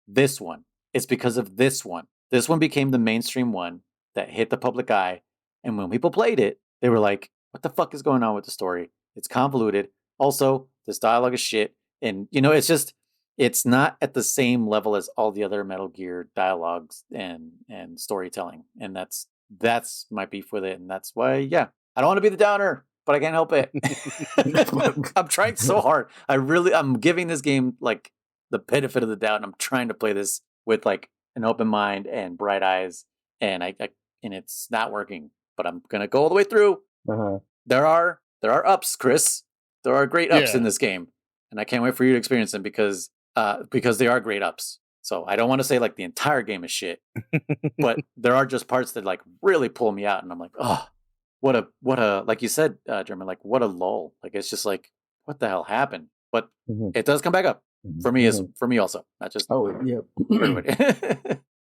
This one, it's because of this one. This one became the mainstream one that hit the public eye, and when people played it, they were like, "What the fuck is going on with the story? It's convoluted. Also, this dialogue is shit." And it's not at the same level as all the other Metal Gear dialogues and storytelling, and that's my beef with it, and that's why, yeah, I don't want to be the downer, but I can't help it. I'm trying so hard. I'm giving this game like the benefit of the doubt, and I'm trying to play this with like an open mind and bright eyes, and and it's not working. But I'm gonna go all the way through. There are ups, Chris. There are great ups in this game, and I can't wait for you to experience them because they are great ups. So I don't want to say like the entire game is shit, but there are just parts that like really pull me out, and I'm like, oh, what a like you said, German, like what a lull. Like it's just like, what the hell happened? But it does come back up for me also, not just yeah. everybody.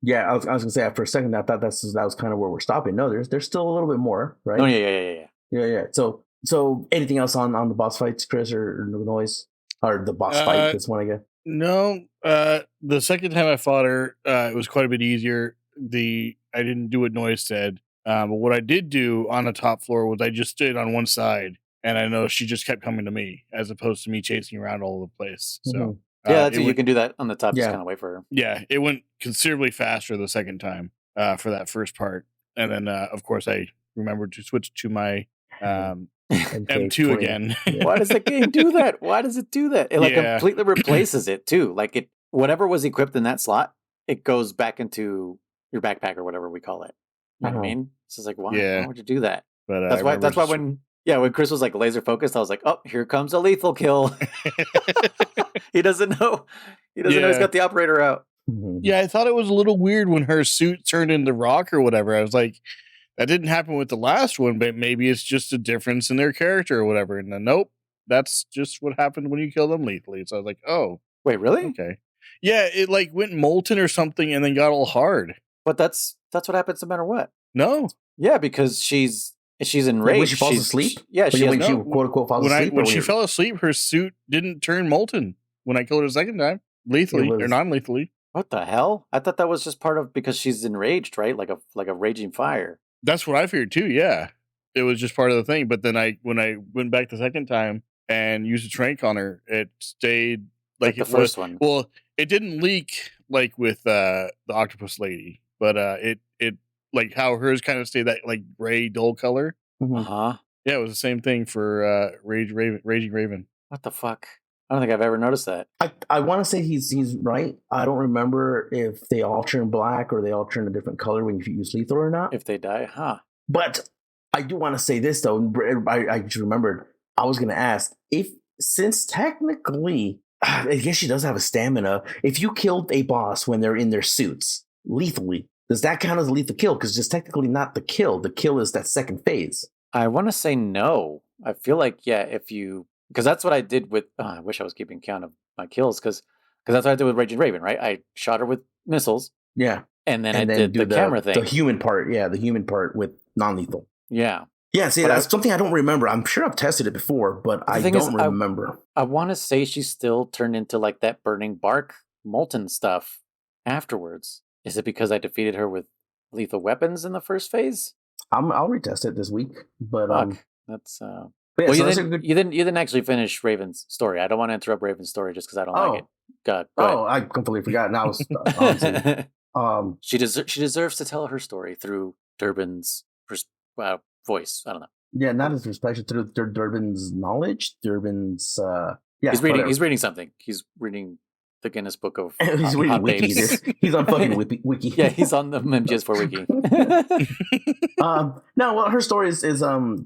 Yeah, I was gonna say after a second I thought that was kind of where we're stopping. No, there's still a little bit more, right? Oh yeah. So anything else on the boss fights, Chris, or no noise, or the boss fight? This one again. No, the second time I fought her, it was quite a bit easier. I didn't do what Noise said. But what I did do on the top floor was I just stood on one side, and I know she just kept coming to me as opposed to me chasing around all over the place. So yeah, that's you can do that on the top. Just kind of wait for her. Yeah, it went considerably faster the second time for that first part, and then of course I remembered to switch to my M2 again. Why does the game do that? Why does it do that? It like completely replaces it too. Like whatever was equipped in that slot, it goes back into your backpack or whatever we call it. You know what I mean? It's just like, why would you do that? But that's why when Chris was like laser focused, I was like, oh, here comes a lethal kill. He doesn't know. He doesn't know he's got the operator out. Yeah, I thought it was a little weird when her suit turned into rock or whatever. I was like, that didn't happen with the last one, but maybe it's just a difference in their character or whatever. And then, nope, that's just what happened when you kill them lethally. So I was like, oh. Wait, really? Okay. Yeah, it like went molten or something and then got all hard. But that's what happens no matter what. No. Yeah, because she's enraged. When she falls asleep? Yeah, she quote unquote falls asleep. When she fell asleep, her suit didn't turn molten when I killed her the second time. Lethally or non-lethally. What the hell? I thought that was just part of because she's enraged, right? Like a raging fire. That's what I figured too, yeah. It was just part of the thing. But then when I went back the second time and used a trank on her, it stayed like the first one. Well, it didn't leak like with the octopus lady, but it like how hers kind of stayed that like gray dull color. Yeah, it was the same thing for Raging Raven. What the fuck? I don't think I've ever noticed that. I want to say he's right. I don't remember if they all turn black or they all turn a different color when you use lethal or not. If they die, But I do want to say this though. I just remembered. I was going to ask since technically, I guess she does have a stamina. If you killed a boss when they're in their suits lethally, does that count as a lethal kill? Because it's technically not the kill. The kill is that second phase. I want to say no. I feel like, because that's what I did with, I wish I was keeping count of my kills, because that's what I did with Raging Raven, right? I shot her with missiles. Yeah. And then I did the camera thing. The human part, the human part with non-lethal. Yeah. Yeah, see, that's something I don't remember. I'm sure I've tested it before, but I don't remember. I want to say she still turned into like that burning bark, molten stuff afterwards. Is it because I defeated her with lethal weapons in the first phase? I'll retest it this week, but that's well, you didn't actually finish Raven's story. I don't want to interrupt Raven's story just because I don't like it. Go ahead. I completely forgot. Now she deserves to tell her story through Durbin's voice. I don't know. Yeah, not his perspective, through Durbin's knowledge. Durbin's he's reading something. He's reading the Guinness Book of He's reading hot wiki. babes. He's on fucking wiki. Yeah, he's on the MGS4 wiki. No, well, her story is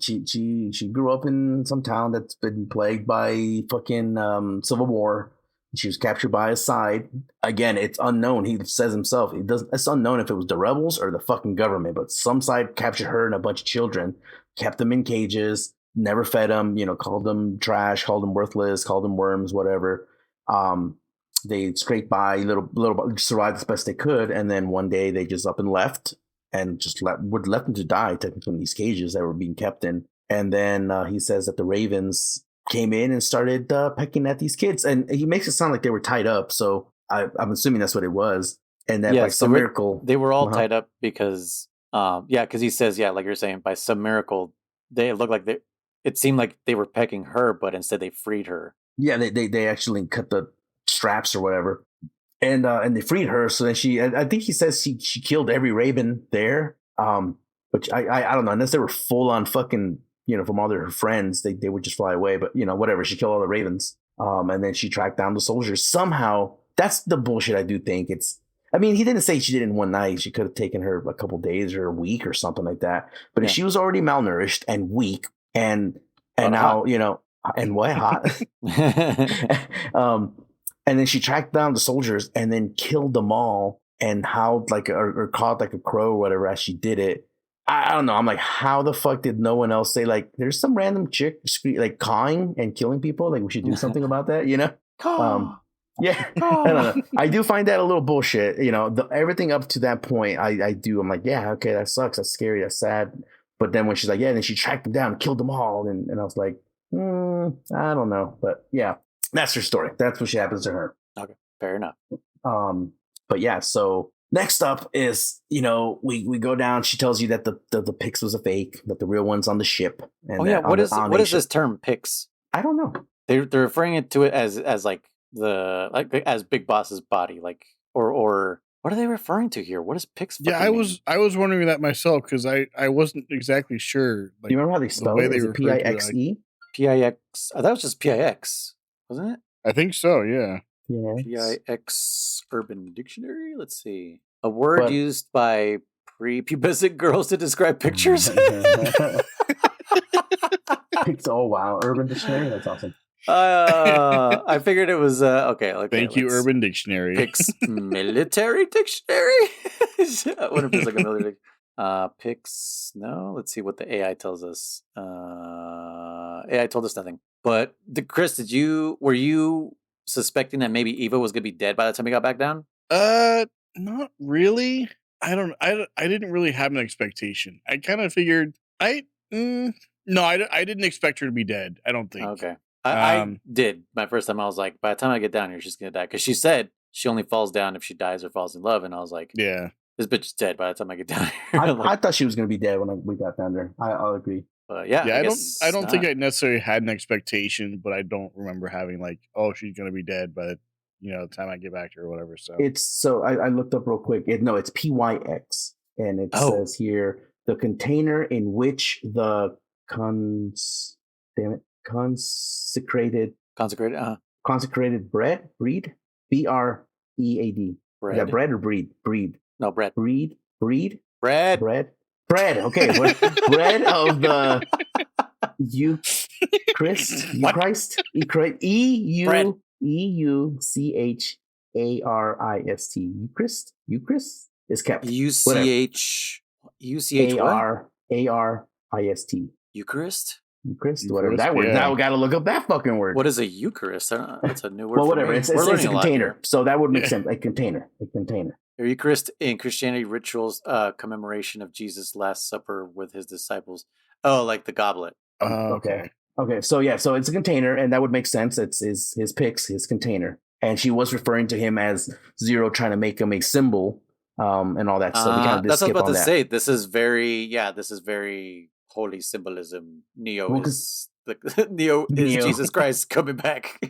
she grew up in some town that's been plagued by fucking civil war. She was captured by his side. Again, it's unknown. He says himself, it's unknown if it was the rebels or the fucking government, but some side captured her and a bunch of children, kept them in cages, never fed them, called them trash, called them worthless, called them worms, whatever. They scraped by little survived as best they could, and then one day they just up and left, and just left them to die technically in these cages that were being kept in. And then he says that the ravens came in and started pecking at these kids, and he makes it sound like they were tied up. So I'm assuming that's what it was, and that by some miracle they were all tied up because because he says like you're saying, by some miracle they looked like it seemed like they were pecking her, but instead they freed her. Yeah, they actually cut the straps or whatever, and they freed her. So then I think he says she killed every raven there, which I don't know, unless they were full on fucking from all her friends, they would just fly away. But whatever, she killed all the ravens, and then she tracked down the soldiers somehow. That's the bullshit. I do think he didn't say she did it in one night. She could have taken her a couple days or a week or something like that. But if she was already malnourished and weak and now and what hot and then she tracked down the soldiers and then killed them all and howled or cawed like a crow or whatever as she did it. I don't know. I'm like, how the fuck did no one else say, like, there's some random chick like cawing and killing people? Like, we should do something about that, Yeah. I don't know. I do find that a little bullshit. Everything up to that point, I'm like, yeah, okay, that sucks. That's scary. That's sad. But then when she's like, yeah, and then she tracked them down and killed them all. And I was like, I don't know. But yeah, that's her story. That's what happens to her. Okay, fair enough. But yeah, so next up is, we go down. She tells you that the Pix was a fake, that the real one's on the ship. And what is this term Pix? I don't know. They're referring to it as like as Big Boss's body, like or what are they referring to here? What is Pix? Yeah, I was wondering that myself because I wasn't exactly sure. Like, do you remember how they spell it? Is it Pixe? Pix. Oh, that was just Pix, wasn't it? I think so. Yeah. Pix Urban Dictionary. Let's see. A word used by prepubescent girls to describe pictures. Pix. Oh wow, Urban Dictionary. That's awesome. I figured it was okay. Thank you, Urban Dictionary. Pix Military Dictionary. I wonder if there's like a military. Pix. No. Let's see what the AI tells us. AI told us nothing. But Chris, were you suspecting that maybe Eva was gonna be dead by the time we got back down? Not really. I didn't really have an expectation. I kind of figured I didn't expect her to be dead. I don't think. Okay. I did. My first time I was like, by the time I get down here, she's gonna die. Because she said she only falls down if she dies or falls in love. And I was like, yeah, this bitch is dead by the time I get down here. I thought she was gonna be dead when we got down there. I'll agree. I don't think I necessarily had an expectation, but I don't remember having like, oh, she's gonna be dead by the time I get back to her or whatever. So I looked up real quick. It's PYX, and it says here the container in which the consecrated bread breed BREAD. Bread. Is that bread or breed? No, bread. Breed. Bread. Okay, bread of the Eucharist. EUCHARIST. Eucharist is kept. UCH ARIST. Eucharist, whatever that word. Now we got to look up that fucking word. What is a Eucharist? I don't know. That's a new word. Well, whatever. It's a container, so that would make sense. A container. A Eucharist in Christianity rituals, commemoration of Jesus' Last Supper with his disciples. Oh, like the goblet. Okay. So yeah, so it's a container, and that would make sense. It's his Pix, his container, and she was referring to him as Zero, trying to make him a symbol, and all that. So we kind of that's what I was about to say. This is very holy symbolism. Neo is Jesus Christ coming back.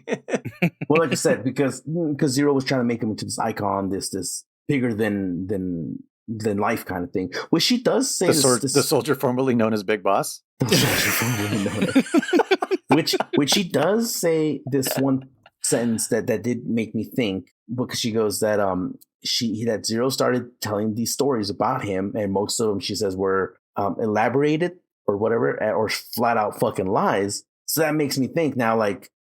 Well, like I said, because Zero was trying to make him into this icon, this bigger than life kind of thing. Which she does say the soldier formerly known as Big Boss. The soldier formerly known as, which she does say this one sentence that did make me think, because she goes that that Zero started telling these stories about him, and most of them, she says, were elaborated or whatever, or flat out fucking lies. So that makes me think now, like,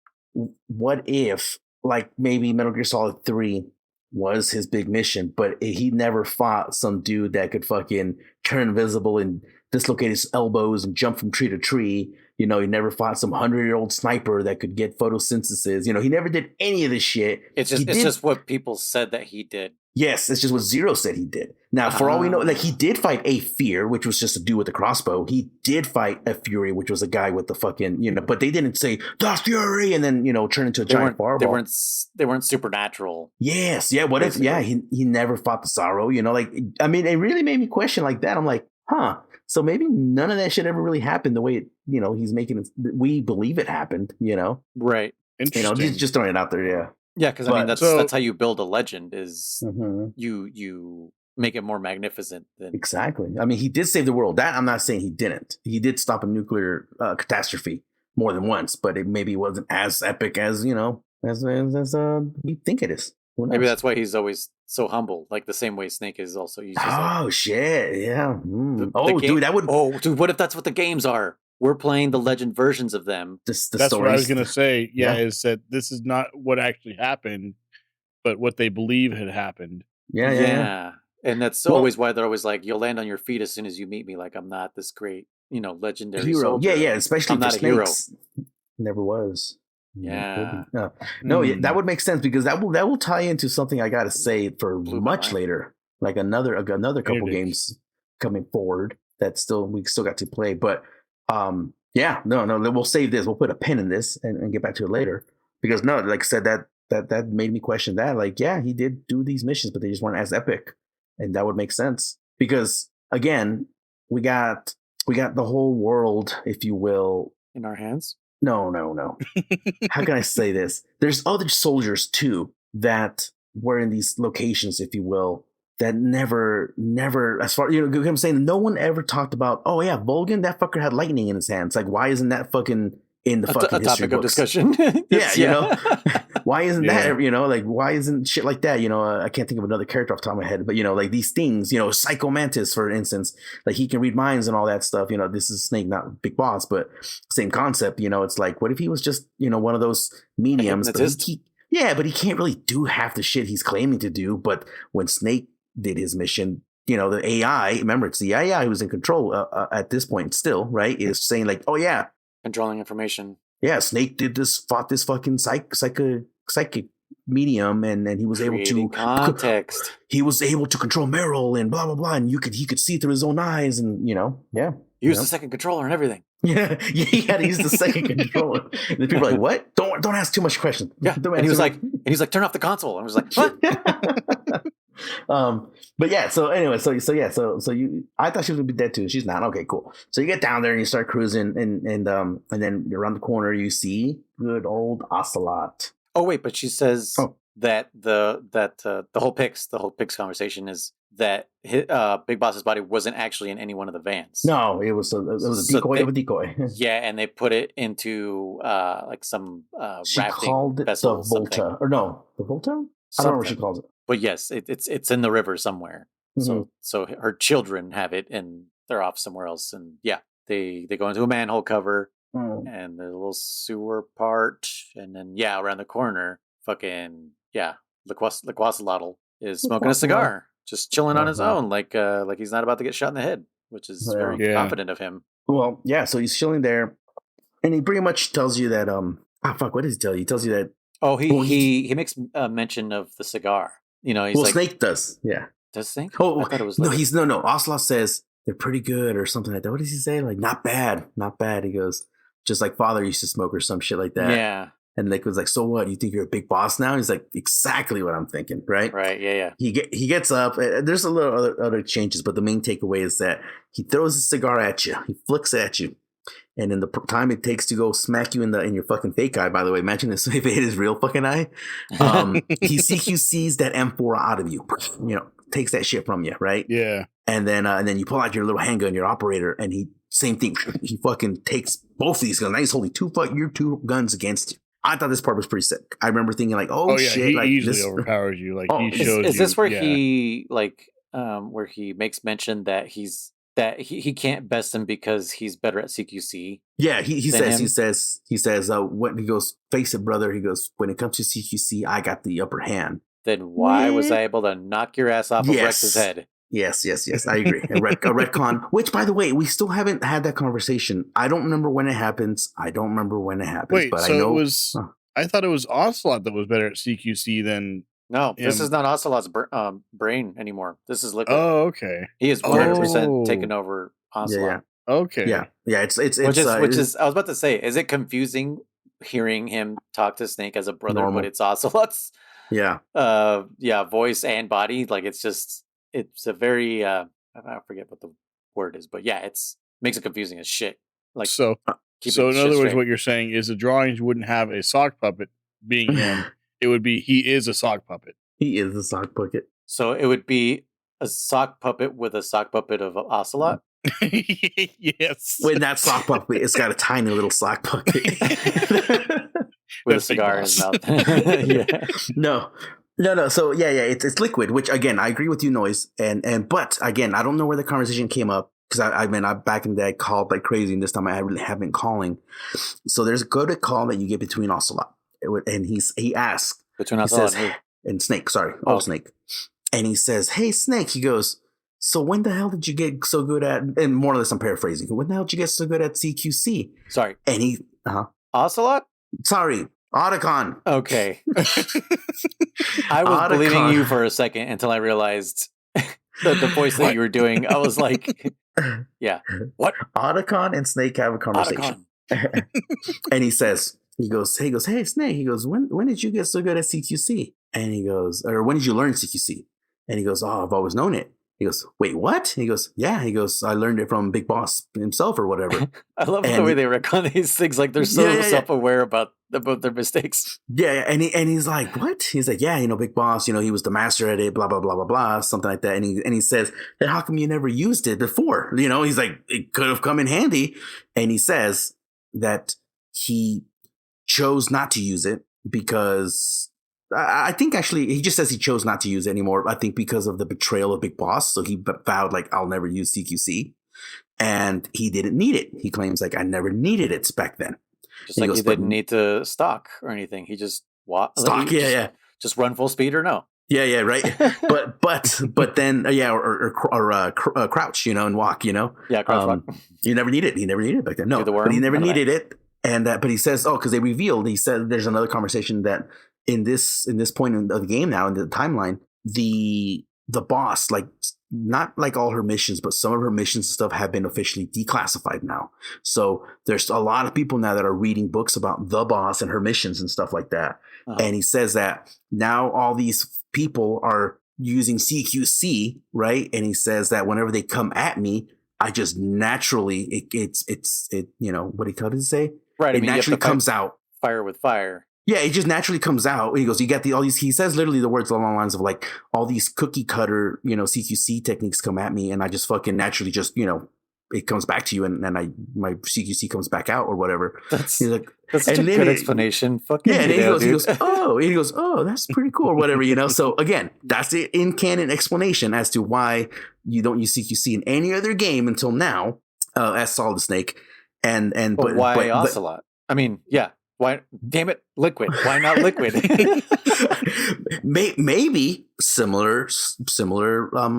what if, like, maybe Metal Gear Solid 3 was his big mission, but he never fought some dude that could fucking turn invisible and dislocate his elbows and jump from tree to tree. You know, he never fought some 100-year-old sniper that could get photosynthesis. You know, he never did any of this shit. It's just what people said that he did. Yes, it's just what Zero said he did. Now, for all we know, like, he did fight a Fear, which was just a dude with a crossbow. He did fight a Fury, which was a guy with the fucking, you know, but they didn't say the Fury and then, you know, turn into a giant fireball. They weren't supernatural. Yes, yeah. What basically. If? Yeah, he never fought the Sorrow. You know, like, I mean, it really made me question like that. I'm like, huh. So maybe none of that shit ever really happened the way it, you know, he's making it. We believe it happened. You know, right? You know, he's just throwing it out there. Yeah. Yeah, because I mean that's how you build a legend is you make it more magnificent than exactly. I mean, he did save the world. That I'm not saying he didn't. He did stop a nuclear catastrophe more than once, but it maybe wasn't as epic as, you know, as we think it is. Maybe that's why he's always so humble, like the same way Snake is also. Shit, yeah. Dude, that would. Oh, dude, what if that's what the games are? We're playing the legend versions of them. That's what I was going to say. Yeah, is that this is not what actually happened, but what they believe had happened. Yeah. And that's always why they're always like, you'll land on your feet as soon as you meet me. Like, I'm not this great, you know, legendary hero. Soldier. Yeah, especially I'm not a hero. Never was. Yeah. That would make sense, because that will tie into something I got to say for much later, like another couple games coming forward that we still got to play, but. We'll save this. We'll put a pin in this and get back to it later, because like I said, that made me question that. Like, yeah, he did do these missions, but they just weren't as epic, and that would make sense because, again, we got the whole world, if you will, in our hands. No. How can I say this? There's other soldiers too that were in these locations, if you will, that never, as far, you know what I'm saying? No one ever talked about, oh yeah, Volgan, that fucker had lightning in his hands. Like, why isn't that fucking in the fucking history topic books? Of discussion? You know? Why isn't that, you know, like, why isn't shit like that? You know, I can't think of another character off the top of my head, but, you know, like these things, you know, Psycho Mantis, for instance, like he can read minds and all that stuff. You know, this is Snake, not Big Boss, but same concept. You know, it's like, what if he was just, you know, one of those mediums? But he can't really do half the shit he's claiming to do. But when Snake did his mission, you know, the AI, remember, it's the AI who's in control at this point still, right? Is saying like, oh yeah, controlling information. Yeah, Snake fought this fucking psychic medium, and he was able to context. He was able to control Meryl and blah blah blah, and he could see through his own eyes, and you know, use the second controller and everything. Yeah, he had to use the second controller. And the people are like, "What? Don't ask too much questions." Yeah, and he was like, "Turn off the console." And I was like, "What?" But yeah, so anyway, so you, I thought she was gonna be dead too. She's not. Okay, cool. So you get down there and you start cruising, and then around the corner you see good old Ocelot. Oh wait, but she says that the whole Pix conversation is that Big Boss's body wasn't actually in any one of the vans. No, it was a decoy of a decoy. Yeah, and they put it into like some she rafting called it vessel. The Volta, or no, the Volta. I don't know what she calls it. But yes, it's in the river somewhere. Mm-hmm. So her children have it, and they're off somewhere else. And yeah, they go into a manhole cover, and there's a little sewer part, and then around the corner, fucking Laquasalotl is smoking a cigar, just chilling on his own, like he's not about to get shot in the head, which is very confident of him. Well, yeah, so he's chilling there, and he pretty much tells you that what does he tell you? He tells you that he makes mention of the cigar. You know, he's Snake does. Yeah. Does Snake? Oh, I thought it was no. Ocelot says they're pretty good or something like that. What does he say? Like, not bad. He goes, just like father used to smoke or some shit like that. Yeah. And Nick was like, so what? You think you're a big boss now? He's like, exactly what I'm thinking, right? Right, yeah. He gets up. There's a little other changes, but the main takeaway is that he throws a cigar at you. He flicks at you. And in the time it takes to go smack you in your fucking fake eye, by the way, imagine this if it hit his real fucking eye. He CQCs that M4 out of you, you know, takes that shit from you, right? Yeah. And then you pull out your little handgun, your operator, and same thing. He fucking takes both of these guns. Now he's holding your two guns against you. I thought this part was pretty sick. I remember thinking like, oh yeah, shit, he like easily this overpowers you. Like Oh, he shows Is this where yeah. he like where he makes mention that he can't best him because he's better at CQC? Yeah, he than him? says when he goes, face it, brother. He goes, when it comes to CQC, I got the upper hand. Then why was Meh. I able to knock your ass off of Rex's head? Yes, I agree. A retcon, which, by the way, we still haven't had that conversation. I don't remember when it happens. Wait, but so I know it was. I thought it was Ocelot that was better at CQC than. No, this is not Ocelot's brain anymore. This is Liquid. Oh, okay. He is 100% taken over Ocelot. Yeah. Okay. Yeah. It's which is I was about to say, is it confusing hearing him talk to Snake as a brother, normal. but it's Ocelot's yeah. Voice and body? Like it's a very I forget what the word is, but yeah, it's makes it confusing as shit. Like so in other words, what you're saying is the drawings wouldn't have a sock puppet being him. It would be he is a sock puppet. He is a sock puppet. So it would be a sock puppet with a sock puppet of Ocelot. Yes. When that sock puppet, it's got a tiny little sock puppet with a cigar in his mouth. Yeah. No. So yeah, it's Liquid, which again I agree with you, Noise, and but again I don't know where the conversation came up because I back in the day I called like crazy, and this time I really have been calling. So there's a codec call that you get between Ocelot, and he asks between Ocelot and Snake. Sorry, Snake, and he says, "Hey Snake," he goes, "So when the hell did you get so good at?" And more or less, I'm paraphrasing. When the hell did you get so good at CQC? Sorry, and he Ocelot. Sorry. Otacon. Okay. I was believing you for a second until I realized the voice that you were doing. I was like, yeah. What? Otacon and Snake have a conversation. And he goes, hey, Snake. He goes, when did you get so good at CQC? And he goes, or when did you learn CQC? And he goes, oh, I've always known it. He goes, wait, what? He goes, yeah. He goes, I learned it from Big Boss himself or whatever. I love the way they recount these things. Like they're so self-aware about their mistakes. Yeah. And he's like, what? He's like, yeah, Big Boss, he was the master at it, blah, blah, blah, blah, blah, something like that. And he says, then how come you never used it before? He's like, it could have come in handy. And he says that he chose not to use it because I think actually he just says he chose not to use it anymore. I think because of the betrayal of Big Boss. So he vowed like, I'll never use CQC, and he didn't need it. He claims like I never needed it back then. Just like he didn't need to stock or anything. He just stock. Just run full speed or no. Yeah. Right. but then or crouch, and walk, Yeah. Crouch walk. You never needed it. He never needed it back then. No, but he never needed it. And but he says, because they revealed, he said there's another conversation that in this point of the game now in the timeline, the boss, like not like all her missions, but some of her missions and stuff have been officially declassified now. So there's a lot of people now that are reading books about the boss and her missions and stuff like that. Uh-huh. And he says that now all these people are using CQC, right? And he says that whenever they come at me, I just naturally what he could say? Right. It naturally comes out. Fire with fire. Yeah, it just naturally comes out. He goes, you got all these, he says literally the words along the lines of like all these cookie cutter, CQC techniques come at me and I just fucking naturally just, it comes back to you and my CQC comes back out or whatever. That's such a good explanation. Fucking yeah, and he goes, oh, that's pretty cool or whatever, So again, that's the in-canon explanation as to why you don't use CQC in any other game until now, as Solid Snake. But why Ocelot? I mean, yeah. Why? Damn it, Liquid. Why not Liquid? Maybe similar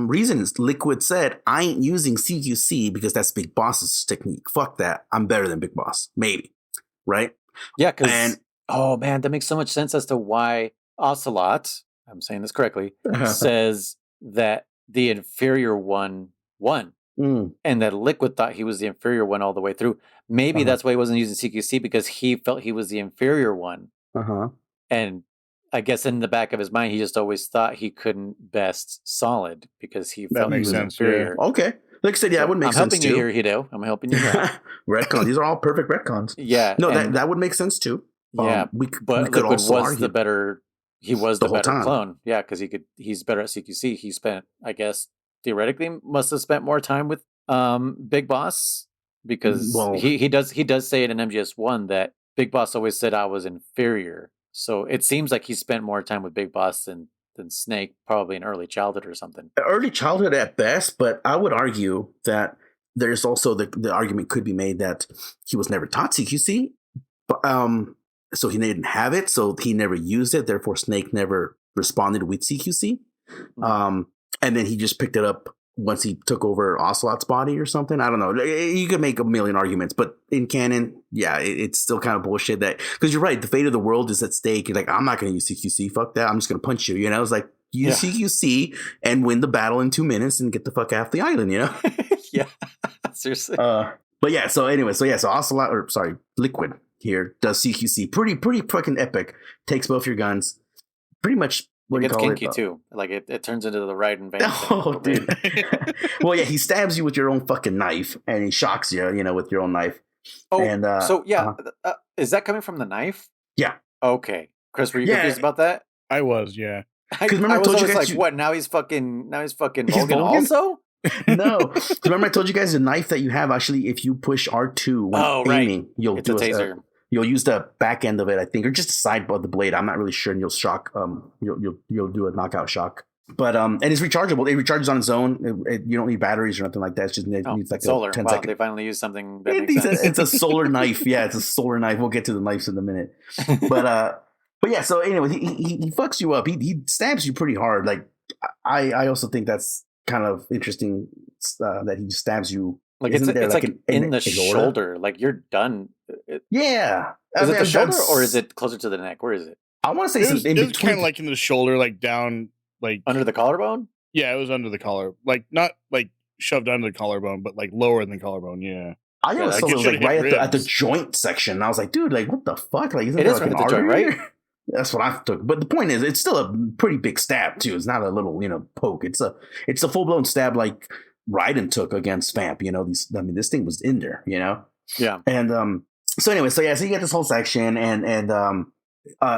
reasons. Liquid said, I ain't using CQC because that's Big Boss's technique. Fuck that. I'm better than Big Boss. Maybe. Right? Yeah, because, oh man, that makes so much sense as to why Ocelot, I'm saying this correctly, says that the inferior one won. And that Liquid thought he was the inferior one all the way through. Maybe that's why he wasn't using CQC, because he felt he was the inferior one. And I guess in the back of his mind, he just always thought he couldn't best Solid because he felt he was inferior. Yeah. Okay. Like I said, yeah, it would make sense too. I'm helping you here, Hideo. I'm helping you here. Retcon. These are all perfect retcons. Yeah. No, that would make sense too. Yeah. But Liquid was the better. He was the better clone. Yeah, because he's better at CQC. He spent, I guess, theoretically must have spent more time with Big Boss, because he does say it in MGS1 that Big Boss always said I was inferior. So it seems like he spent more time with Big Boss than Snake, probably in early childhood or something. Early childhood at best, but I would argue that there's also the argument could be made that he was never taught CQC. So he didn't have it, so he never used it. Therefore, Snake never responded with CQC. And then he just picked it up once he took over Ocelot's body or something. I don't know. You could make a million arguments, but in canon, yeah, it's still kind of bullshit that, because you're right, the fate of the world is at stake. You're like, I'm not going to use CQC. Fuck that. I'm just going to punch you. You know, it's like, use CQC and win the battle in 2 minutes and get the fuck off the island, you know? Yeah, seriously. But yeah, so anyway, so Liquid here does CQC. Pretty fucking epic. Takes both your guns. Pretty much. What it gets kinky too. Like it turns into the ride and van. Oh, dude. Well, yeah, he stabs you with your own fucking knife, and he shocks you, with your own knife. Oh, and, so yeah, is that coming from the knife? Yeah. Okay, Chris, were you confused about that? I was, yeah. Because remember, I was always like, what? Now he's fucking Logan also. No, remember I told you guys the knife that you have, actually, if you push R2 when aiming, you'll do a taser. You'll use the back end of it, I think, or just the side of the blade. I'm not really sure, and you'll shock. You'll do a knockout shock. But and it's rechargeable. It recharges on its own. You don't need batteries or nothing like that. It's just needs like solar. a 10 wow, second. They finally used something that makes sense. It's a solar knife. Yeah, it's a solar knife. We'll get to the knives in a minute. But yeah. So anyway, he fucks you up. He stabs you pretty hard. Like I also think that's kind of interesting that he stabs you. Like it's like in the shoulder. Like you're done. Yeah. Is it the shoulder or is it closer to the neck? Where is it? I want to say it was kind of like in the shoulder, like down, like under the collarbone. Yeah, it was under the collar, like not like shoved under the collarbone, but like lower than the collarbone. Yeah. I always thought it was like right at the joint section. And I was like, dude, like what the fuck? Like it is right at the joint, right? That's what I took. But the point is, it's still a pretty big stab too. It's not a little, poke. It's a full blown stab like Raiden took against Vamp. This thing was in there. Yeah. And so anyway, so you get this whole section, and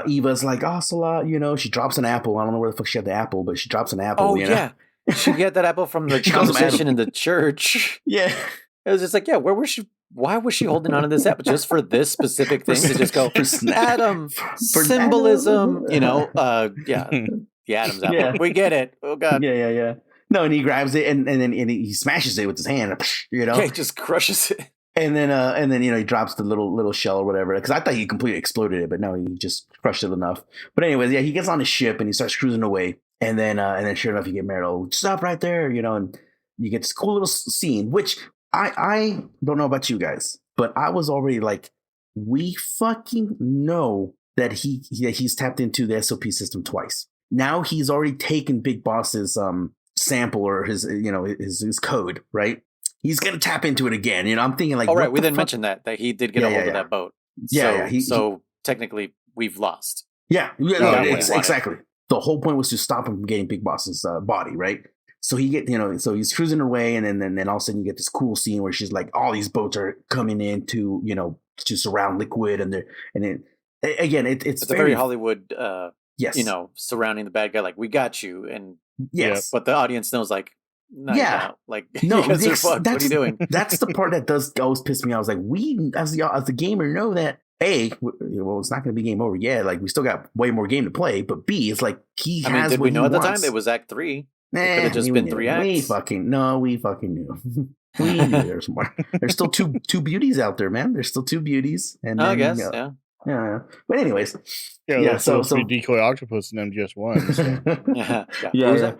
Eva's like, Ocelot, she drops an apple. I don't know where the fuck she had the apple, but she drops an apple. Oh yeah, she get that apple from the conversation in the church. Yeah. It was just like, yeah, where was she? Why was she holding on to this apple just for this specific thing to just go Adam for symbolism? Adam. Yeah, the Adam's apple. Yeah. We get it. Oh god. Yeah. No, and he grabs it and then he smashes it with his hand. Yeah, he just crushes it. And then he drops the little shell or whatever, because I thought he completely exploded it, but no, he just crushed it enough. But anyways, yeah, he gets on his ship and he starts cruising away, and then sure enough, you get Meryl, stop right there, and you get this cool little scene, which I don't know about you guys, but I was already like, we fucking know that he's tapped into the SOP system twice. Now he's already taken Big Boss's sample or his his code, right? He's gonna tap into it again. I'm thinking like, oh right, we didn't mention that he did get a hold of that boat. So technically we've lost. Yeah, exactly. The whole point was to stop him from getting Big Boss's body, right? So so he's cruising away, and then all of a sudden you get this cool scene where she's like, all these boats are coming in to to surround Liquid, and then again it's a very Hollywood. Yes, surrounding the bad guy, like we got you, and yes, but the audience knows like. No, like no, what are you doing? That's the part that does always piss me off. I was like, we as the gamer know that it's not going to be game over yet. Like we still got way more game to play. But B, it's like he has. Did what we know he at the wants. time it was Act 3? It could have just been 3 acts. We fucking knew. We knew there's more. There's still two beauties out there, man. There's still 2 beauties, and I guess yeah. But anyways, so decoy octopus in MGS1. So. yeah.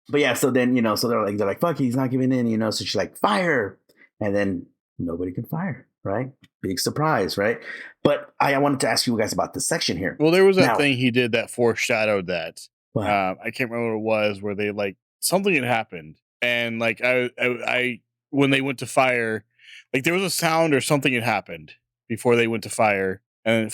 But yeah, so then so they're like fuck, he's not giving in, so she's like, fire, and then nobody can fire, right? Big surprise, right? But I wanted to ask you guys about this section here. Well, there was that thing he did that foreshadowed that. Wow. I can't remember what it was, where they like something had happened, and like I when they went to fire, like there was a sound or something had happened before they went to fire, and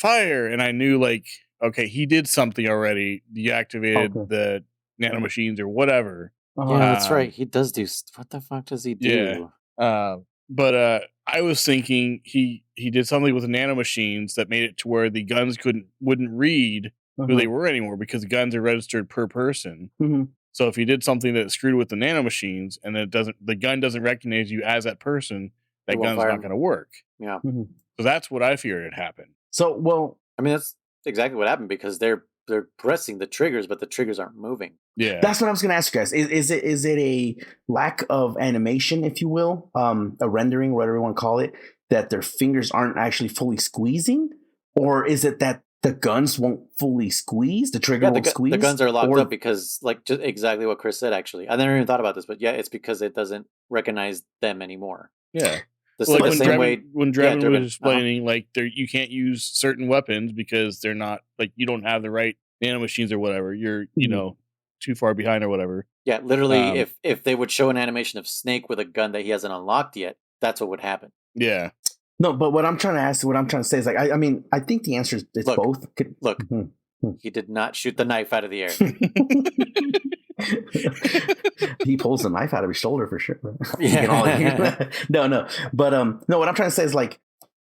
I knew like, okay, he did something already, deactivated the nano machines or whatever. Yeah, that's right. He does do. What the fuck does he do? Yeah. But I was thinking he did something with the nano machines that made it to where the guns wouldn't read who they were anymore, because the guns are registered per person. Mm-hmm. So if he did something that screwed with the nano machines and the gun doesn't recognize you as that person, that gun's not going to work. Yeah. Mm-hmm. So that's what I feared had happened. So, well, I mean, that's exactly what happened because they're pressing the triggers, but the triggers aren't moving. Yeah, that's what I was going to ask you guys. Is it a lack of animation, if you will, a rendering, whatever you want to call it, that their fingers aren't actually fully squeezing, or is it that the guns won't fully squeeze, the trigger won't squeeze? The guns are locked up because, like, just exactly what Chris said. Actually, I never even thought about this, but yeah, it's because it doesn't recognize them anymore. Yeah. When Drebin was explaining, like, you can't use certain weapons because they're not, like, you don't have the right nanomachines or whatever. You're, you know, too far behind or whatever. Yeah, literally, if they would show an animation of Snake with a gun that he hasn't unlocked yet, that's what would happen. Yeah. No, but what I'm trying to say is, like, I mean, I think the answer is both. Look, he did not shoot the knife out of the air. He pulls the knife out of his shoulder for sure. Yeah. No. But no, what I'm trying to say is, like,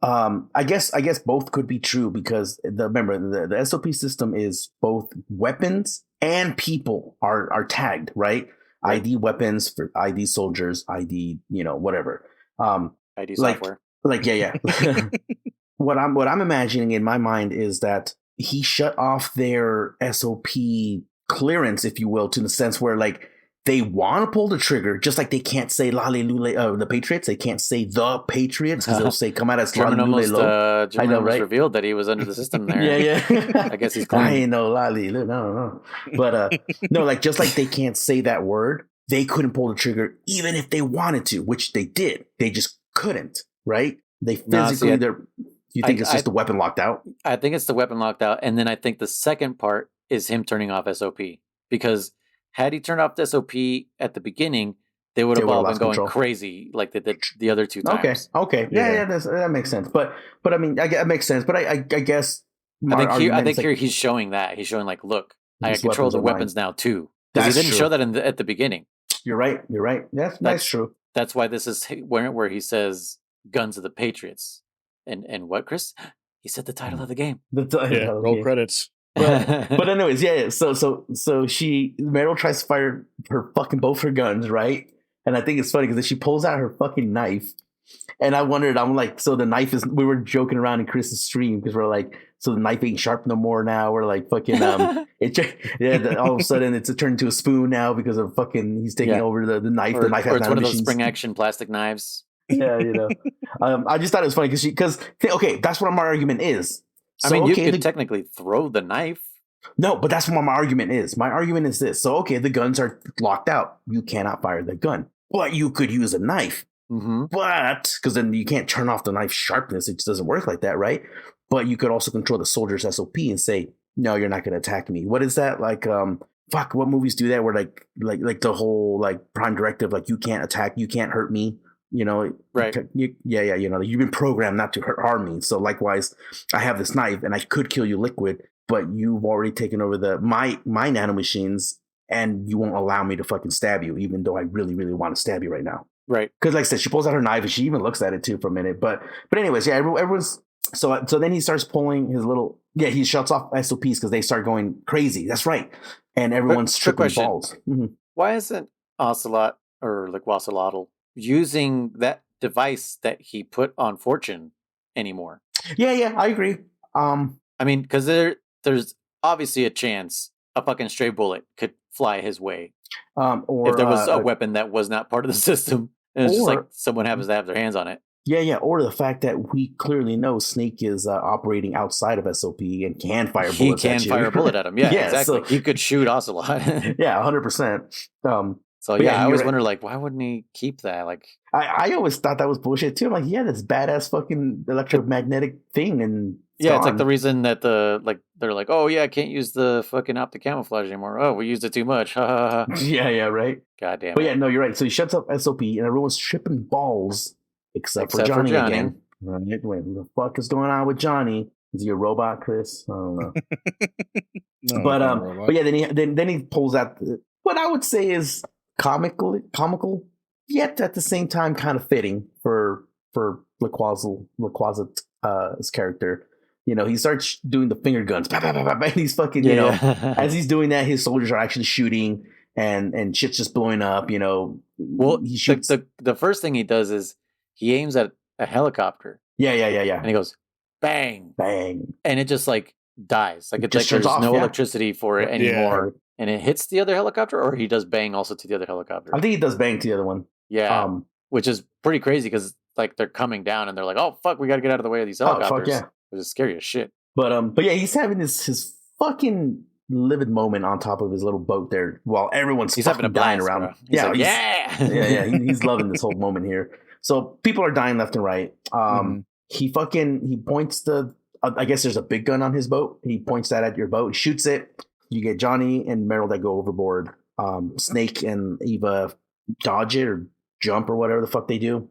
I guess both could be true because remember the SOP system is both weapons and people are tagged, right? ID weapons for ID soldiers, ID, whatever. ID software. Yeah. What I'm imagining in my mind is that he shut off their SOP clearance, if you will, to the sense where, like, they want to pull the trigger, just like they can't say the Patriots. They can't say the Patriots because they'll say come out as German almost revealed that he was under the system there. Yeah. I guess he's clean. I ain't no Lalilu. No. But no, like, just like they can't say that word, they couldn't pull the trigger even if they wanted to, which they did. They just couldn't, right? They physically, you think it's just the weapon locked out? I think it's the weapon locked out. And then I think the second part is him turning off SOP. Because had he turned off the SOP at the beginning, they would have all been going crazy like they did the other two times. Okay. Yeah, that makes sense. But I mean, it makes sense. But I guess I think here he's showing that. He's showing, like, look, I control the weapons now too. Because he didn't show that at the beginning. You're right. That's true. That's why this is where he says Guns of the Patriots. And what, Chris? He said the title of the game. Roll credits. But anyways, So Meryl tries to fire her fucking both her guns, right? And I think it's funny because she pulls out her fucking knife, and I'm like, so the knife is. We were joking around in Chris's stream because we're like, so the knife ain't sharp no more now. We're like fucking all of a sudden it's turned into a spoon now because of fucking he's taking over the knife. The knife has it's one of those spring action plastic knives. Yeah, I just thought it was funny because that's what my argument is. So, I mean, you could technically throw the knife. No, but that's what my argument is. My argument is this. So, the guns are locked out. You cannot fire the gun. But you could use a knife. Mm-hmm. But, because then you can't turn off the knife sharpness. It just doesn't work like that, right? But you could also control the soldier's SOP and say, no, you're not going to attack me. What is that? Like, what movies do that where, like the whole, like, prime directive, like, you can't attack, you can't hurt me. Right. You've been programmed not to harm me. So likewise, I have this knife and I could kill you liquid, but you've already taken over my nanomachines and you won't allow me to fucking stab you, even though I really, really want to stab you right now. Right. Because like I said, she pulls out her knife and she even looks at it too for a minute. But anyways, everyone's so then he starts pulling his little he shuts off SOPs because they start going crazy. That's right. And everyone's tripping balls. Mm-hmm. Why isn't Ocelot or like Wassalatul using that device that he put on Fortune anymore? Yeah, I agree. I mean, because there's obviously a chance a fucking stray bullet could fly his way. Or if there was a weapon that was not part of the system, and it's just like someone happens to have their hands on it. Yeah, or the fact that we clearly know Snake is operating outside of SOP and can fire bullets at you. He can fire a bullet at him. Yeah, exactly. So, he could shoot Ocelot. Yeah, 100%. So I always wonder, like, why wouldn't he keep that? Like, I always thought that was bullshit too. I'm like, this badass fucking electromagnetic thing, and it's like the reason that they're like, oh yeah, I can't use the fucking optic camouflage anymore. Oh, we used it too much. Yeah, right. God damn it. But yeah, no, you're right. So he shuts up SOP, and everyone's tripping balls except for Johnny again. Right? Wait, what the fuck is going on with Johnny? Is he a robot, Chris? I don't know. No, but yeah, then he pulls out what I would say is comical, yet at the same time kind of fitting for LaQuasa's character. He starts doing the finger guns. Bah, bah, bah, bah, bah, and he's fucking, as he's doing that, his soldiers are actually shooting and shit's just blowing up. Well, he shoots. The first thing he does is he aims at a helicopter. Yeah. And he goes, bang, Bang. and it just like dies. Like it's Just like turns there's off, no yeah. electricity for it anymore. And it hits the other helicopter, or he does bang also to the other helicopter. I think he does bang to the other one. Yeah, which is pretty crazy because like they're coming down and they're like, "Oh fuck, we got to get out of the way of these helicopters." Oh fuck yeah, which is scary as shit. But yeah, he's having his fucking livid moment on top of his little boat there while everyone's he's having a dying blast, around. Bro. He's like, yeah. He's loving this whole moment here. So people are dying left and right. He points the. I guess there's a big gun on his boat. He points that at your boat, shoots it. You get Johnny and Meryl that go overboard. Snake and Eva dodge it or jump or whatever the fuck they do.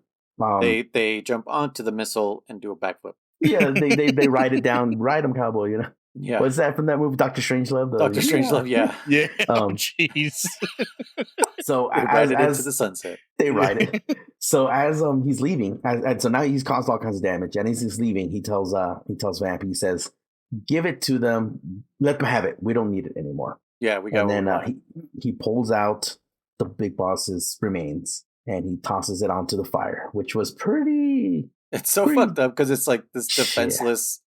They jump onto the missile and do a backflip. Yeah, they ride it down, ride them cowboy, you know. Yeah. What's that from that movie, Dr. Strangelove? Dr. Strangelove, yeah. Yeah. Jeez. So they ride it into the sunset. They ride it. So as he's leaving, so now he's caused all kinds of damage, and as he's leaving, he tells Vamp, he says, "Give it to them, let them have it. We don't need it anymore." Yeah, we got. And then he pulls out the big boss's remains and he tosses it onto the fire, which was pretty. It's so fucked up because it's like this defenseless,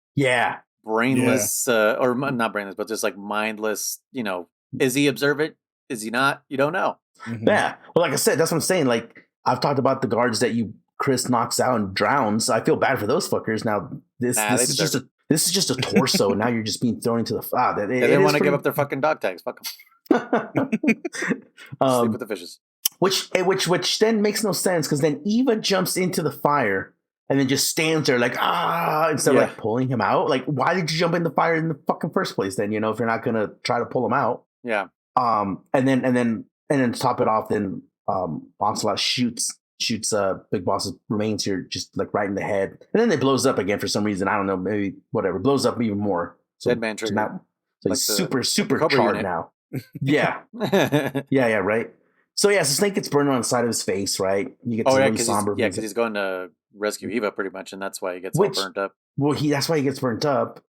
brainless, or not brainless, but just like mindless. You know, is he observant? Is he not? You don't know. Yeah. Well, like I said, that's what I'm saying. Like I've talked about the guards that Chris knocks out and drowns. I feel bad for those fuckers. Now this is just a torso. Now you're just being thrown into the fire. They didn't want to give up their fucking dog tags. Fuck them. Sleep with the fishes. Which then makes no sense because then Eva jumps into the fire and then just stands there like instead of like pulling him out. Like, why did you jump in the fire in the fucking first place? Then if you're not gonna try to pull him out. Yeah. And then to top it off, then Onslaught shoots Big Boss's remains here just like right in the head, and then it blows up again for some reason. I don't know, maybe whatever, blows up even more. So Dead man trigger. So he's super charred now. Yeah. yeah, right. So so Snake gets burned on the side of his face, right? You get really somber. Because he's going to rescue Eva pretty much, and that's why he gets all burnt up. Well, that's why he gets burnt up.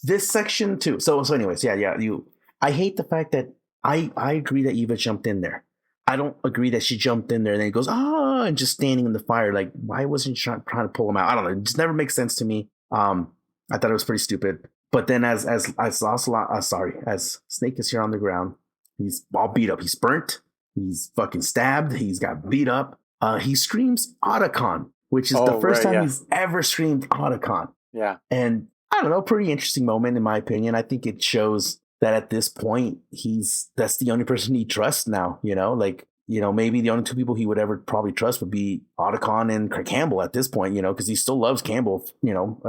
This section too. So anyways, I hate the fact that I agree that Eva jumped in there. I don't agree that she jumped in there and then goes, and just standing in the fire. Like, why wasn't she trying to pull him out? I don't know. It just never makes sense to me. I thought it was pretty stupid. But then as Snake is here on the ground, he's all beat up. He's burnt. He's fucking stabbed. He's got beat up. He screams Otacon, which is the first time he's ever screamed Otacon. Yeah. And I don't know, pretty interesting moment in my opinion. I think it shows that at this point, that's the only person he trusts now, maybe the only two people he would ever probably trust would be Otacon and Campbell at this point, because he still loves Campbell,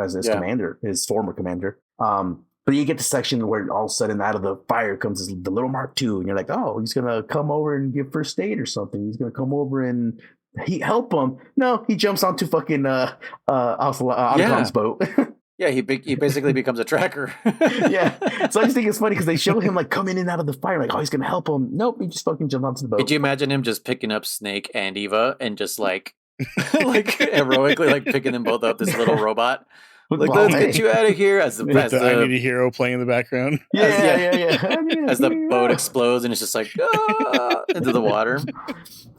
as his commander, his former commander. But you get the section where all of a sudden out of the fire comes the little Mark II, and you're like, oh, he's going to come over and give first aid or something. He's going to come over and help him. No, he jumps onto fucking Otacon's boat. Yeah, he basically becomes a tracker. Yeah. So I just think it's funny because they show him like coming in and out of the fire, like, oh, he's going to help him. Nope, he just fucking jumped onto the boat. Could you imagine him just picking up Snake and Eva and just like heroically like picking them both up, this little robot? Like, let's get you out of here as the I Need a Hero playing in the background. Yeah. As the boat explodes and it's just like into the water.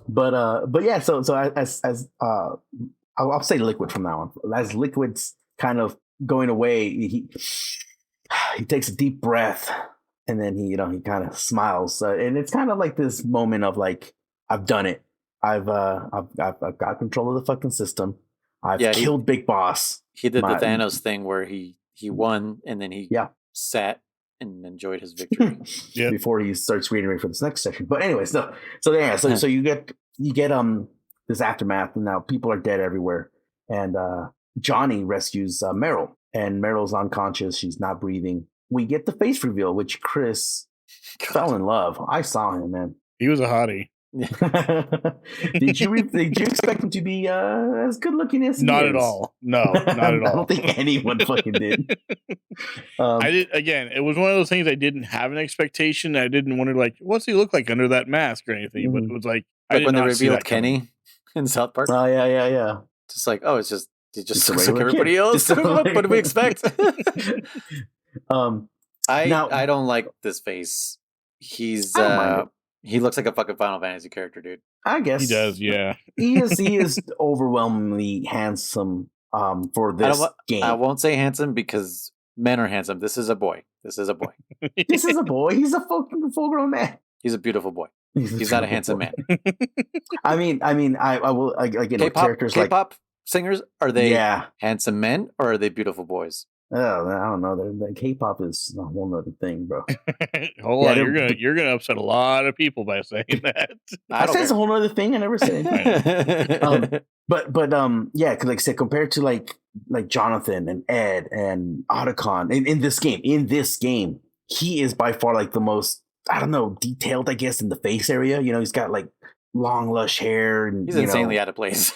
But yeah, so as I'll say Liquid from now on. As Liquid's kind of going away, he takes a deep breath and then he kind of smiles, and it's kind of like this moment of like, I've done it. I've got control of the fucking system. I've killed Big Boss. He did the Thanos thing where he won and then he sat and enjoyed his victory before he starts reading for this next section. But anyway, so you get this aftermath, and now people are dead everywhere, and Johnny rescues Meryl, and Meryl's unconscious. She's not breathing. We get the face reveal, which Chris fell in love. I saw him, man. He was a hottie. Did you expect him to be as good looking as he not is? At all. No, not at all. I don't think anyone fucking did. I did. Again, it was one of those things I didn't have an expectation. I didn't wonder like, what's he look like under that mask or anything. But it was like when they revealed Kenny in South Park. Oh yeah. Just like, oh, it just looks like everybody else. What do we expect? I don't like this face. He looks like a fucking Final Fantasy character, dude. I guess he does. Yeah, he is overwhelmingly handsome for this game. I won't say handsome because men are handsome. This is a boy. This is a boy. This is a boy. He's a full grown man. He's a beautiful boy. He's not a handsome man. I mean, I will like characters like K-pop singers. Are they handsome men or are they beautiful boys? Oh, I don't know. The K-pop is a whole other thing, bro. Hold on, you're gonna upset a lot of people by saying that. I said it's a whole other thing. I never said it. But yeah, because like I said, compared to like Jonathan and Ed and Otacon in this game, he is by far like the most, I don't know, detailed, I guess, in the face area. You know, he's got like long, lush hair, and he's insanely out of place.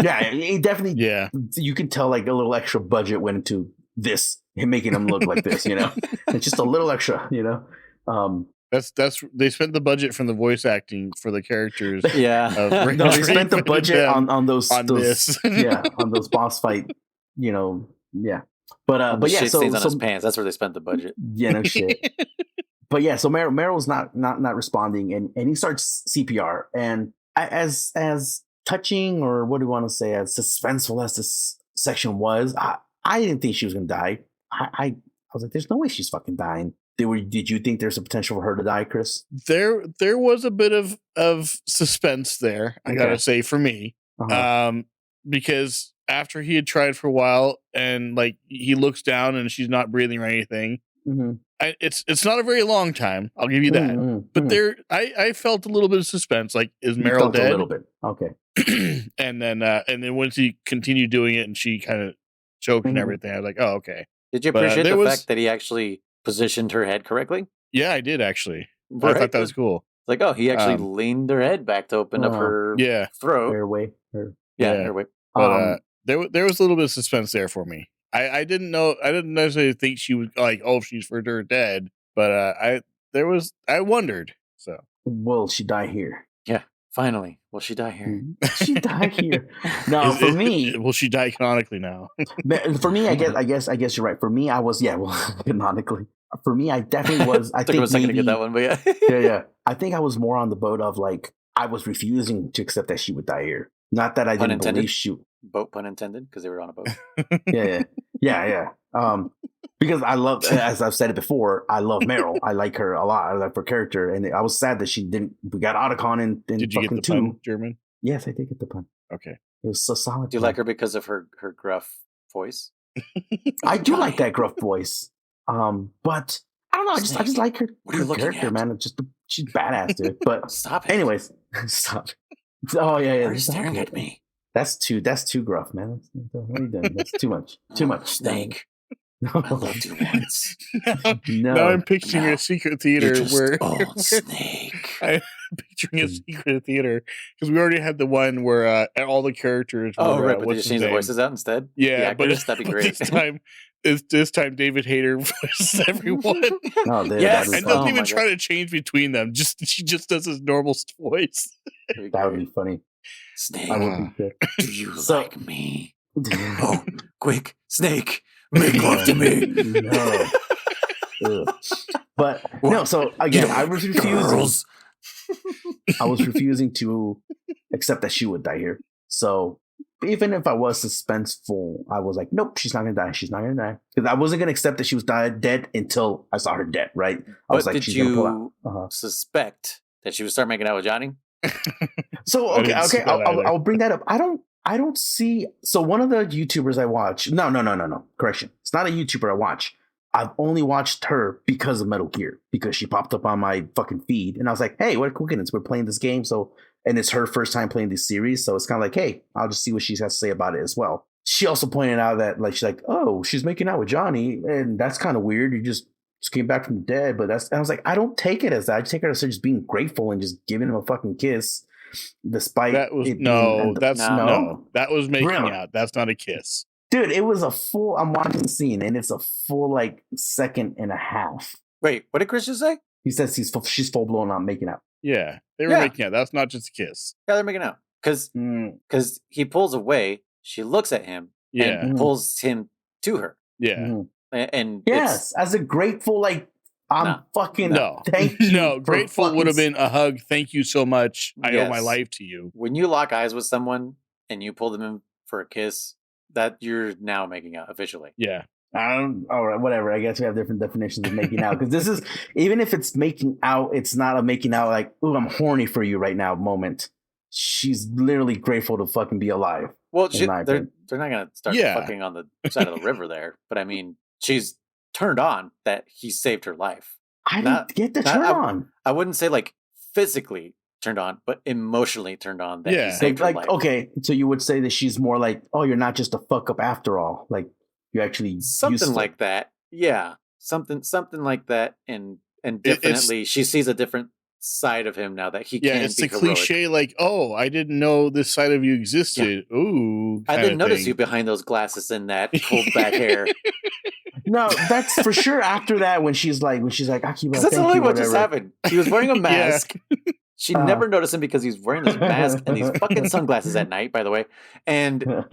Yeah, he definitely. Yeah, you can tell like a little extra budget went into this, him making him look like this. You know, it's just a little extra. You know, that's they spent the budget from the voice acting for the characters. Yeah, no, they spent the budget on those this. Yeah, on those boss fight. You know, yeah, but yeah, shit stains on his pants. That's where they spent the budget. Yeah, no shit. But yeah, so Meryl's not responding, and he starts CPR, and as touching, or what do you want to say, as suspenseful as this section was, I didn't think she was gonna die. I was like, there's no way she's fucking dying. Did you think there's a potential for her to die, Chris? There was a bit of suspense there, I gotta say, for me. Because after he had tried for a while and like he looks down and she's not breathing or anything. Mm-hmm. It's not a very long time, I'll give you that. Mm-hmm. But there I felt a little bit of suspense, like, is Meryl dead? A little bit. Okay. and then once he continued doing it and she kind of choked and everything, I was like, oh, okay. Did you appreciate the fact that he actually positioned her head correctly? Yeah, I did actually. Right. I thought that was cool. It's like, oh, he actually leaned her head back to open up her throat. Airway. Airway. But there was a little bit of suspense there for me. I didn't necessarily think she was like, oh, she's for sure dead, but I wondered. So will she die here? Yeah, finally, will she die here? She die here? No, for me, will she die canonically now? For me, I guess you're right. For me, I was canonically. For me, I definitely was. I think took a second to get that one, but yeah, yeah. I think I was more on the boat of like I was refusing to accept that she would die here. Not that I didn't believe she. Boat pun intended, because they were on a boat. Yeah. Because I love, as I've said it before, I love Meryl. I like her a lot. I like her character, and I was sad that she didn't. We got Otacon in did you fucking get the pun, German? Yes, I did get the pun. Okay, it was so solid. Do you like her because of her gruff voice? I do like that gruff voice. But I don't know. I just like her character, man. It's just she's badass, dude. But stop it. Anyways, stop. Oh yeah. You're staring at me. That's too gruff, man. What are you doing? That's too much. Too much. Snake. No. I loved you once. Now I'm picturing a secret theater where Snake. I'm picturing a secret theater because we already had the one where all the characters. Right, but they just changed the voices out instead. Yeah, but that'd be great. This time David Hayter voices everyone. Yes, and doesn't even try to change between them. She just does his normal voice. That would be funny. Snake, do you like me? Oh, quick, Snake, make love to me. No. But no, so again, I was refusing. I was refusing to accept that she would die here. So even if I was suspenseful, I was like, nope, she's not gonna die. She's not gonna die. Because I wasn't gonna accept that she was dead until I saw her dead, right? I was like, did you suspect that she would start making out with Johnny? So okay, I'll bring that up. I don't see. So one of the YouTubers I watch. No. Correction. It's not a YouTuber I watch. I've only watched her because of Metal Gear, because she popped up on my fucking feed, and I was like, hey, what cool kittens? We're playing this game, and it's her first time playing this series, so it's kind of like, hey, I'll just see what she has to say about it as well. She also pointed out that like she's like, oh, she's making out with Johnny, and that's kind of weird. You just came back from the dead, but I was like, I don't take it as that. I take it as her just being grateful and just giving him a fucking kiss, despite that was that was making out. That's not a kiss, dude. It was a full. I'm watching the scene, and it's a full like second and a half. Wait, what did Christian say? He says she's full blown on making out. Yeah, they were making out. That's not just a kiss. Yeah, they're making out because he pulls away. She looks at him and pulls him to her. Yeah. Mm-hmm. And yes, as a grateful, like, thank you. No, grateful would have been a hug. Thank you so much. I owe my life to you. When you lock eyes with someone and you pull them in for a kiss, that you're now making out officially. Yeah. All right, whatever. I guess we have different definitions of making out because this is, even if it's making out, it's not a making out like, ooh, I'm horny for you right now moment. She's literally grateful to fucking be alive. Well, they're not gonna start fucking on the side of the river there, but I mean, she's turned on that he saved her life. I didn't get the turn on. I wouldn't say like physically turned on, but emotionally turned on that he saved her life. Okay, so you would say that she's more like, oh, you're not just a fuck up after all. Like you actually something like that. Yeah, something like that, and definitely she sees a different side of him now that he can be it's a heroic. cliche like, oh, I didn't know this side of you existed. Yeah. Ooh, I didn't notice you behind those glasses and that pulled back hair. No, that's for sure after that when she's like Akiba, that's only what just happened. He was wearing a mask. She never noticed him because he's wearing this mask and these fucking sunglasses at night, by the way. And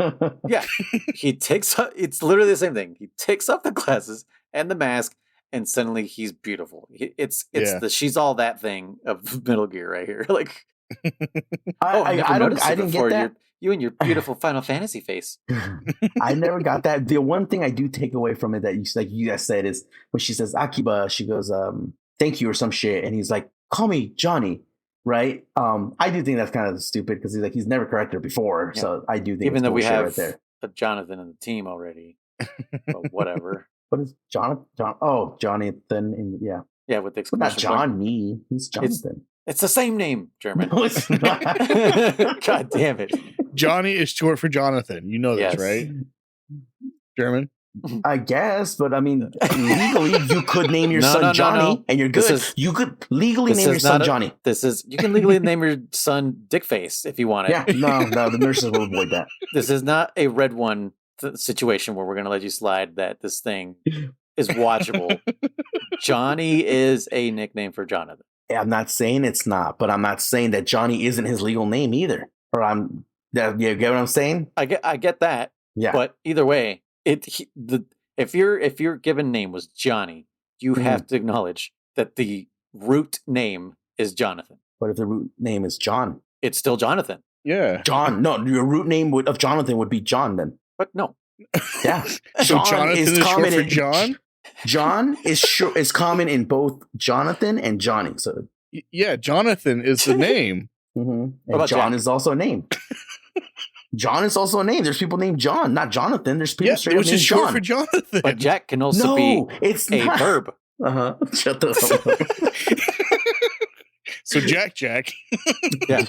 yeah, he takes up, it's literally the same thing. He takes off the glasses and the mask and suddenly he's beautiful. It's the she's all that thing of Metal Gear right here. Like, I didn't get that. You and your beautiful Final Fantasy face. I never got that. The one thing I do take away from it that you guys said is when she says Akiba, she goes, thank you or some shit. And he's like, call me Johnny. Right. I do think that's kind of stupid because he's never corrected her before. Yeah. So I do think even though we have a Jonathan in the team already. But whatever. What is Jonathan? Jonathan. Yeah, with the exclamation not Johnny. He's Jonathan. It's the same name, German. No, it's not. God damn it. Johnny is short for Jonathan. You know this, right? German? I guess, but I mean, legally, you could name your son Johnny, and you're good. You could legally name your son Johnny. You can legally name your son Dickface if you want it. Yeah, no, the nurses will avoid that. This is not a Red One situation where we're going to let you slide that this thing is watchable. Johnny is a nickname for Jonathan. I'm not saying it's not, but I'm not saying that Johnny isn't his legal name either. You get what I'm saying? I get that. Yeah. But either way, if your given name was Johnny, you have to acknowledge that the root name is Jonathan. What if the root name is John? It's still Jonathan. Yeah. John. No, your root name of Jonathan would be John then. But no. Yeah. So Jonathan is short for John? John is common in both Jonathan and Johnny. So yeah, Jonathan is the name. Mm-hmm. And John is also a name. John is also a name. There's people named John, not Jonathan. There's people straight up named short John. for Jonathan. But Jack can also be a verb. Shut the fuck up. So Jack. Yeah.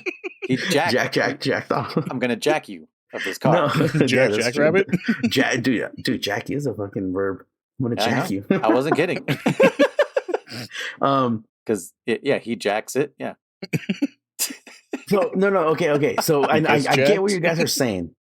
He jacked. Jacked off. I'm going to jack you of this car. No. Jack Rabbit? Dude, jack is a fucking verb. I'm going to jack you. I wasn't kidding. Because, he jacks it. Yeah. So no, okay. So I get what you guys are saying,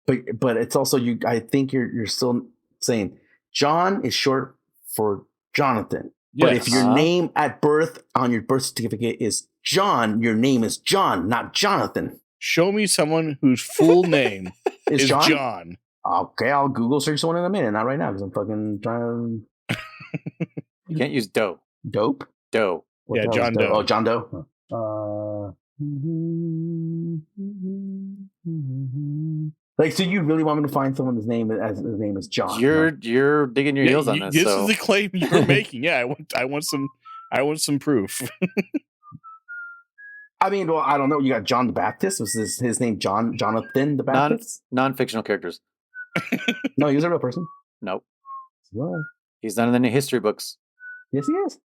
but it's also I think you're still saying John is short for Jonathan. Yes. But if your name at birth on your birth certificate is John, your name is John, not Jonathan. Show me someone whose full name is John. Okay, I'll Google search someone in a minute. Not right now because I'm fucking trying to. You can't use Doe. Dope? Doe. Yeah, John Doe. Oh, John Doe. Like, so you really want me to find someone whose name is John? You're digging your heels on this. This is the claim you're making. Yeah, I want some proof. I mean, well, I don't know. You got John the Baptist. Was his name Jonathan the Baptist? Non-fictional characters. No, he was a real person. Nope. Well, he's not in the history books. Yes, he is.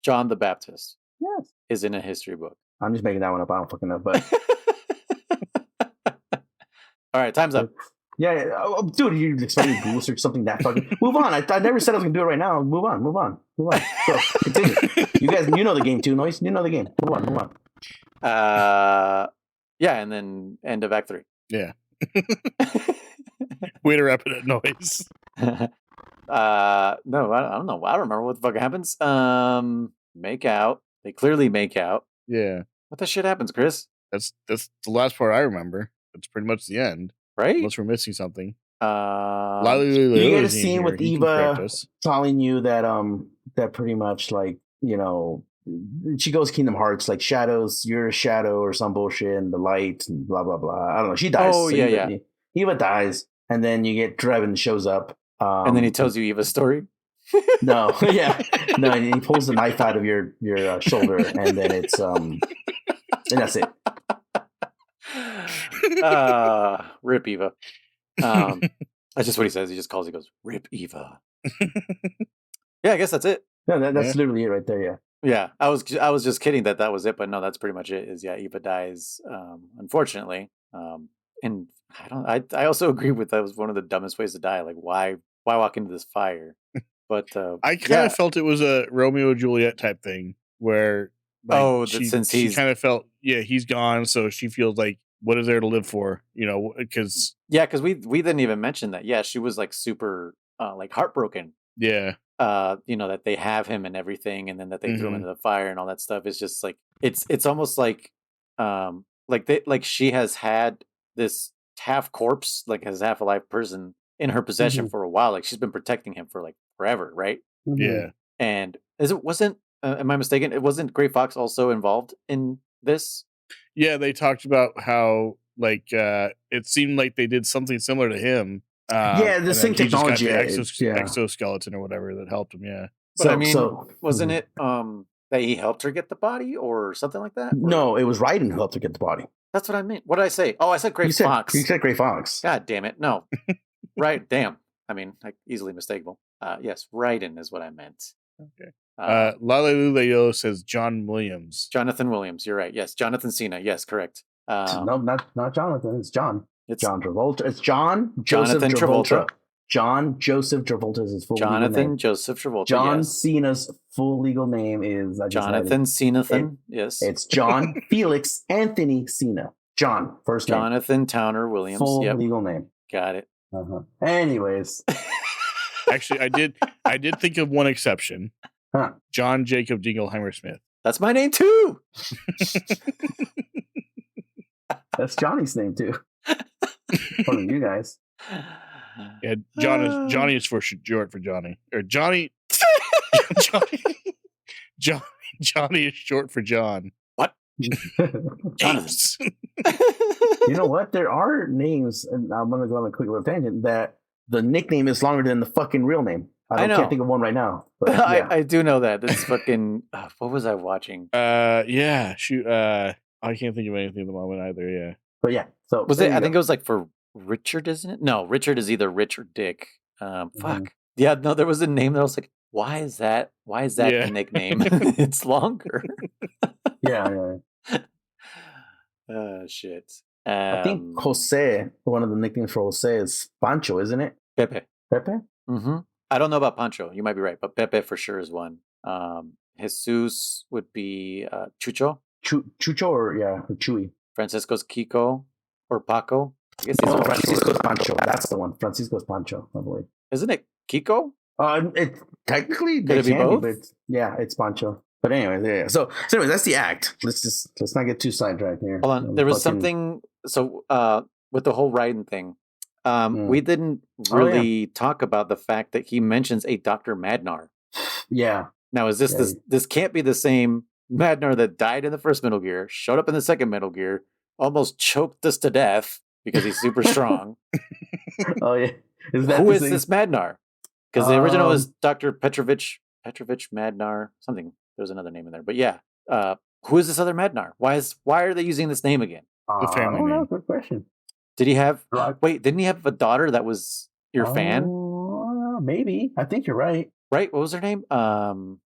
John the Baptist. Yes. Is in a history book. I'm just making that one up. I don't fucking know, but. All right, time's up. Yeah. Oh, dude, you expect me to Google search something that fucking... Move on. I never said I was going to do it right now. Move on. Go, continue. You guys, you know the game too, Noise. You know the game. Move on. Yeah, and then end of Act 3. Yeah. Way to wrap it at Noise. No, I don't know. I don't remember what the fuck happens. Make out. They clearly make out. Yeah. What the shit happens, Chris? That's the last part I remember. That's pretty much the end. Right? Unless we're missing something. You get a scene with Eva telling you that pretty much like, you know, she goes Kingdom Hearts, like shadows, you're a shadow or some bullshit and the light and blah, blah, blah. I don't know. She dies. Oh, so yeah. Eva dies. and then you get Drebin shows up. And then he tells you Eva's story. No, yeah, no, and he pulls the knife out of your shoulder, and then it's and that's it. Rip Eva. That's just what he says. He just calls. He goes, "Rip Eva." Yeah, I guess that's it. No, that's literally it right there. Yeah. Yeah, I was just kidding that was it, but no, that's pretty much it. Is Eva dies, unfortunately. And I also agree with that was one of the dumbest ways to die. Like, why walk into this fire? But I kind of felt it was a Romeo and Juliet type thing where, like, she kind of felt, he's gone, so she feels like, what is there to live for? Because we didn't even mention that. Yeah, she was like super like heartbroken. Yeah. That they have him and everything, and then that they threw him into the fire and all that stuff. It's just like it's almost like she has had this half corpse, like as half alive person in her possession for a while. Like she's been protecting him for like forever, right? Yeah. And am I mistaken? It wasn't Gray Fox also involved in this? Yeah, they talked about how like it seemed like they did something similar to him. The same technology, exoskeleton or whatever that helped him. Yeah, but wasn't it that he helped her get the body or something like that? No, it was Raiden who helped her get the body. That's what I meant. What did I say? Oh, I said Gray Fox. You said Gray Fox. God damn it! No, right? Damn. I mean, easily mistakable. Yes, Raiden is what I meant. Okay. Laleluleo says Jonathan Williams. You're right. Yes, Jonathan Cena. Yes, correct. No, not Jonathan. It's John. It's John Travolta. It's John Joseph Travolta. John Joseph Travolta is his full legal name. Jonathan Joseph Travolta. John Cena's full legal name is Jonathan Cenathan. Yes, it's John Felix Anthony Cena. John first name. Jonathan Towner Williams. Full legal name. Got it. Anyways, actually, I did think of one exception. Huh. John Jacob Dingleheimer Smith. That's my name too. That's Johnny's name too. One of you guys. Yeah, Johnny is for short for Johnny, or Johnny. Johnny is short for John. What? Jonathan. You know what? There are names, and I'm going to go on a quick little tangent, that the nickname is longer than the fucking real name. I can't think of one right now. But, yeah. I do know that. It's fucking. What was I watching? Yeah. Shoot. I can't think of anything at the moment either. Yeah. But yeah. So was it? I think it was like for Richard, isn't it? No, Richard is either Rich or Dick. Fuck. Yeah. No, there was a name that I was like, why is that? Why is that the nickname? It's longer. Yeah. Shit. I think Jose, one of the nicknames for Jose is Pancho, isn't it? Pepe. Mm-hmm. I don't know about Pancho. You might be right, but Pepe for sure is one. Jesus would be Chucho. Chucho or Chuy. Francisco's Kiko or Paco. I guess Francisco's Pancho. That's the one. Francisco's Pancho, I believe. Isn't it Kiko? It technically could it be both? But it's Pancho. But anyway, yeah. So anyway, that's the act. Let's not get too sidetracked here. Hold on. There was something. So with the whole Raiden thing, we didn't really talk about the fact that he mentions a Dr. Madnar. Yeah. Now, is this can't be the same Madnar that died in the first Metal Gear, showed up in the second Metal Gear, almost choked us to death because he's super strong. Oh yeah. Who is this Madnar? Because the original was Dr. Petrovich Madnar something. There's another name in there, but yeah. Who is this other Madnar? Why are they using this name again? The family name. Good question. Did he have? Wait, didn't he have a daughter that was your fan? Maybe. I think you're right. Right. What was her name?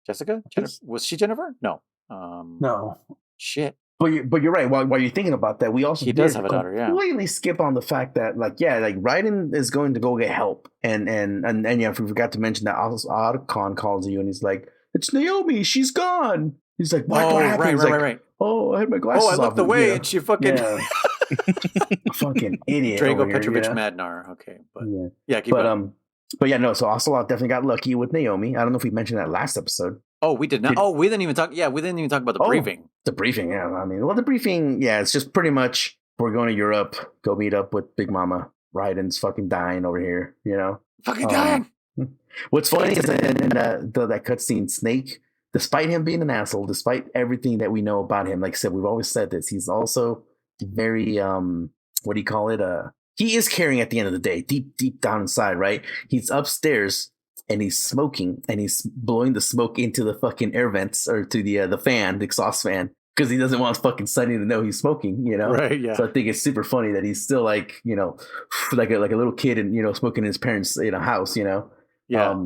Jessica? Was she Jennifer? No. No. Shit. But you're right. While you're thinking about that, we also does have a daughter. Yeah. Completely skip on the fact that Raiden is going to go get help, and if we forgot to mention that Otacon calls you and he's like, "It's Naomi. She's gone." He's like, "What happened?" Right. Oh, I had my glasses off. I looked away and she fucking fucking idiot. Drago Petrovich Madnar. Okay, but keep going. But yeah, no. So Ocelot definitely got lucky with Naomi. I don't know if we mentioned that last episode. Oh, we did not. We didn't even talk. Yeah, we didn't even talk about the briefing. The briefing. Yeah, I mean, the briefing. Yeah, it's just pretty much we're going to Europe. Go meet up with Big Mama. Raiden's fucking dying over here. You know, fucking dying. What's funny is that in that cutscene, Snake, despite him being an asshole, despite everything that we know about him, like I said, we've always said this. He's also very what do you call it? he is caring at the end of the day, deep down inside, right? He's upstairs and he's smoking and he's blowing the smoke into the fucking air vents or to the fan, the exhaust fan, because he doesn't want fucking Sonny to know he's smoking, you know? Right, yeah. So I think it's super funny that he's still like, you know, like a little kid and, you know, smoking in his parents' house, you know? Yeah.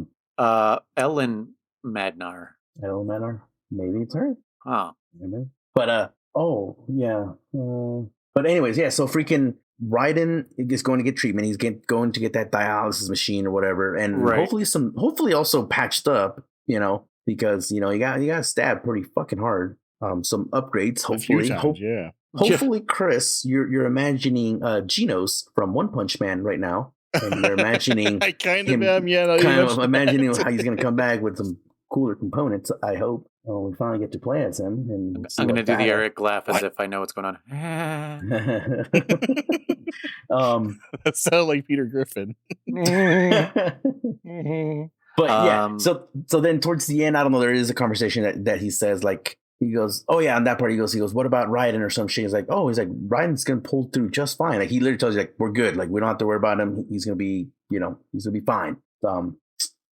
Ellen Madnar. Ellen Madnar? Maybe it's her. Huh. Maybe. But, oh, yeah. But anyways, yeah, so freaking Raiden is going to get treatment. He's going to get that dialysis machine or whatever. And hopefully also patched up, you know, because, you know, you got stabbed pretty fucking hard. Some upgrades, hopefully. Yeah. Hopefully, Chris, you're imagining Genos from One Punch Man right now. And you're imagining I kind of am, yeah. Imagining how he's going to come back with some cooler components, I hope. Oh, we finally get to play as him. And I'm going to do the Eric laugh as if I know what's going on. That sounded like Peter Griffin. But yeah, so then towards the end, I don't know, there is a conversation that he says, like, he goes, oh yeah, on that part he goes, what about Raiden or some shit? He's like, Raiden's gonna pull through just fine. Like, he literally tells you, like, we're good, like, we don't have to worry about him. He's gonna be, you know, he's gonna be fine.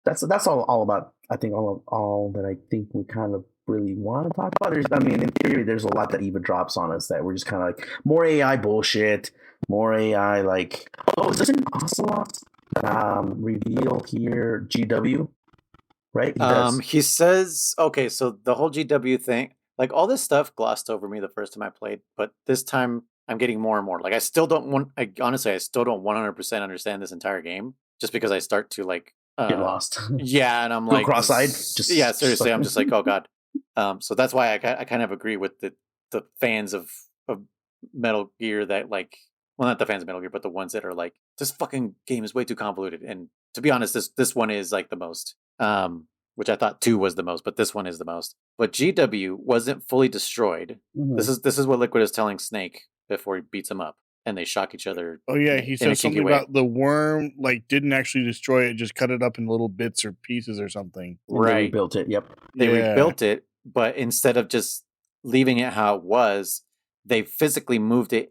That's all about, I think, all that I think we kind of really want to talk about. In theory, there's a lot that Eva drops on us that we're just kind of like, more AI bullshit, more AI, like, oh, is this an Ocelot reveal here, GW? Right? He says, okay, so the whole GW thing, like, all this stuff glossed over me the first time I played, but this time I'm getting more and more. Like, I still don't 100% understand this entire game, just because I start to, like, get lost. Yeah, and I'm like, cross-eyed. Seriously, I'm just like, oh god. So that's why I kind of agree with the fans of Metal Gear that, like, well, not the fans of Metal Gear, but the ones that are like, this fucking game is way too convoluted. And to be honest, this one is like the most. Which I thought 2 was the most, but this one is the most. But GW wasn't fully destroyed. Mm-hmm. This is what Liquid is telling Snake before he beats him up, and they shock each other. Oh yeah, he said something about the worm, like, didn't actually destroy it, just cut it up in little bits or pieces or something. Right, they rebuilt it. Yep, they rebuilt it, but instead of just leaving it how it was, they physically moved it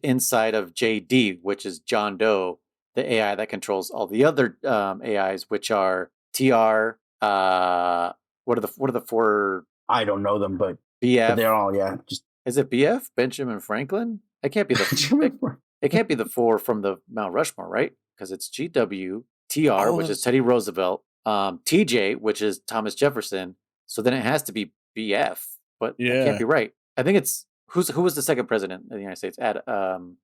inside of JD, which is John Doe, the AI that controls all the other AIs, which are TR. What are the 4? I don't know them, but BF. But they're all is it BF? Benjamin Franklin? It can't be it can't be the 4 from the Mount Rushmore, right? Because it's GW, TR, which is Teddy Roosevelt, TJ, which is Thomas Jefferson. So then it has to be BF, but that can't be right. I think it's who was the second president of the United States? John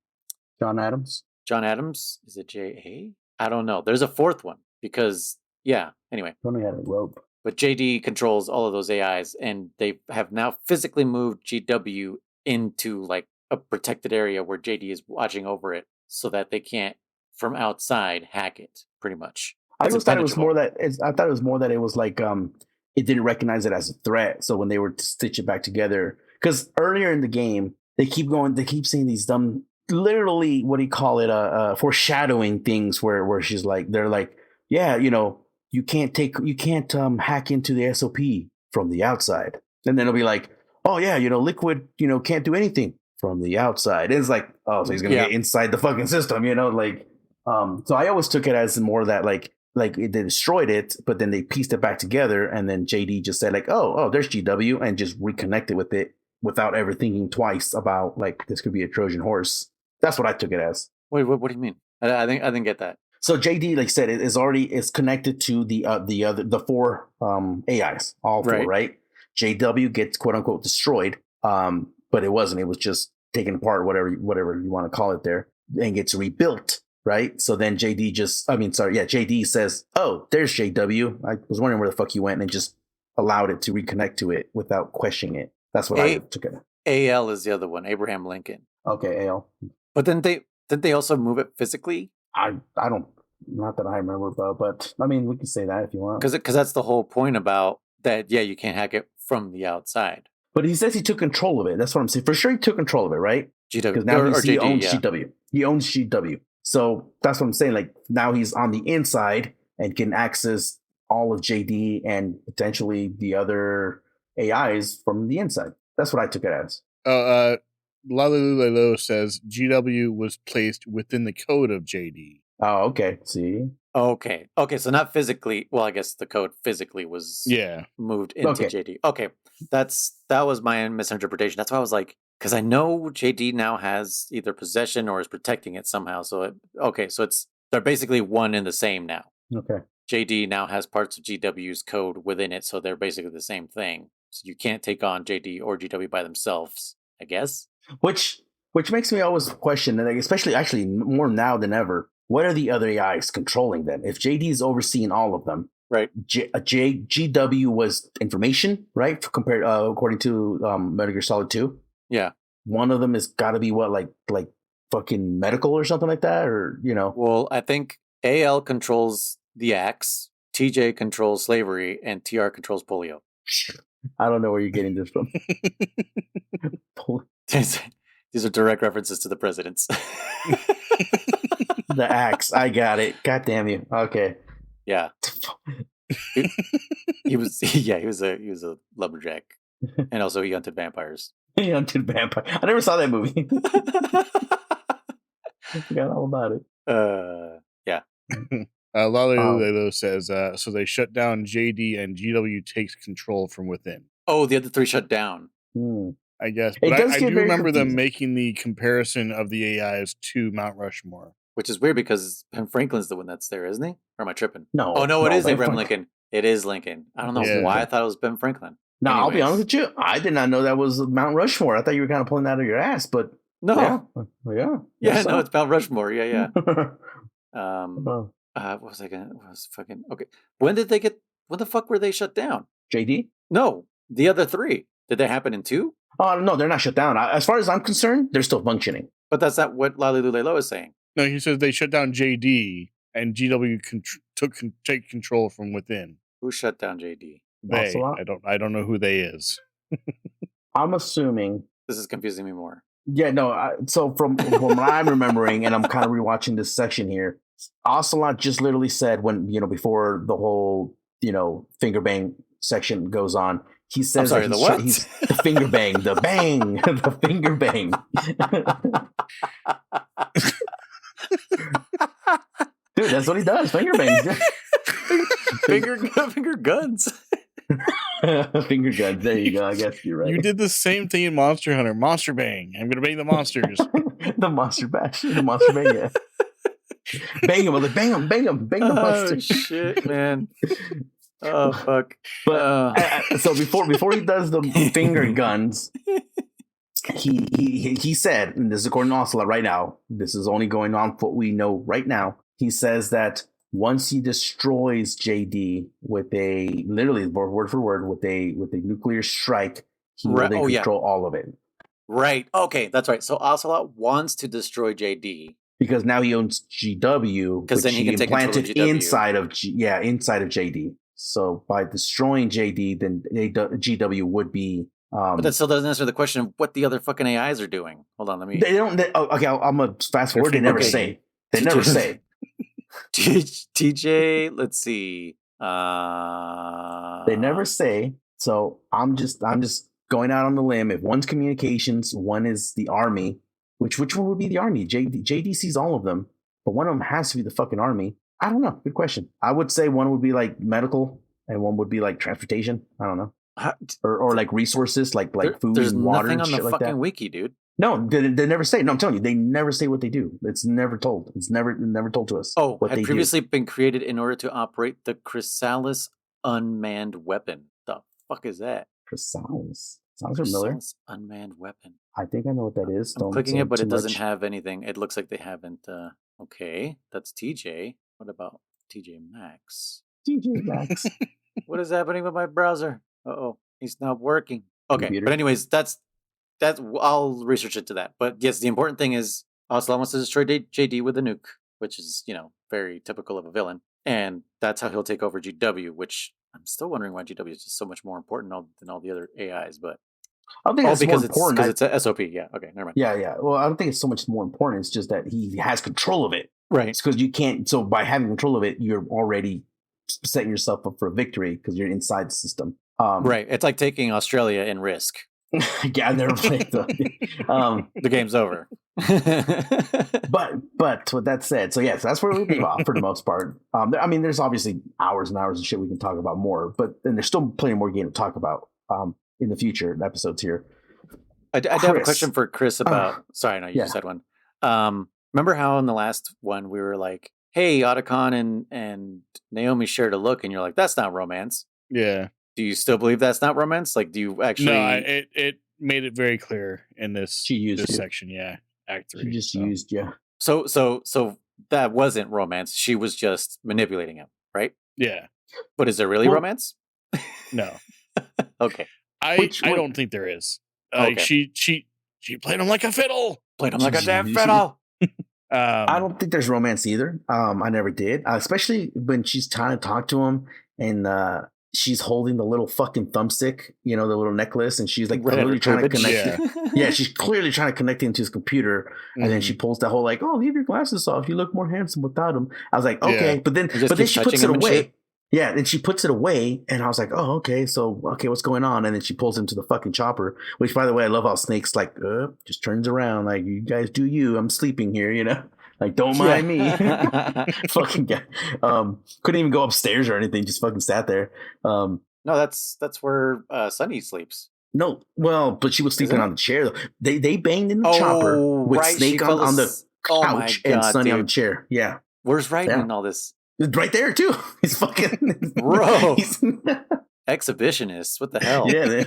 Adams. John Adams? Is it JA? I don't know. There's a 4th one because. Yeah, anyway. Only had a rope. But JD controls all of those AIs, and they have now physically moved GW into, like, a protected area where JD is watching over it so that they can't, from outside, hack it, pretty much. I thought it was more that it was like it didn't recognize it as a threat. So when they were to stitch it back together, because earlier in the game, they keep saying these dumb, literally, what do you call it, foreshadowing things where she's like, they're like, yeah, you know, you can't hack into the SOP from the outside. And then it'll be like, oh yeah, you know, Liquid, you know, can't do anything from the outside. It's like, oh, so he's gonna get inside the fucking system, you know, like, so I always took it as more that like they destroyed it, but then they pieced it back together, and then JD just said like, oh, there's GW, and just reconnected with it without ever thinking twice about, like, this could be a Trojan horse. That's what I took it as. Wait, what do you mean? I didn't get that. So JD, like I said, is connected to the 4 AIs, all 4, right? JW gets quote unquote destroyed, but it wasn't. It was just taken apart, whatever you want to call it there, and gets rebuilt, right? So then JD says, "Oh, there's JW. I was wondering where the fuck you went," and just allowed it to reconnect to it without questioning it. That's what I took it. AL is the other one, Abraham Lincoln. Okay, AL. But then they also move it physically. I don't, not that I remember, but I mean, we can say that if you want. Because that's the whole point about that. Yeah, you can't hack it from the outside. But he says he took control of it. That's what I'm saying. For sure, he took control of it, right? GW. Because now he owns GW. He owns GW. So that's what I'm saying. Like, now he's on the inside and can access all of JD and potentially the other AIs from the inside. That's what I took it as. Lalulelo says GW was placed within the code of JD. Oh, okay. See? Okay. So not physically. Well, I guess the code physically was moved into JD. Okay. That was my misinterpretation. That's why I was like, because I know JD now has either possession or is protecting it somehow. So they're basically one and the same now. Okay. JD now has parts of GW's code within it, so they're basically the same thing. So you can't take on JD or GW by themselves, I guess. Which makes me always question, and especially actually more now than ever, what are the other AIs controlling them? If JD is overseeing all of them, right? GW was information, right? Compared according to Metal Gear Solid 2. Yeah. One of them has got to be what, like fucking medical or something like that, or Well, I think AL controls the axe, TJ controls slavery, and TR controls polio. I don't know where you're getting this from. These are direct references to the presidents. The axe, I got it. God damn you. Okay. Yeah. He was a lumberjack, and also he hunted vampires. He hunted vampires. I never saw that movie. I forgot all about it. Yeah. Lalulelo says, so they shut down JD and GW takes control from within. Oh, the other three shut down. I guess. But I do remember them making the comparison of the AIs to Mount Rushmore. Which is weird because Ben Franklin's the one that's there, isn't he? Or am I tripping? No. Oh, no, it is Abraham Lincoln. It is Lincoln. I don't know why I thought it was Ben Franklin. No, I'll be honest with you. I did not know that was Mount Rushmore. I thought you were kind of pulling that out of your ass, but no. Yeah, no, it's Mount Rushmore. Yeah. What was I gonna? Okay. When the fuck were they shut down? JD? No, the other three. Did they happen in 2? Oh no, they're not shut down. As far as I'm concerned, they're still functioning. But that's not what Lalulelo is saying. No, he says they shut down JD and GW take control from within. Who shut down JD? They. I don't know who they is. I'm assuming this is confusing me more. Yeah, no. So from what I'm remembering, and I'm kind of rewatching this section here, Ocelot just literally said when before the whole finger bang section goes on, he says the what? He's the finger bang, the bang, the finger bang. Dude, that's what he does. Finger bangs. finger guns. Finger guns. There you go. I guess you're right. You did the same thing in Monster Hunter. Monster bang. I'm gonna bang the monsters. The monster bash. The monster bang. Yeah. Bang him. Bang him. Bang him. Bang the monster. Oh shit, man. Oh fuck. But so before he does the finger guns, he said, and this is according to Ocelot right now, this is only going on for what we know right now. He says that once he destroys JD with a literally word for word with a nuclear strike, he will then control all of it. Right. Okay, that's right. So Ocelot wants to destroy JD because now he owns GW, because then he can take control of GW. inside of JD. So by destroying JD, then GW would be. But that still doesn't answer the question of what the other fucking AIs are doing. Hold on, let me. They don't. Okay, I'm gonna fast forward. They never say. They never say. TJ, let's see. They never say. So I'm just going out on the limb. If one's communications, one is the army. Which one would be the army? JD sees all of them, but one of them has to be the fucking army. I don't know. Good question. I would say one would be like medical, and one would be like transportation. I don't know, or like resources, like food and water. There's nothing on the fucking like wiki, dude. No, they never say. No, I'm telling you, they never say what they do. It's never told. It's never told to us. Oh, what had previously been created in order to operate the Chrysalis unmanned weapon. The fuck is that? Chrysalis sounds familiar. Unmanned weapon. I think I know what that is. I'm clicking it, but it doesn't have anything. It looks like they haven't. Okay, that's TJ. What about TJ Maxx? TJ Maxx. What is happening with my browser? Uh-oh, he's not working. Okay, Computer. But anyways, that's I'll research into that. But yes, the important thing is Ocelot wants to destroy JD with a nuke, which is, very typical of a villain. And that's how he'll take over GW, which I'm still wondering why GW is just so much more important than all the other AIs. But I don't think it's because more important. Because it's a SOP. Yeah, okay, never mind. Yeah. Well, I don't think it's so much more important. It's just that he has control of it. Right. It's because you can't. So by having control of it, you're already setting yourself up for a victory because you're inside the system. Right. It's like taking Australia in Risk. Yeah, I never played the game's over. but with that said, so yes, that's where we leave off for the most part. I mean, there's obviously hours and hours of shit we can talk about more, but then there's still plenty more game to talk about in the future episodes here. I do have a question for Chris about. Sorry, no, you just said one. Remember how in the last one we were like, "Hey, Otacon and Naomi shared a look," and you're like, "That's not romance." Yeah. Do you still believe that's not romance? Like, do you actually? No, it made it very clear in this section. Yeah, Act 3. She just used So that wasn't romance. She was just manipulating him, right? Yeah. But is there really romance? No. Okay. I don't think there is. Okay. She played him like a fiddle. Played him like a damn fiddle. I don't think there's romance either. I never did, especially when she's trying to talk to him and she's holding the little fucking thumbstick, the little necklace, and she's like clearly trying to connect. Yeah, she's clearly trying to connect him to his computer, and then she pulls that whole like, "Oh, leave your glasses off. You look more handsome without them." I was like, "Okay," but then she puts it away. Yeah, and she puts it away, and I was like, "Oh, okay, what's going on?" And then she pulls him to the fucking chopper, which, by the way, I love how Snake's like, just turns around, like, "You guys do you. I'm sleeping here, like, don't mind me." Fucking guy. Couldn't even go upstairs or anything, just fucking sat there. No, that's where Sunny sleeps. No, well, but she was sleeping on the chair, though. They banged in the chopper with Snake on the couch and Sunny on the chair. Yeah. Where's Raiden in all this? Right there too. He's fucking bro. Exhibitionists. What the hell? Yeah,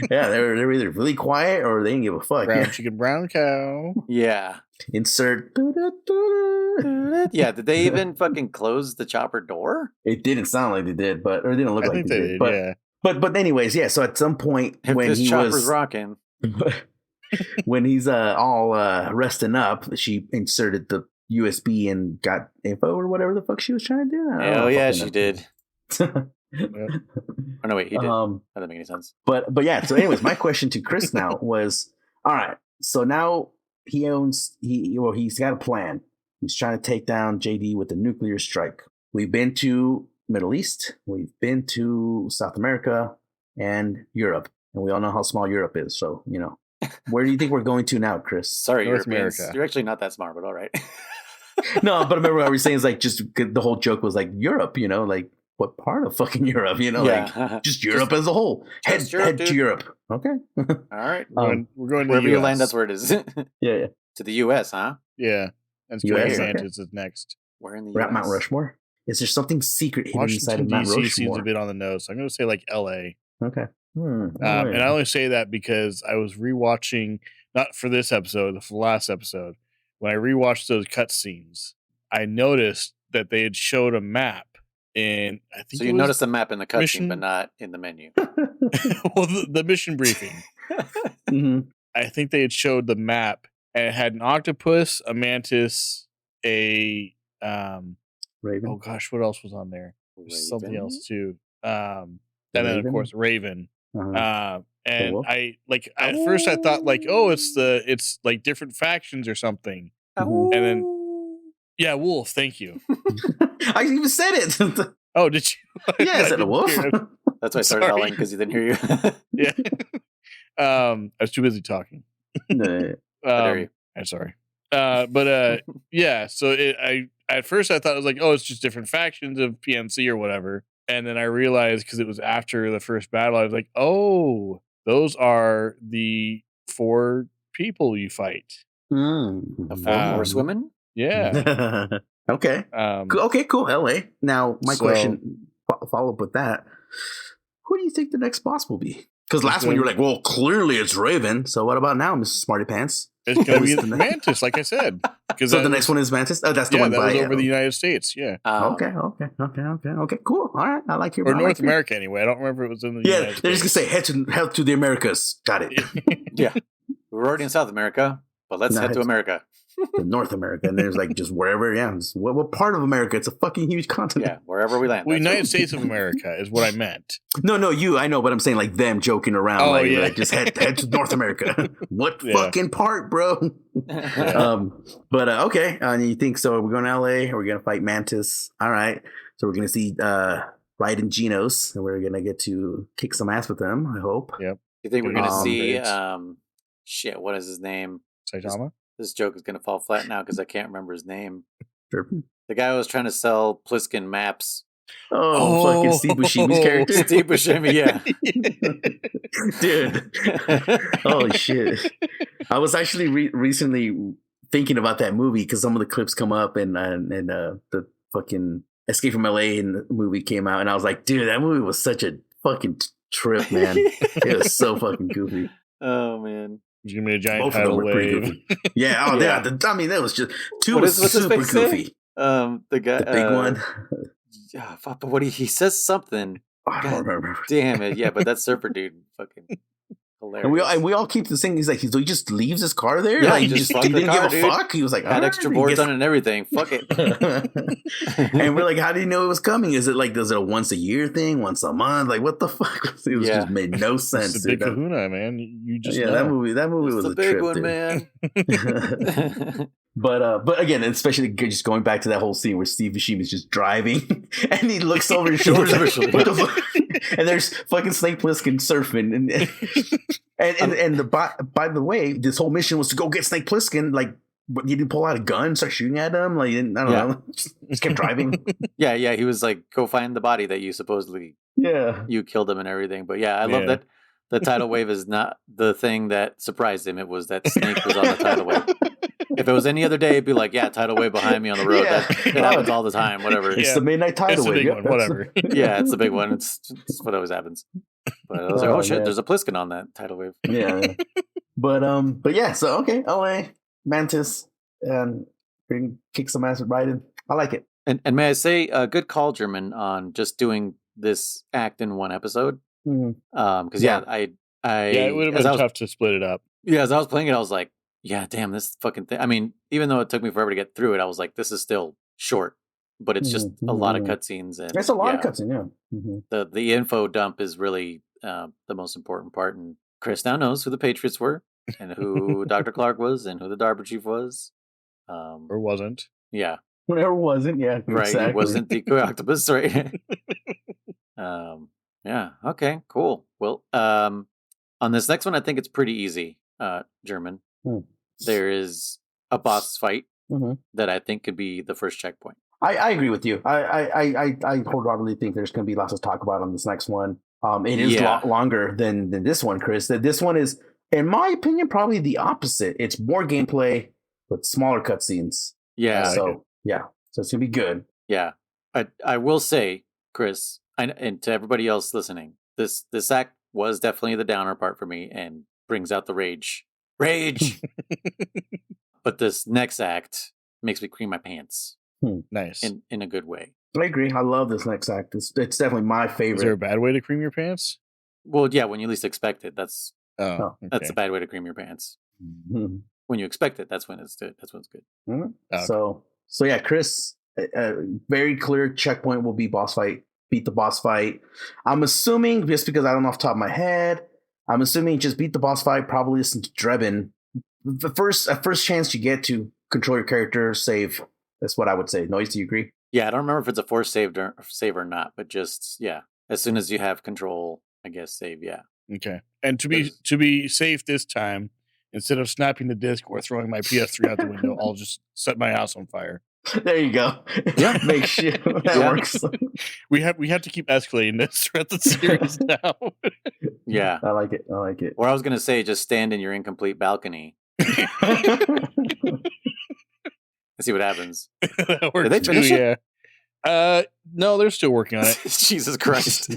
they're either really quiet or they didn't give a fuck. Brown chicken, brown cow. Yeah. Insert. Yeah. Did they even fucking close the chopper door? It didn't sound like they did, or it didn't look like they did. Yeah. But anyways, yeah. So at some point when this he chopper's rocking, when he's all resting up, she inserted the USB and got info or whatever the fuck she was trying to do. Hell yeah, she did. Oh no, wait, he did. That doesn't make any sense. But yeah. So, anyways, my question to Chris now was: all right, so now he's got a plan. He's trying to take down JD with a nuclear strike. We've been to Middle East, we've been to South America and Europe, and we all know how small Europe is. So where do you think we're going to now, Chris? Sorry, North America. You're actually not that smart, but all right. No, but I remember what I was saying is like just the whole joke was like Europe, like what part of fucking Europe, like just Europe as a whole. Head to Europe. Okay. All right. We're going to wherever you land, that's where it is. Yeah. To the US, huh? Yeah. And US is next. Where in the US? We're at Mount Rushmore. Is there something secret hidden inside of Mount Rushmore? seems a bit on the nose. So I'm going to say like LA. Okay. And I only say that because I was rewatching, not for this episode, for the last episode. When I rewatched those cutscenes, I noticed that they had showed a map in. I think so. You noticed a map in the cutscene, but not in the menu. Well, the mission briefing. Mm-hmm. I think they had showed the map, and it had an octopus, a mantis, a raven. Oh gosh, what else was on there? Something else too. And then of course Raven. And I at first I thought like, oh, it's like different factions or something. And then wolf, thank you. I even said it. Oh, did you? Yeah, I said a wolf. That's why I started yelling because he didn't hear you. Yeah. I was too busy talking. I'm sorry. Yeah, so at first I thought it was like, oh, it's just different factions of PNC or whatever. And then I realized because it was after the first battle, I was like, oh, those are the 4 people you fight. The 4 horsewomen? Yeah. Okay. Okay, cool. LA. Now, my question, follow up with that. Who do you think the next boss will be? Because last one you were like, well, clearly it's Raven. So what about now, Mrs. Smarty Pants? It's going to be the Mantis, like I said. So the next one is Mantis? Oh, that's the one that was over the United States, yeah. Okay, cool. All right, I like your... Or North America, anyway. I don't remember if it was in the United States. Yeah, they're just going to say, head to the Americas. Got it. Yeah. We're already in South America, but let's head to America. To North America, and there's like just wherever, what part of America? It's a fucking huge continent. Yeah, wherever we land. Well, United States of America is what I meant. No, I know, but I'm saying like them joking around, like just head to North America. What fucking part, bro? But okay, and you think so? We're going to LA. We're going to fight Mantis. All right, so we're going to see Raiden Genos, and we're going to get to kick some ass with them. I hope. Yep. You think we're gonna see? Upgrades. Shit. What is his name? Saitama? This joke is gonna fall flat now because I can't remember his name. Sure. The guy who was trying to sell Pliskin maps. Fucking Steve Buscemi's character. Steve Buscemi, yeah. Dude. Holy shit. I was actually recently thinking about that movie because some of the clips come up and the fucking Escape from LA movie came out, and I was like, dude, that movie was such a fucking trip, man. It was so fucking goofy. Oh man. There's gonna be a giant tidal wave. Yeah, oh yeah. I mean, that was just what's super goofy. Say? The guy, the big one. Yeah, but what he says something. I don't remember. Damn it! Yeah, but that surfer dude, fucking hilarious. And we all keep thinking he's like, so he just leaves his car there. Yeah, like, he just didn't give a fuck. He was like, had extra boards on it and everything. Fuck it. And we're like, how do you know it was coming? Is it a once a year thing, once a month? Like, what the fuck? It was just made no sense. It's a big kahuna, man. You just know. That movie was a big trip, one, dude. Man. But again, especially just going back to that whole scene where Steve Buscemi is just driving and he looks over his shoulder and there's fucking Snake Plissken surfing and by the way, this whole mission was to go get Snake Plissken. Like, you didn't pull out a gun, start shooting at him. Like, I don't know, just kept driving. Yeah, he was like, go find the body that you supposedly you killed him and everything. But yeah, I love that the tidal wave is not the thing that surprised him. It was that Snake was on the tidal wave. If it was any other day, it'd be like, tidal wave behind me on the road. It happens all the time, whatever. It's the midnight tidal wave. One, whatever. Yeah, it's the big one. It's what always happens. But I was like, oh shit, there's a Pliskin on that tidal wave. Yeah. But yeah, so okay, LA, Mantis, and kick some ass with Biden. I like it. And may I say, good call, German, on just doing this act in one episode. Because it would have been tough to split it up. Yeah, as I was playing it, I was like, yeah, damn, this fucking thing. I mean, even though it took me forever to get through it, I was like, this is still short, but it's just a lot of cutscenes. And it's a lot of cutscenes, yeah. Mm-hmm. The info dump is really the most important part. And Chris now knows who the Patriots were and who Dr. Clark was and who the Darber Chief was. Or wasn't. Yeah. Whenever wasn't, yeah. Right, exactly. He wasn't Decoy Octopus, right? Yeah, okay, cool. Well, on this next one, I think it's pretty easy, German. There is a boss fight that I think could be the first checkpoint. I agree with you. I wholeheartedly think there's going to be lots to talk about on this next one. It is longer than this one, Chris. This one is, in my opinion, probably the opposite. It's more gameplay with smaller cutscenes. Yeah. So it's going to be good. Yeah. I will say, Chris, and to everybody else listening, this act was definitely the downer part for me and brings out the rage. But this next act makes me cream my pants. Nice. In a good way. I agree. I love this next act. It's definitely my favorite. Is there a bad way to cream your pants? Well, yeah, when you least expect it, that's okay. a bad way to cream your pants. Mm-hmm. When you expect it, that's when it's good. That's when it's good. Mm-hmm. Okay. So yeah, Chris, very clear checkpoint will be boss fight. Beat the boss fight. I'm assuming, just because I don't know off the top of my head, just beat the boss fight, probably listen to Drebin. The first chance you get to control your character, save. That's what I would say. Noise, do you agree? Yeah, I don't remember if it's a forced save or not, but just, as soon as you have control, I guess save, yeah. Okay. And to be safe this time, instead of snapping the disc or throwing my PS3 out the window, I'll just set my house on fire. There you go. Yeah, make sure that works. We have to keep escalating this throughout the series now. Yeah, I like it. Or I was gonna say, just stand in your incomplete balcony. See what happens. That works. Did they finish it? Yeah. No, they're still working on it. Jesus Christ.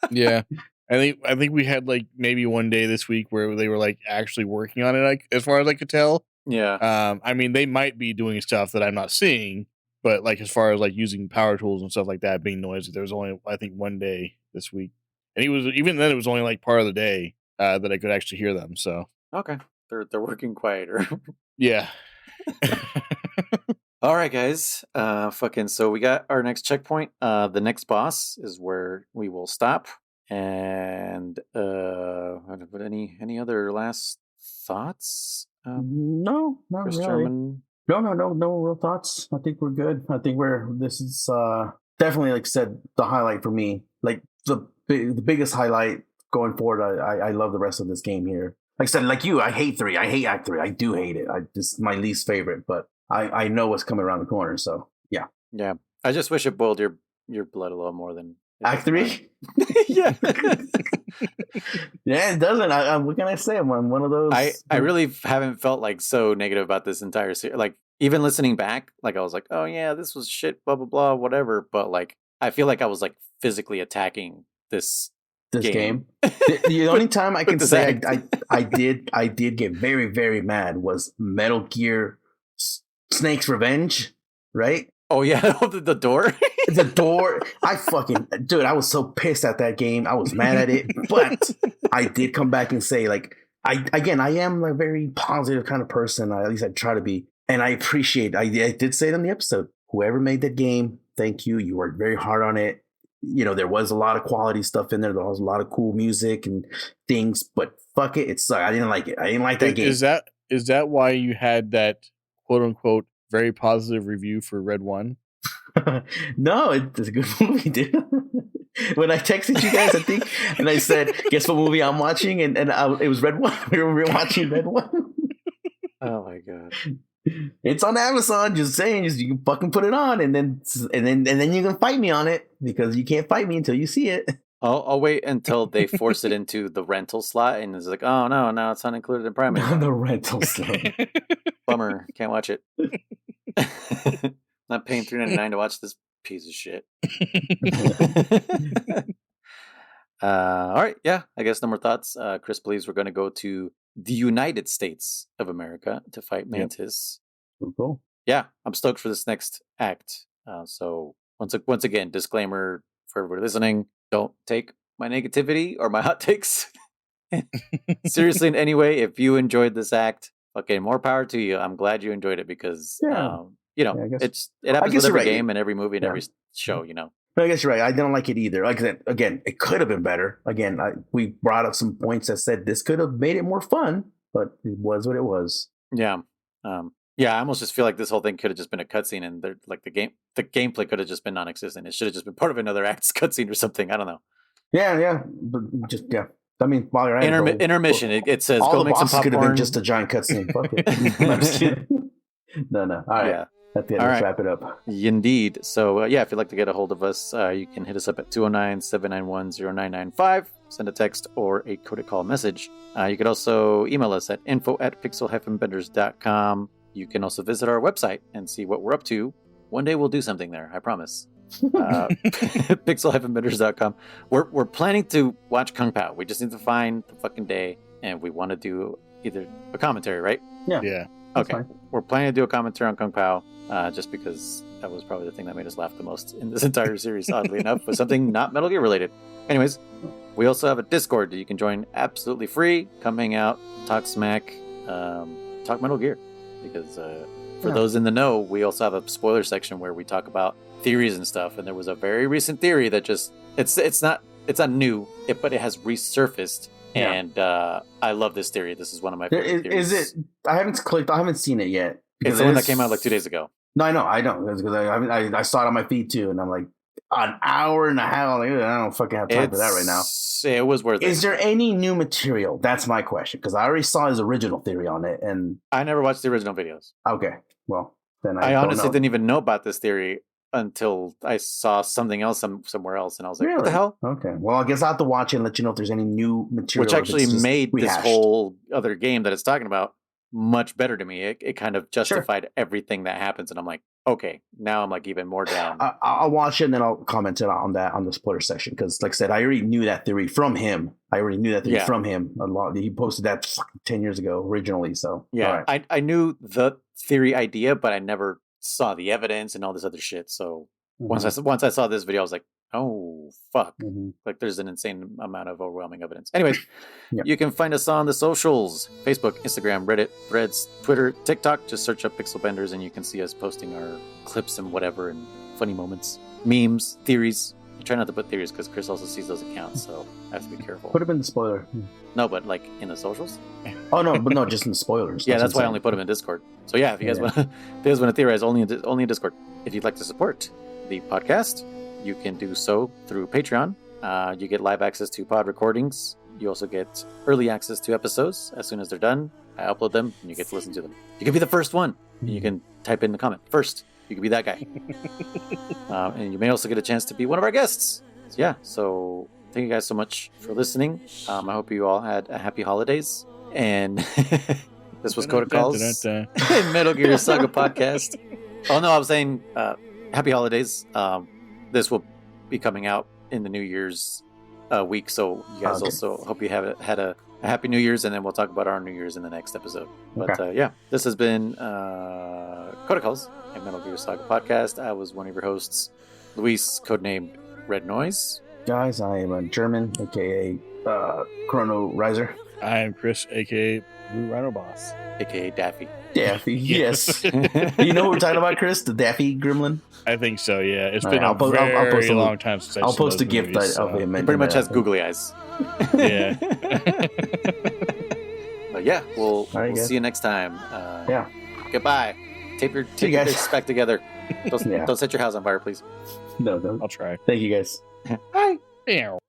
Yeah. I think we had like maybe one day this week where they were like actually working on it, like, as far as I could tell. Yeah. I mean, they might be doing stuff that I'm not seeing, but like as far as like using power tools and stuff like that being noisy, there was only, I think, one day this week, and even then it was only like part of the day that I could actually hear them. So okay, they're working quieter. Yeah. All right, guys. So we got our next checkpoint. The next boss is where we will stop. And any other last thoughts? No, not Chris really. German? No real thoughts. I think we're good. I think this is definitely, like I said, the highlight for me. Like the biggest highlight, going forward, I love the rest of this game here. Like I said, like you, I hate 3. I hate Act 3. I do hate it. This is my least favorite, but I know what's coming around the corner. So yeah. Yeah. I just wish it boiled your blood a little more than Act 3. Yeah. Yeah, it doesn't. What can I say? I'm one of those. I really haven't felt like so negative about this entire series. Like even listening back, like I was like, oh yeah, this was shit, blah blah blah, whatever. But like I feel like I was like physically attacking this game. The only time I can say I did get very, very mad was Metal Gear Snake's Revenge, right? Oh yeah, the door. The door. Dude, I was so pissed at that game. I was mad at it, but I did come back and say, like, I am a very positive kind of person. At least I try to be, and I appreciate. I did say it in the episode. Whoever made that game, thank you. You worked very hard on it. You know, there was a lot of quality stuff in there. There was a lot of cool music and things, but fuck it, it sucked. I didn't like it. I didn't like that game. Is that why you had that quote unquote very positive review for Red One? No, it's a good movie, dude. When I texted you guys, I think, and I said, "Guess what movie I'm watching?" and it was Red One. We were watching Red One. Oh my god. It's on Amazon. Just saying, you can fucking put it on, and then you can fight me on it because you can't fight me until you see it. I'll wait until they force it into the rental slot, and it's like, oh no, now it's not included in Prime. The rental slot. Bummer, can't watch it. Not paying $3.99 to watch this piece of shit. All right, yeah. I guess no more thoughts. Chris believes we're going to go to the United States of America to fight Mantis. Yep. Cool. Yeah, I'm stoked for this next act. So once again, disclaimer for everybody listening: don't take my negativity or my hot takes seriously in any way. If you enjoyed this act, okay, more power to you. I'm glad you enjoyed it because it happens with every game and every movie and every show. You know. But I guess you're right. I didn't like it either. Like I said, again, it could have been better. Again, we brought up some points that said this could have made it more fun, but it was what it was. Yeah. I almost just feel like this whole thing could have just been a cutscene, and like the gameplay could have just been non-existent. It should have just been part of another act's cutscene or something. I don't know. Yeah. But just I mean, while you're at intermission, it says all go the make some bosses popcorn. could have been just a giant cutscene. Fuck it. I'm just kidding. No. All right. Yeah. That's it. Let's wrap it up. Indeed. So, if you'd like to get a hold of us, you can hit us up at 209-791-0995. Send a text or a Codec Call message. You could also email us at info@pixel-benders.com. You can also visit our website and see what we're up to. One day we'll do something there, I promise. Pixel-benders.com. We're planning to watch Kung Pao. We just need to find the fucking day, and we want to do either a commentary, right? Yeah. Okay. We're planning to do a commentary on Kung Pao, just because that was probably the thing that made us laugh the most in this entire series, oddly enough, was something not Metal Gear related. Anyways, we also have a Discord that you can join absolutely free. Come hang out, talk smack, talk Metal Gear. Because for those in the know, we also have a spoiler section where we talk about theories and stuff. And there was a very recent theory that just it's not new, but it has resurfaced. Yeah. And I love this theory. This is one of my favorite theories. Is it? I haven't seen it yet. It's the one that came out like 2 days ago. No, I know. I don't. Because I saw it on my feed too, and I'm like, an hour and a half. I'm like, I don't fucking have time for that right now. It was worth it. Is there any new material? That's my question, because I already saw his original theory on it, and I never watched the original videos. Okay, well then I honestly didn't even know about this theory until I saw something else somewhere else, and I was like, what the hell? Okay, well, I guess I'll have to watch it and let you know if there's any new material. Which actually made this whole other game that it's talking about much better to me. It kind of justified everything that happens, and I'm like, okay, now I'm like even more down. I'll watch it and then I'll comment on that on the spoiler section, because like I said, I already knew that theory from him. A lot. He posted that 10 years ago originally. So yeah, right. I knew the theory idea, but I never saw the evidence and all this other shit. So once I saw this video, I was like, oh fuck, like there's an insane amount of overwhelming evidence. Anyways, you can find us on the socials: Facebook, Instagram, Reddit, Threads, Twitter, TikTok. Just search up Pixel Benders and you can see us posting our clips and whatever, and funny moments, memes, theories. I try not to put theories because Chris also sees those accounts, so I have to be careful. Put them in the spoiler. No, but like in the socials. Oh no, but no, just in the spoilers. Yeah, that's why I only put them in Discord. So yeah, if you guys want to theorize, only in Discord. If you'd like to support the podcast, you can do so through Patreon. You get live access to pod recordings you also get early access to episodes. As soon as they're done, I upload them, and you get to listen to them. You can be the first one. And you can type in the comment first. You can be that guy. And you may also get a chance to be one of our guests. So, yeah, so thank you guys so much for listening. I hope you all had a happy holidays. And this was Codec Calls, Metal Gear Saga podcast. Oh, no, I was saying happy holidays. This will be coming out in the New Year's week, so you guys also hope you have had a happy New Year's, and then we'll talk about our New Year's in the next episode. But yeah, this has been Codec Calls, a Metal Gear Saga podcast. I was one of your hosts, Luis, codenamed Red Noise. Guys, I am a German, aka Chrono Riser. I am Chris, aka Blue Rhino Boss, aka Daffy. Daffy, yes. You know what we're talking about, Chris? The Daffy Gremlin? I think so, yeah. It's been a very long time since I've I'll seen post a those gift movies, of him. He pretty much has googly eyes. Yeah. But yeah, we'll see you next time. Yeah. Goodbye. Tape your discs back together. Don't set your house on fire, please. No. I'll try. Thank you, guys. Bye. Ew.